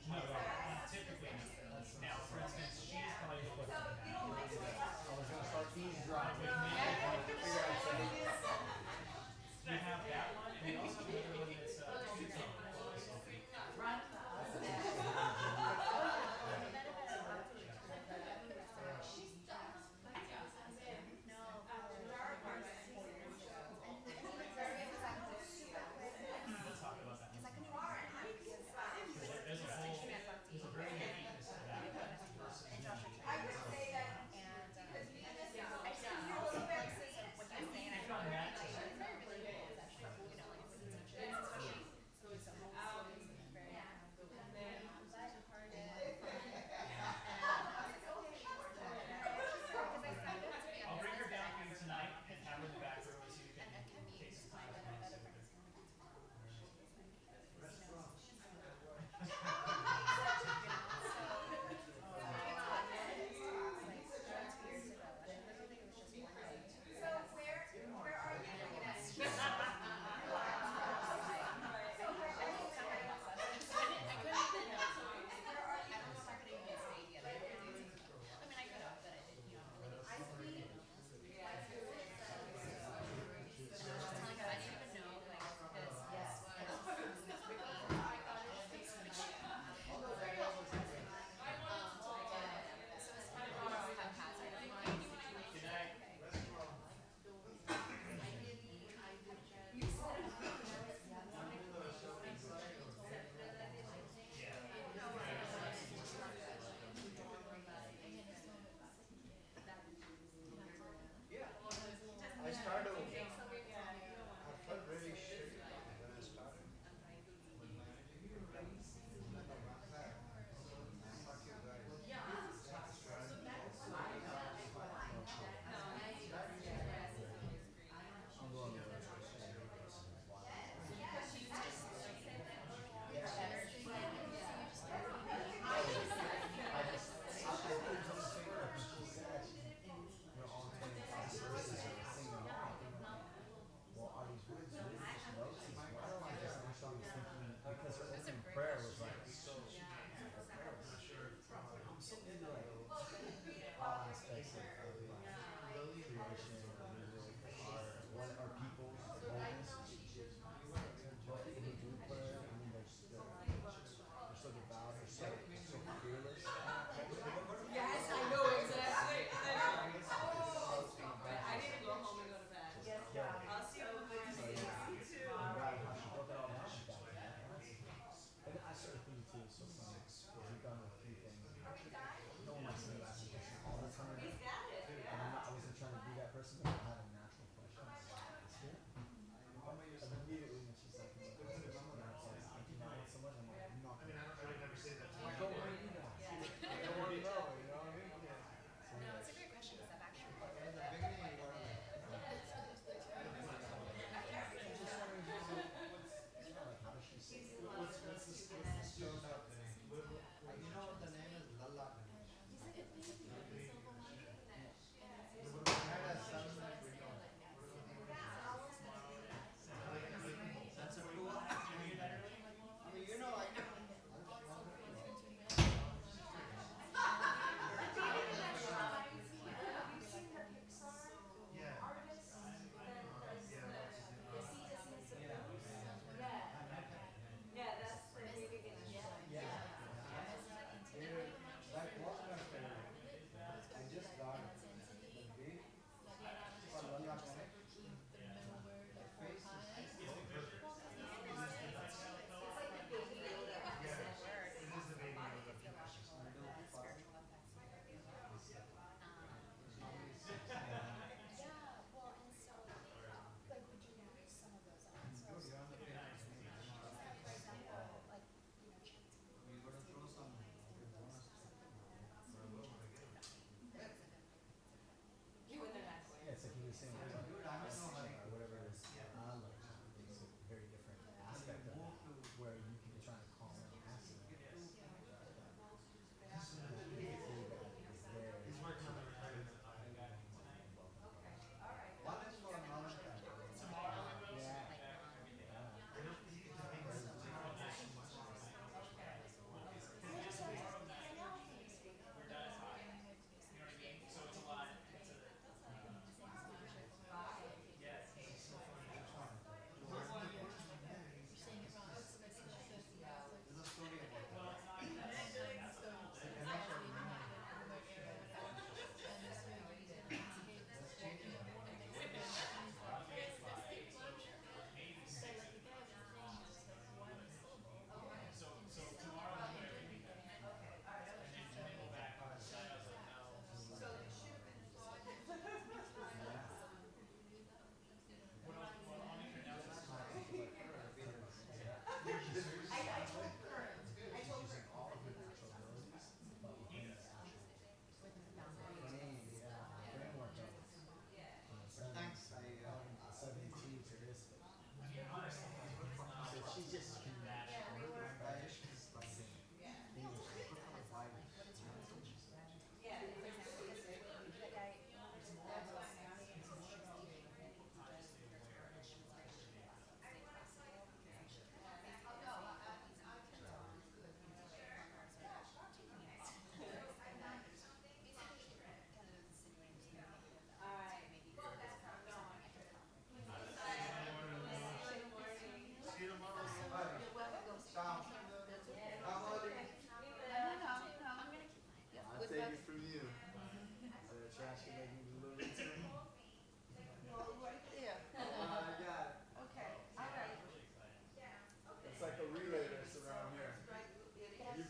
No, typically.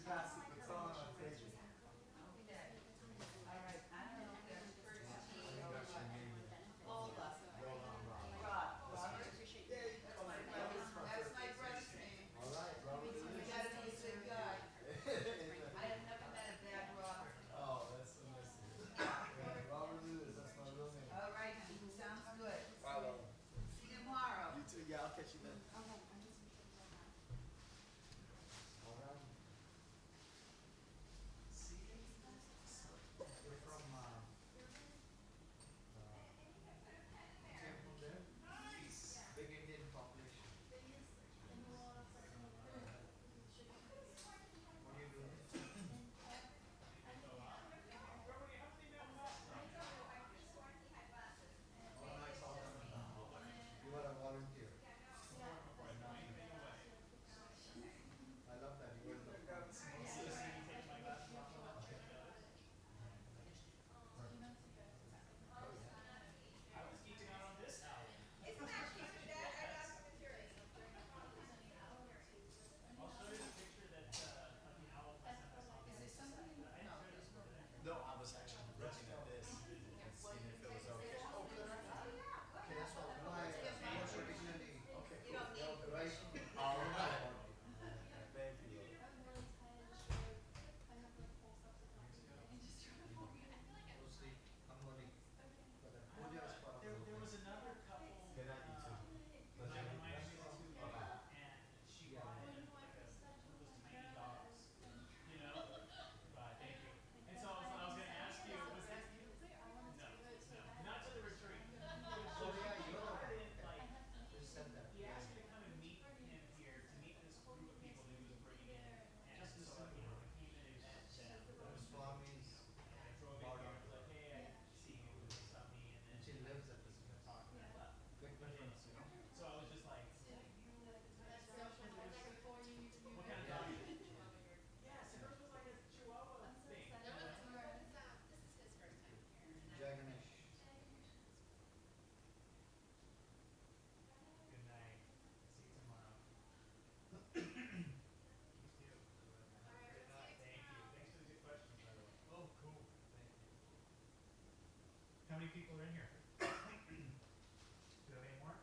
pass the baton on to you. That's my brother's name. All right, Robert. You gotta be a good guy. I have never met a bad Robert. Oh, that's so nice. Yeah, Robert Lewis, that's my real name. All right, sounds good. Follow. See you tomorrow. You too. Yeah, I'll catch you then. All right. We're from temple there. Big Indian population. What are you doing? Oh, no, it's all coming down. You are a volunteer. I love that. You were the I was geeking out on this album. Isn't that cute? Dad? I got some materials. I'll show you the picture that of the owl I sent us on. Is there something? No, there's no. No, I was actually looking at this and seeing if it was okay. Oh, good. Okay, that's all. Okay, You don't need permission. all right. Thank you. There was another couple. Good night, you too. My mind too, and she wanted like those tiny dogs, you know. Thank you. And so I was going to ask you, was that you? No, not to the retreat. So she brought it in, like, he asked me to come and meet him here to meet this group of people that he was bringing in, and so I came in and met them. I drove in here and was like, hey, I see you, and they saw me, and then She lives at this talk and I left. Good difference, you know? So I was just like, what kind of dog is it? Yes, hers was like a Chihuahua thing. Jaganesh. Good night. See you tomorrow. You too. Good night. Thank you. Thanks for the good questions, by the way. Oh, cool. Thank you. How many people are in here? Do you have any more?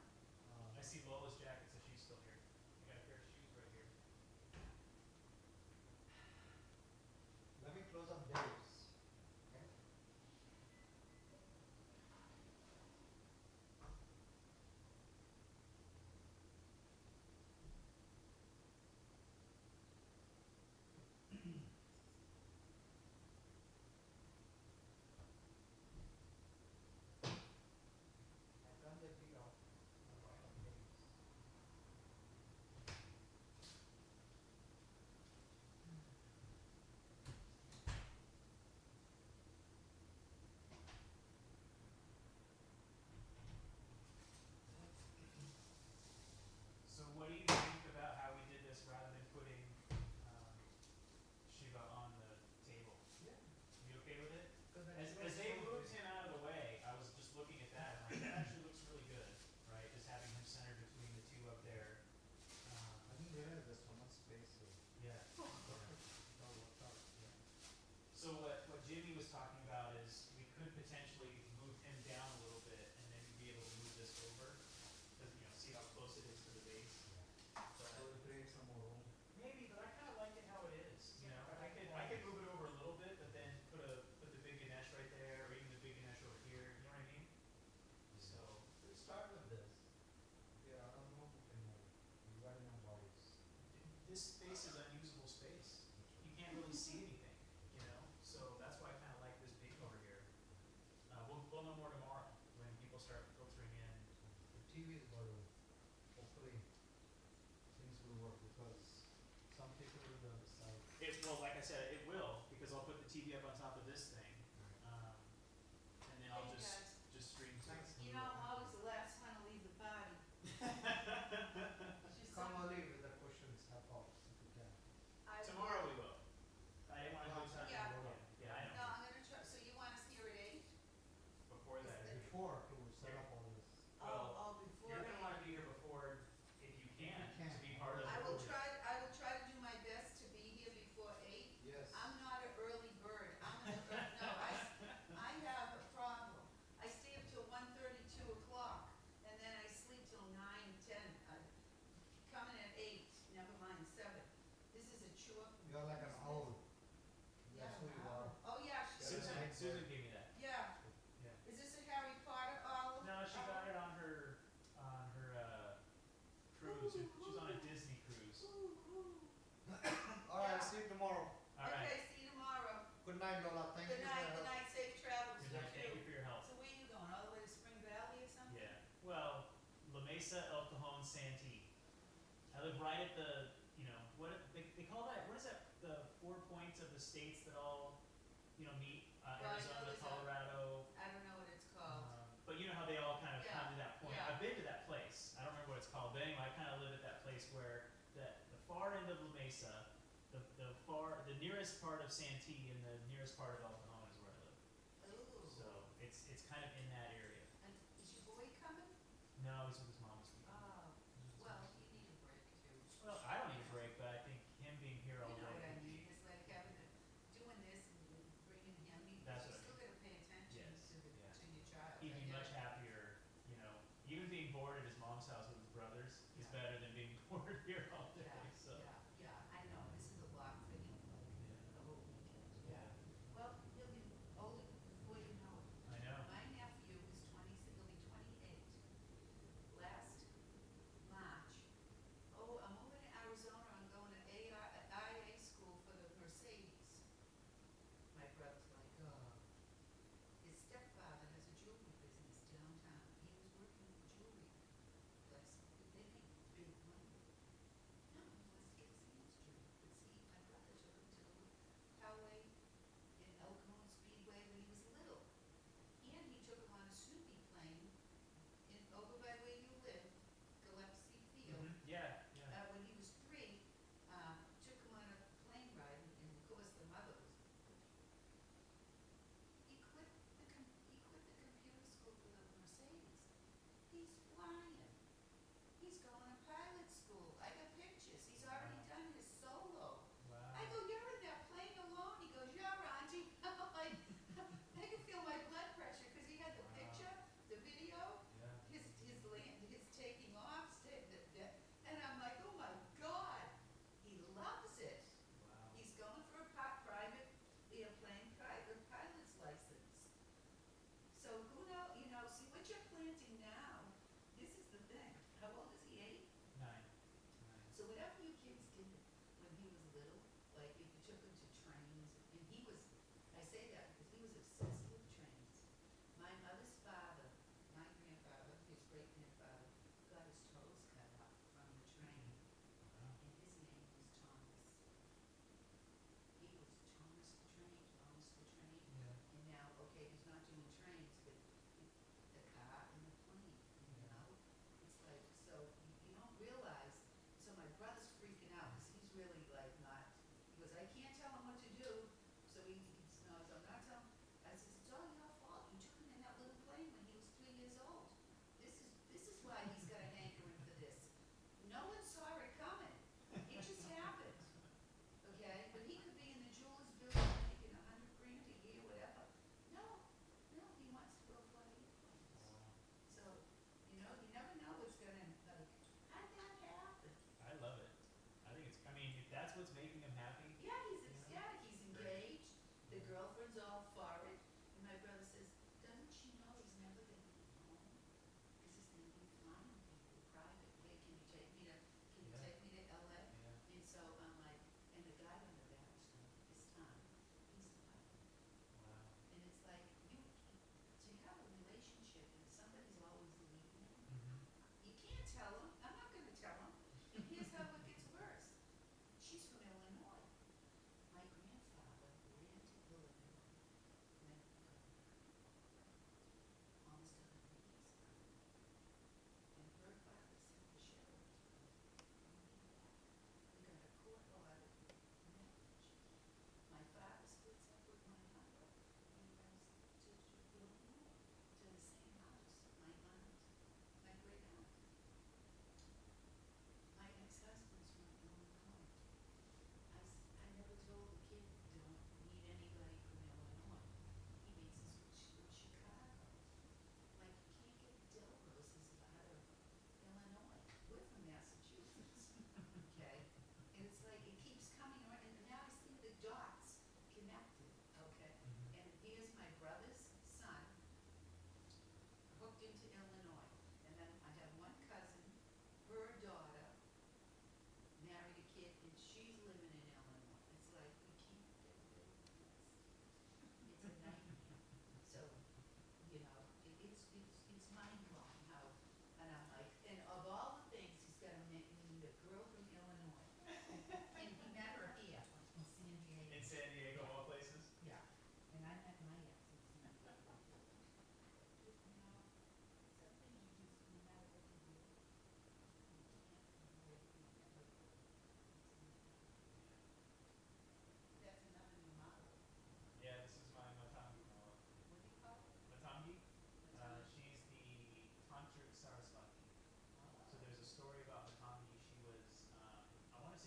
I see Lola's jacket, so she's still here. You got a pair of shoes right here. Let me close up Dave's. Okay? I've done the deal. So what do you think about how we did this rather than putting Shiva on the table? Yeah. You okay with it? Because As they moved him out of the way, I was just looking at that and like, that actually looks really good, right? Just having him centered between the two up there. I didn't realize there's so much space here. Yeah. All worked out. Yeah. So what Jimmy was talking about is we could potentially move him down a little bit and then be able to move this over. Because, you know, see how close it is to the base. So to create some more room. Maybe, but I kind of like it how it is. You know, I could move it over a little bit, but then put the big Ganesh right there, or even the big Ganesh over here. You know what I mean? So Let's start with this. Yeah, I don't know who can move. You got enough bodies. this space is unusable space. You can't really see anything. You know, so that's why I kind of like this big over here. We'll know more tomorrow when people start filtering in. The TV is going to hopefully things will work because some people will be on the side. Well, like I said, it will because I'll put the TV up on top of this thing, and then I'll just stream to it. You know, I'm always the last one to leave the party. Come early with the questions, have all, if you can. Tomorrow we will. I didn't want to do something. Yeah. Yeah, I No, know. I'm gonna try, so you want us here at 8? Before that. Before to set up all this. Well, before. You're gonna want to be here before, if you can, If you can. to be part of. I will try to do my best to be here before 8. got like an owl. That's who you are. Oh, yeah. Susan gave me that. Yeah. Yeah. Is this a Harry Potter owl? No, she got it on her cruise. She's on a Disney cruise. All right, see you tomorrow. All right. Okay, see you tomorrow. Good night, Lola. Thank you. Good night, good night, safe travels. Good night. Thank you for your help. So where you going, all the way to Spring Valley or something? Yeah. Well, La Mesa, El Cajon, Santee. I live right at the, what they call that? What is that? The 4 points of the states that all, meet. Well, I know Arizona, there's Colorado. I don't know what it's called. But you know how they all kind of Yeah, come to that point. yeah. I've been to that place. I don't remember what it's called, but anyway, I kind of live at that place where the far end of La Mesa, the nearest part of Santee and the nearest part of El Cajon is where I live. Ooh. So it's kind of in that area. And is your boy coming? No, he's with his mom this weekend. Oh, well, you need a break too. Well, I don't need a break, but I think him being here all You know what I day. mean, it's like doing this and bringing him, That's you what I still gotta pay attention Yes, to yeah. your child. He'd I be get much it. happier, even being bored at his mom's house with his brothers is Yeah. better than being bored here all day. Yeah, So. yeah, I know, this is a lot for him, the whole weekend. Yeah. Well, he'll be older before you know it. I know. My nephew is he'll be 28.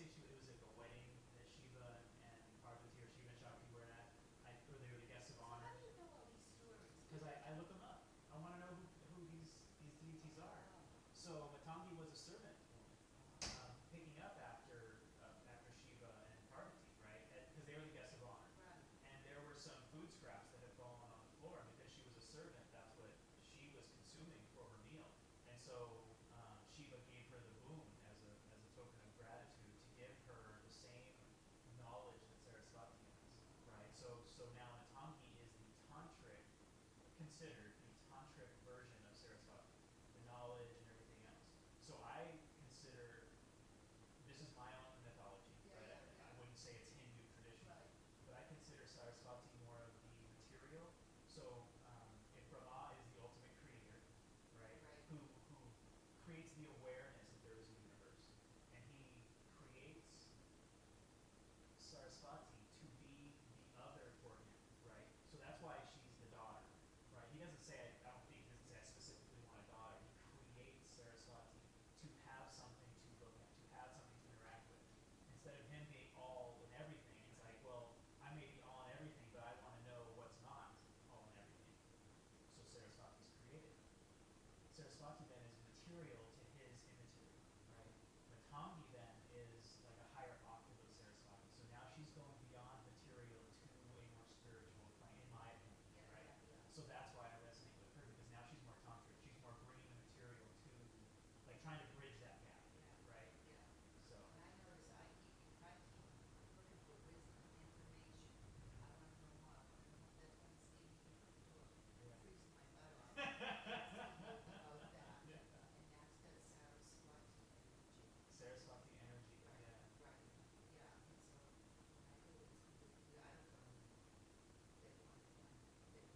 say it was like a wedding that Shiva and Parvati or Shiva and Shakti were at, or they were the guests of honor. How do you know all these stories? Because I look them up. I want to know who these deities are. So Matangi was a servant picking up after Shiva and Parvati, right? Because they were the guests of honor. Right. And there were some food scraps that had fallen on the floor. And because she was a servant, that's what she was consuming for her meal. And so Shiva gave her the boon as a token of gratitude to give her the same knowledge that Saraswati has, right? So now Matangi is the tantric, considered the tantric version of Saraswati, the knowledge and everything else. So I consider, this is my own mythology, right? I wouldn't say it's Hindu tradition, but I consider Saraswati more of the material. So if Brahma is the ultimate creator, right, who creates the awareness that there is a universe, and he creates Saraswati to be the other for him, right? So that's why she's the daughter, right? He doesn't say, I don't think he doesn't say I specifically want a daughter. He creates Saraswati to have something to look at, to have something to interact with. Instead of him being all and everything, it's like, well, I may be all and everything, but I want to know what's not all and everything. So Saraswati's created. Saraswati then is material to his immaterial, right? Matangi then is like a higher octave of Saraswati. So now she's going beyond material to a more spiritual plane, in my opinion, right? So that's why I resonate with her, because now she's more tantric. She's more bringing the material to, like trying to bridge that gap, right? So. And I notice I keep looking for wisdom, information. I want to know more. I want to know that one sleep freezing my butt off. About that. Yeah. And that's the Saraswati energy. Saraswati energy, yeah. Right. Yeah. And so when I go into the, I don't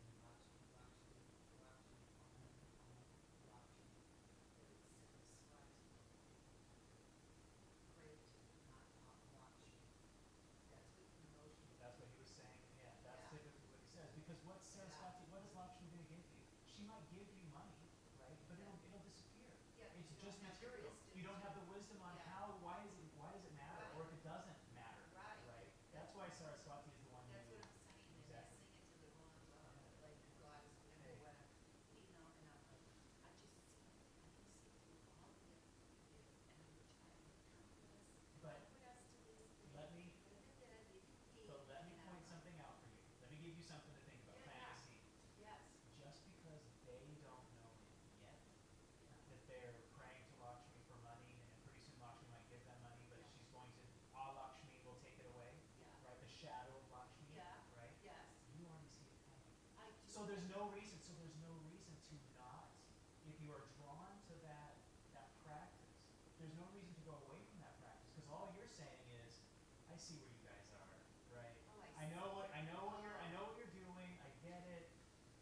know, they want to find they do these things and watch, Lakshmi, but it's Saraswati. Great, not Lakshmi. That's with the emotion. That's what he was saying. Yeah, that's typically what he says. Because what's Saraswati? What is Lakshmi going to give you? She might give you money, right? But it'll disappear. Yeah, It's you just don't have the material. wisdom You don't to- have the wisdom on why does it matter, Right. or if it doesn't matter, Right. That's why Saraswati is the one. That's you, what I'm saying. They exactly. sing it to the wrong like the goddess, whatever, whatever. You know, and I'm like, I just see through all of it. And I'm trying to come with us. But Put us to this. let me point something out for you. Let me give you something to think about. Plant a seed. Yes. Just because they don't know it yet, that they're praying to Lakshmi for money, and pretty soon Lakshmi might give them money, but she's going to, Lakshmi will take it away, right? The shadow of Lakshmi, right? Yes. You already see it coming. I do. So there's no reason to not, if you are drawn to that practice, there's no reason to go away from that practice, because all you're saying is, I see where you guys are, right? Oh, I know what you're doing. I get it.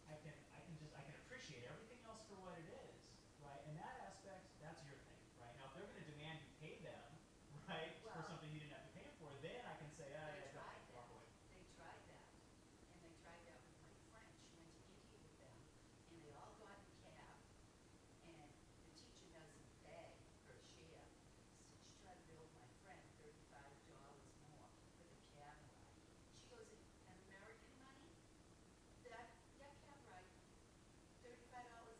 I can appreciate everything else for what it is, right? And that aspect, that's your thing, right? Now, if they're going to demand you pay them, right, for something you didn't have to pay them for, then I can say, They yeah, tried walk that. away. They tried that. And they tried that with my friend. She went to India with them. And they all got in a cab. And the teacher doesn't beg her share. So she tried to bill my friend $35 more for the cab ride. She goes, in American money, that cab ride, $35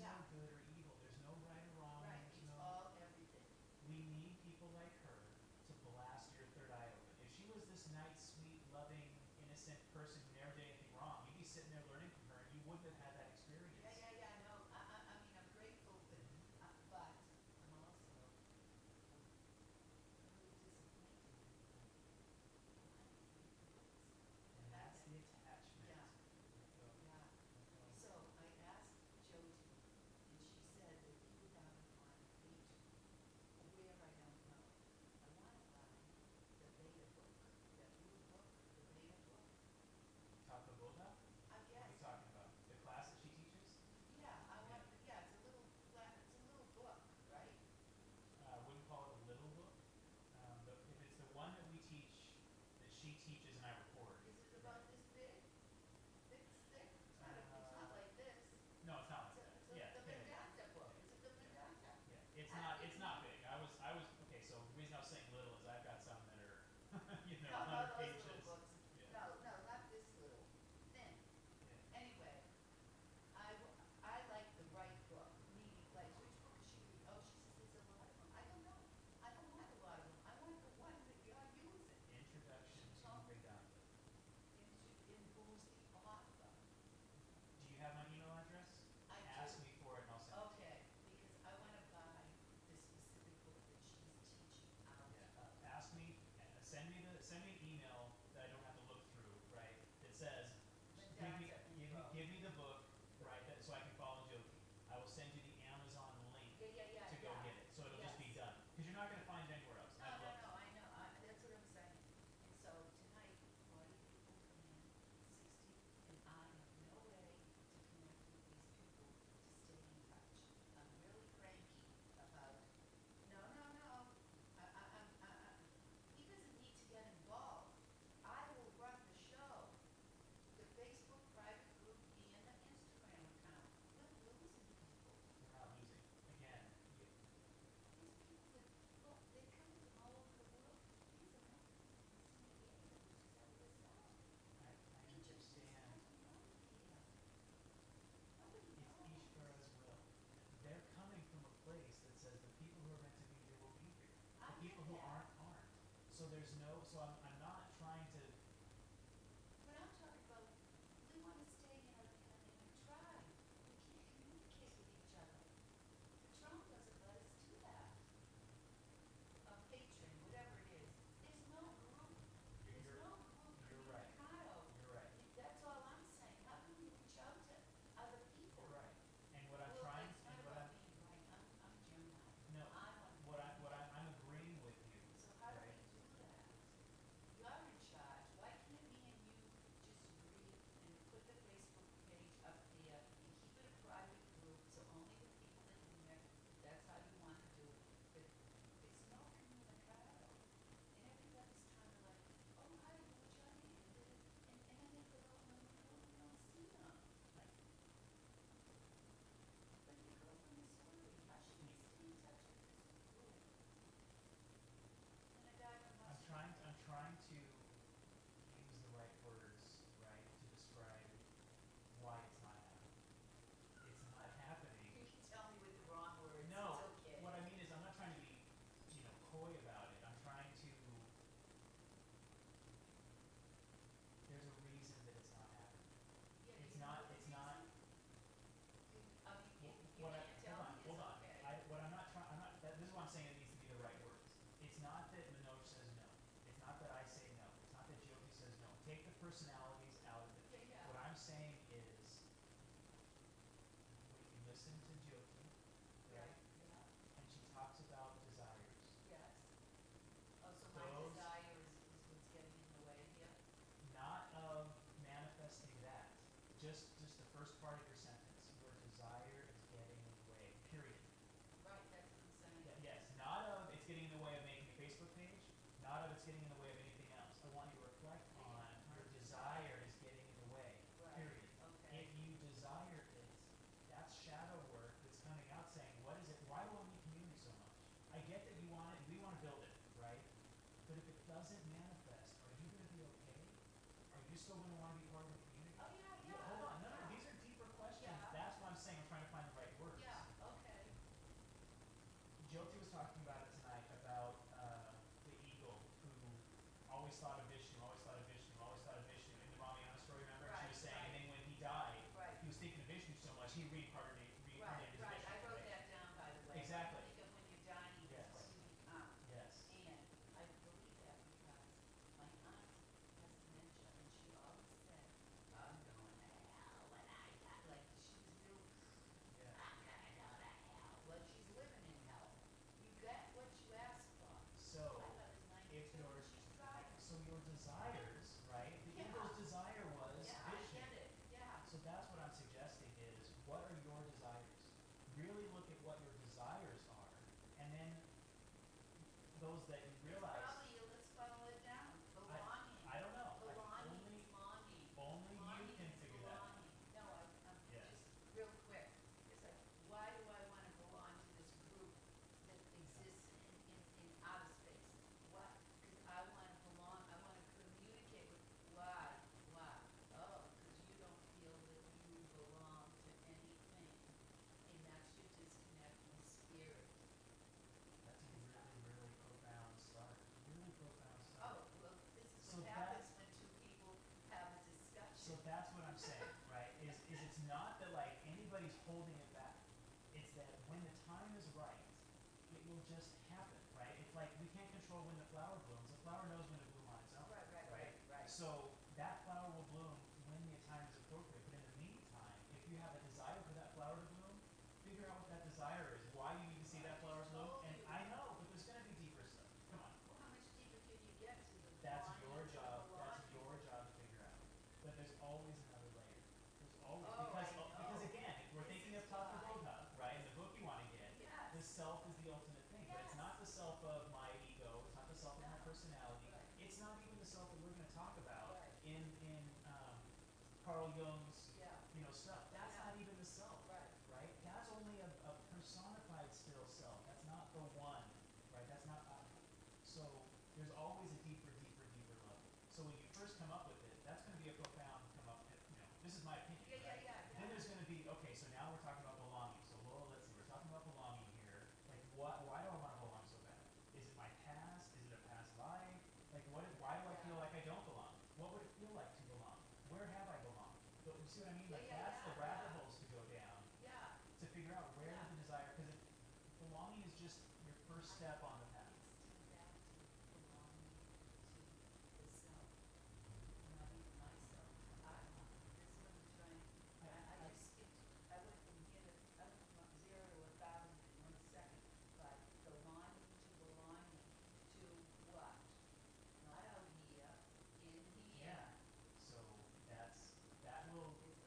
no Yeah. good or evil. There's no right or wrong. Right, There's it's no. all everything. We need people like her to blast your third eye open. If she was this nice, sweet, loving, innocent person who never did anything wrong, you'd be sitting there learning from her, and you wouldn't have had that experience. Yeah, no, I mean, I'm grateful, but I'm also really disappointed. And that's the attachment. Yeah. Let go. Yeah. Let go. So I asked Jody, and she said that you were down on page, where I don't know. I want to buy the beta book, that blue book, the beta book. Taco Boga? I What are guess. you talking about? The class that she teaches? Yeah, it's a little it's a little book, right? I wouldn't call it a little book. But if it's the one that we teach, that she teaches and I record. Is it about this big? Thick? It's not like this. No, it's not like that. It's Yeah. the Vedanta book. Is it the Vedanta? Yeah. It's not big. I was okay, so the reason I was saying little is I've got some that are No, 100 those pages. little books. Yeah. No, not this little. Thin. Yeah. Anyway, I like the right book. Meaning, like, which book is she reading? Oh, she says there's a lot of them. I don't know. I don't want a lot of them. I want the one that you're using. Introduction to Vedanta. In who's the author? Do you have my email address? I Ask do. me for it and I'll send it to you. Okay, because I want to buy the specific book that she's teaching out Yeah. of. Ask me. Send me an email that I don't have to look through, right? That says, give me the book, right? So I can follow Jyoti. I will send you the Amazon link to go get it. So it'll just be done. Because you're not going to find it anywhere else. No, I've looked. I know. That's what I'm saying. And so tonight, 40 people come in, 60, and I have no way to connect with these people to stay in touch. I'm really cranky about it. No. He doesn't need to get involved. I will run the show. The Facebook private group and the Instagram account. We're losing people. We're not losing. Again, These people that, look, they come from all over the world. These are not San Diego, which is out of the south. I understand. Nobody It's knows. Ishvara's will. They're coming from a place that says the people who are meant to be here will be here. I The people get who that. aren't. So I'm not trying to. But I'm talking about, we want to stay in a tribe. We can't communicate with each other. Trump doesn't let us do that. A patron, whatever it is. There's no group. There's no group You're right. communicado. You're right. That's all I'm saying. How can we reach out to other people? You're right. And what I'm Well, trying it's not and what about I'm being right. I'm Gemini. no I want I'm agreeing with you. So how do right? we do that? You're in charge. Why can't me and you just agree and put the Facebook page up there and keep it a private group so only the people that are there, that's how you want to do it. But it's no communicado. And everybody's kind of like, oh, hi, what's your name? And then they go, oh, no, we don't see them. Like, but the girl from Missouri, how should we stay in touch with this group? And a guy from Australia. I'm trying to use the right words, right, to describe why it's not happening. It's not happening. You can tell me with the wrong words. No, It's okay. what I mean is I'm not trying to be, coy about it. I'm trying to. There's a reason that it's not happening. Yeah, It's you know not. the It's not. reason? You What I, can't tell me. hold It's on. okay. What I'm not trying. I'm not. This is why I'm saying it needs to be the right words. It's not that Manoj says no. It's not that I say no. It's not that Jyoti says no. Take the personalities out of it. Yeah. What I'm saying is, when you listen to Jyoti, right, Yeah. and she talks about desires. Yes. Oh, so my Those- desire is what's getting in the way here? Not of manifesting that. Just the first part of your sentence. Your desire is getting in the way. Period. Right, that's what I'm saying. Yes. Not of it's getting in the way of making a Facebook page. Not of it's getting in the way of anything else. I want you to reflect on your desire is getting in the way. Right. Period. Okay. If you desire it, that's shadow work that's coming out saying, what is it? Why do I need community so much? I get that you want it. We want to build it, right? But if it doesn't manifest, are you going to be okay? Are you still going to want to be part of the community? Oh, yeah. Hold on. No. These are deeper questions. Yeah. That's why I'm saying I'm trying to find the right words. talking about it tonight about the eagle who always thought of Vishnu, always thought of Vishnu, always thought of Vishnu. In the Ramayana story, remember? She was saying, and then when he died, he was thinking of Vishnu so much, he reincarnated as Vishnu. I wrote that down, by the way. Exactly. Think of when you're dying, that's what you become. Yes. And I believe that because my aunt has dementia, and she always said, I'm going to hell when I die. Like, she was real, I'm going to go to hell. Well, she's living in hell. You get what you ask for. So, if your, so your desires, right? The eagle's desire was Vishnu. I get it. Yeah. So that's what I'm suggesting is, what are your desires? Really look at what your desires are, and then those that you realize. Probably, let's follow it down. Belonging. I don't know. Belonging. Only you can figure that out. No, I'm Yes. just real quick. It's like, why do I want to belong to this group that exists in outer space? Why? Because I want to belong. I want to communicate with. Why? Why? Oh, because you don't feel that you belong to anything, and that's your disconnect from spirit. That's a really, really profound start. Really profound start. Oh, well, this is So what happens when two people have a discussion. So that's what I'm saying, right? Is it's not that like anybody's holding it back. It's that when the time is right, it will just happen, right? It's like we can't control when the flower blooms. The flower knows when to bloom on its own. Right. So that flower will bloom when the time is appropriate. But in the meantime, if you have a desire for that flower to bloom, figure out what that desire is. Why you need to see that flower bloom. And I know, but there's going to be deeper stuff. Come on. Well, how much deeper can you get to the That's belonging your to job. belonging? That's your job to figure out. But there's always another layer. There's always Oh, because again, if we're thinking of Tathagata, right, in the book you want to get, Yes. the self is the ultimate thing. But it's not the self of my ego. It's not the self of my personality. It's not even the self that we're going to talk about in Carl Jung's stuff. That's not even the self, right? That's only a personified still self. That's not the one, right? That's not. So there's always a deeper level. So when you first come up with it, that's going to be a profound come up. This is my opinion. Right? Then there's going to be so now we're talking about belonging. So let's see, we're talking about belonging here. Like why do I want to belong so bad? Is it my past? Is it a past life? Like why do I feel like I don't belong? What would it feel like to belong? Where have I belonged? But you see what I mean? Like that's the rabbit holes to go down. To figure out where the desire, because belonging is just your first step on the path.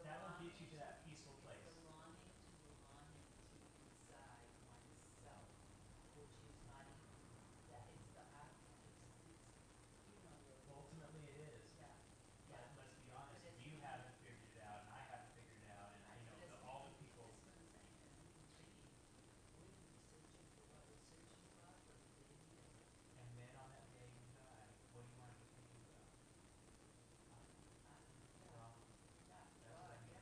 That will get you to that peaceful place. Belonging to inside oneself, which is not even that. It's the Ultimately, it is. Yeah. But let's be honest. You haven't figured it out, and I haven't figured it out, and I know that all the people. And then on that day you die, what do you want to be thinking about? Well, that's what I mean.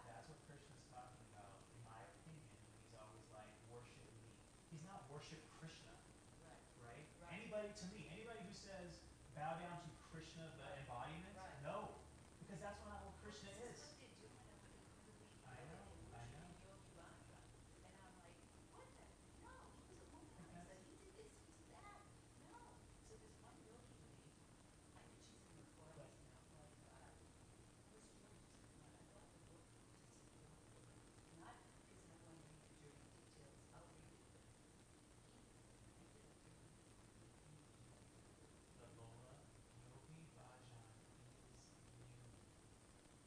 That's what Krishna's talking about, in my opinion, when he's always like, worship me. He's not worship Krishna, right? Anybody who says, bow down to Krishna, the embodiment, no, because that's not what Krishna is. I know. And I'm like, what the? No, he was a womanizer. He did this, he did that. No. So there's one yogi lady. I think she's in her 40s now, 45. What's the one? I thought the book was not because I want to read the dirty details. I'll read it. The Lola Yogi Bhajan is you.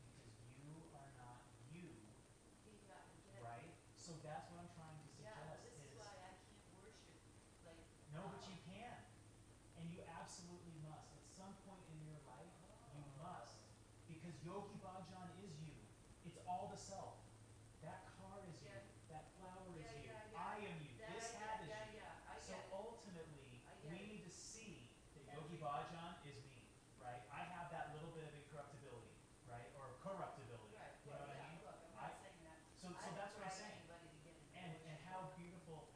Because you are not you. Right? So that's what I'm trying to suggest. Yeah, this is why I can't worship. Like, no, but you can. And you absolutely must. At some point in your life, you must. Because Yogi Bhajan is you. It's all the self. That car is you. That flower is you. I am you. This hat is you. So ultimately, we need to see that Yogi Bhajan is me. Right? I have that little bit of incorruptibility. Right? Or corruptibility. You know what I mean? Look, I'm not saying that. So that's what I'm saying. And how beautiful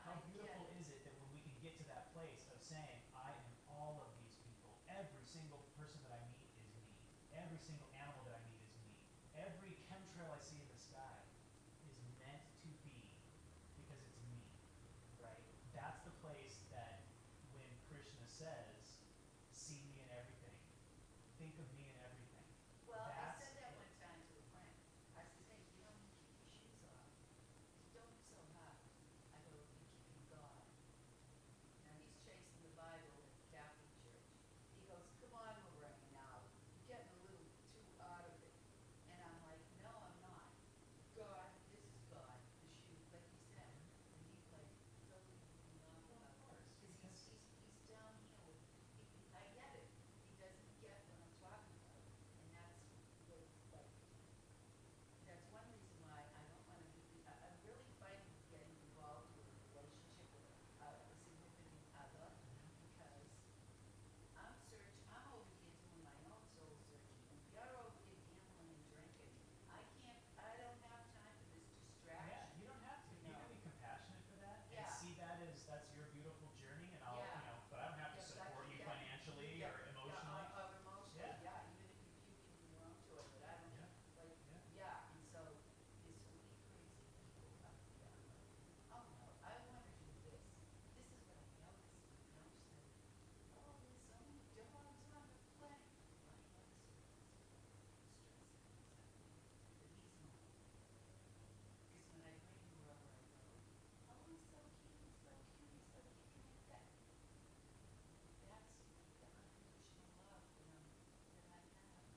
single animal that I meet is me. Every chemtrail I see in the sky is meant to be because it's me, right? That's the place that when Krishna says, see me in everything, think of me in everything. Well, I That's said that one time to a friend. I said, hey, you know, you keep your shoes off. Don't be so hot. I go, you're keeping God. Now, he's chasing the Bible at the Catholic Church. He goes, come on, Lorraine, now. You're getting a little too out of it. And I'm like, no, I'm not. God, this is God. The shoe, like you said. And he's like, totally moving on about it. Because he's downhill. I get it. He doesn't get what I'm talking about. And that's what, like, that's one reason why I don't want to be, I'm really fighting getting involved with a relationship with a significant other because I'm over here doing my own soul searching. And you're over here gambling and drinking. I don't have time for this distraction. Yeah, you don't have to. You can be compassionate for that and see that as that's your beautiful journey, and I'll, but I don't have to support you financially or emotionally. Or emotionally, Yeah. even if you're puking in your own toilet. I don't like, and so there's so many crazy people up here. I'm like, oh no, I want to do this. This is what I noticed. You know, she said, oh, there's so many dogs on the plane. I noticed stressing myself. But he's not. Because when I bring him over, I go, oh, he's so cute, he's so cute, he's so cute. Can you pet? That's the unconditional love that I have.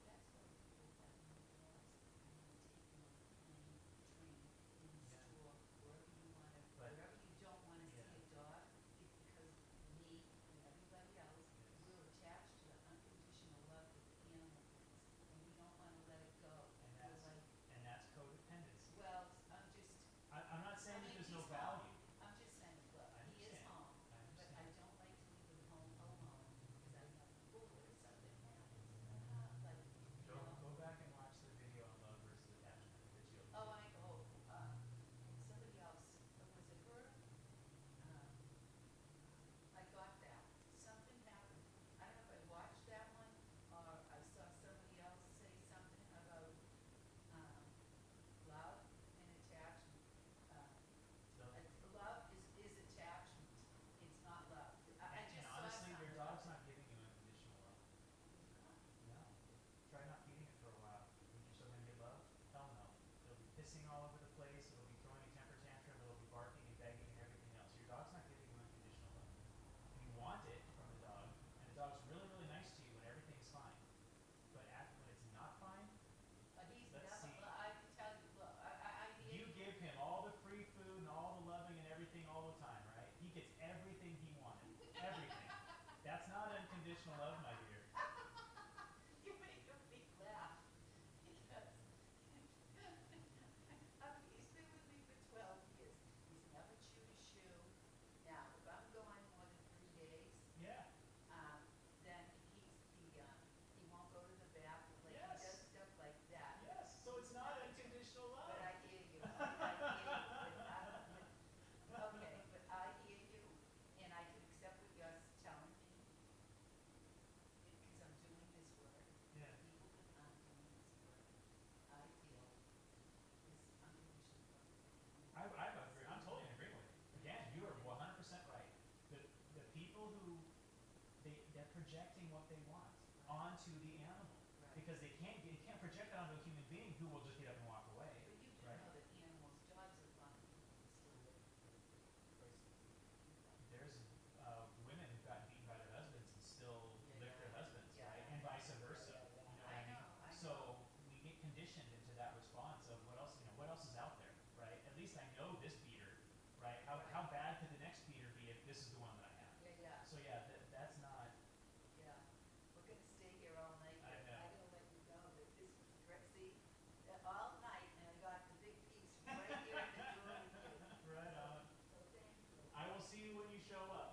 That's why people have no dogs. I want to take them on a plane, train, in the store, wherever you want to, wherever you don't want to see a dog, it's because me and everybody else, we're attached to the unconditional love that the animal brings, and we don't want to let it go. And that's codependency. Well, I'm not saying that there's no value. I'm just saying, look, he is home, but I don't like to leave him home alone because I have to fool or something happens. Go back and watch the video on love versus attachment that you. Oh, somebody else, was it her? I got that. Something happened. I don't know if I watched that one or I saw somebody else say something about love and attachment. Love is attachment. It's not love. I And just honestly, saw your something. dog's not giving you unconditional love. No. Try not feeding it for a while. Think you're still going to get love? Hell no. It'll be pissing all over the place. It'll be throwing a temper tantrum. It'll be barking and begging and everything else. Your dog's not giving you unconditional love. You want it from the dog, and the dog's really, really nice to you when everything's fine. But when it's not fine, let's see. I can tell you, look, I hear You give him all the free food and all the loving and everything all the time, right? He gets everything he wanted. Everything. That's not unconditional love, my dear. You make me laugh because he's been with me for 12 years. He's never chewed a shoe. Now, if I'm gone more than 3 days, then he won't go to the bathroom. Like he does stuff like that. Yes. So it's not unconditional love. But I hear you. Okay, but I hear you, and I can accept what you're telling me because I'm doing this work. Yeah. People that aren't doing this work, I feel, is unconditional love. I'm totally in agreement with you. Again, you are 100% right. The people who they're projecting what they want onto the animal because they can't project that onto a human being who will just get up and walk away. But you do know that animals, dogs are fun. Still live for the person. There's women who've gotten beaten by their husbands and still lick their husbands, right? And vice versa. You know what I mean? So we get conditioned into that response of what else is out there, right? At least I know this beater, right? How bad could the next beater be if this is the one that I have? Yeah. So that's not. Yeah. We're gonna stay here all night. I know. I'm gonna let you go, but this was great. See, all night, and I got the big piece right here in the door with you. Right on. So thank you. I will see you when you show up.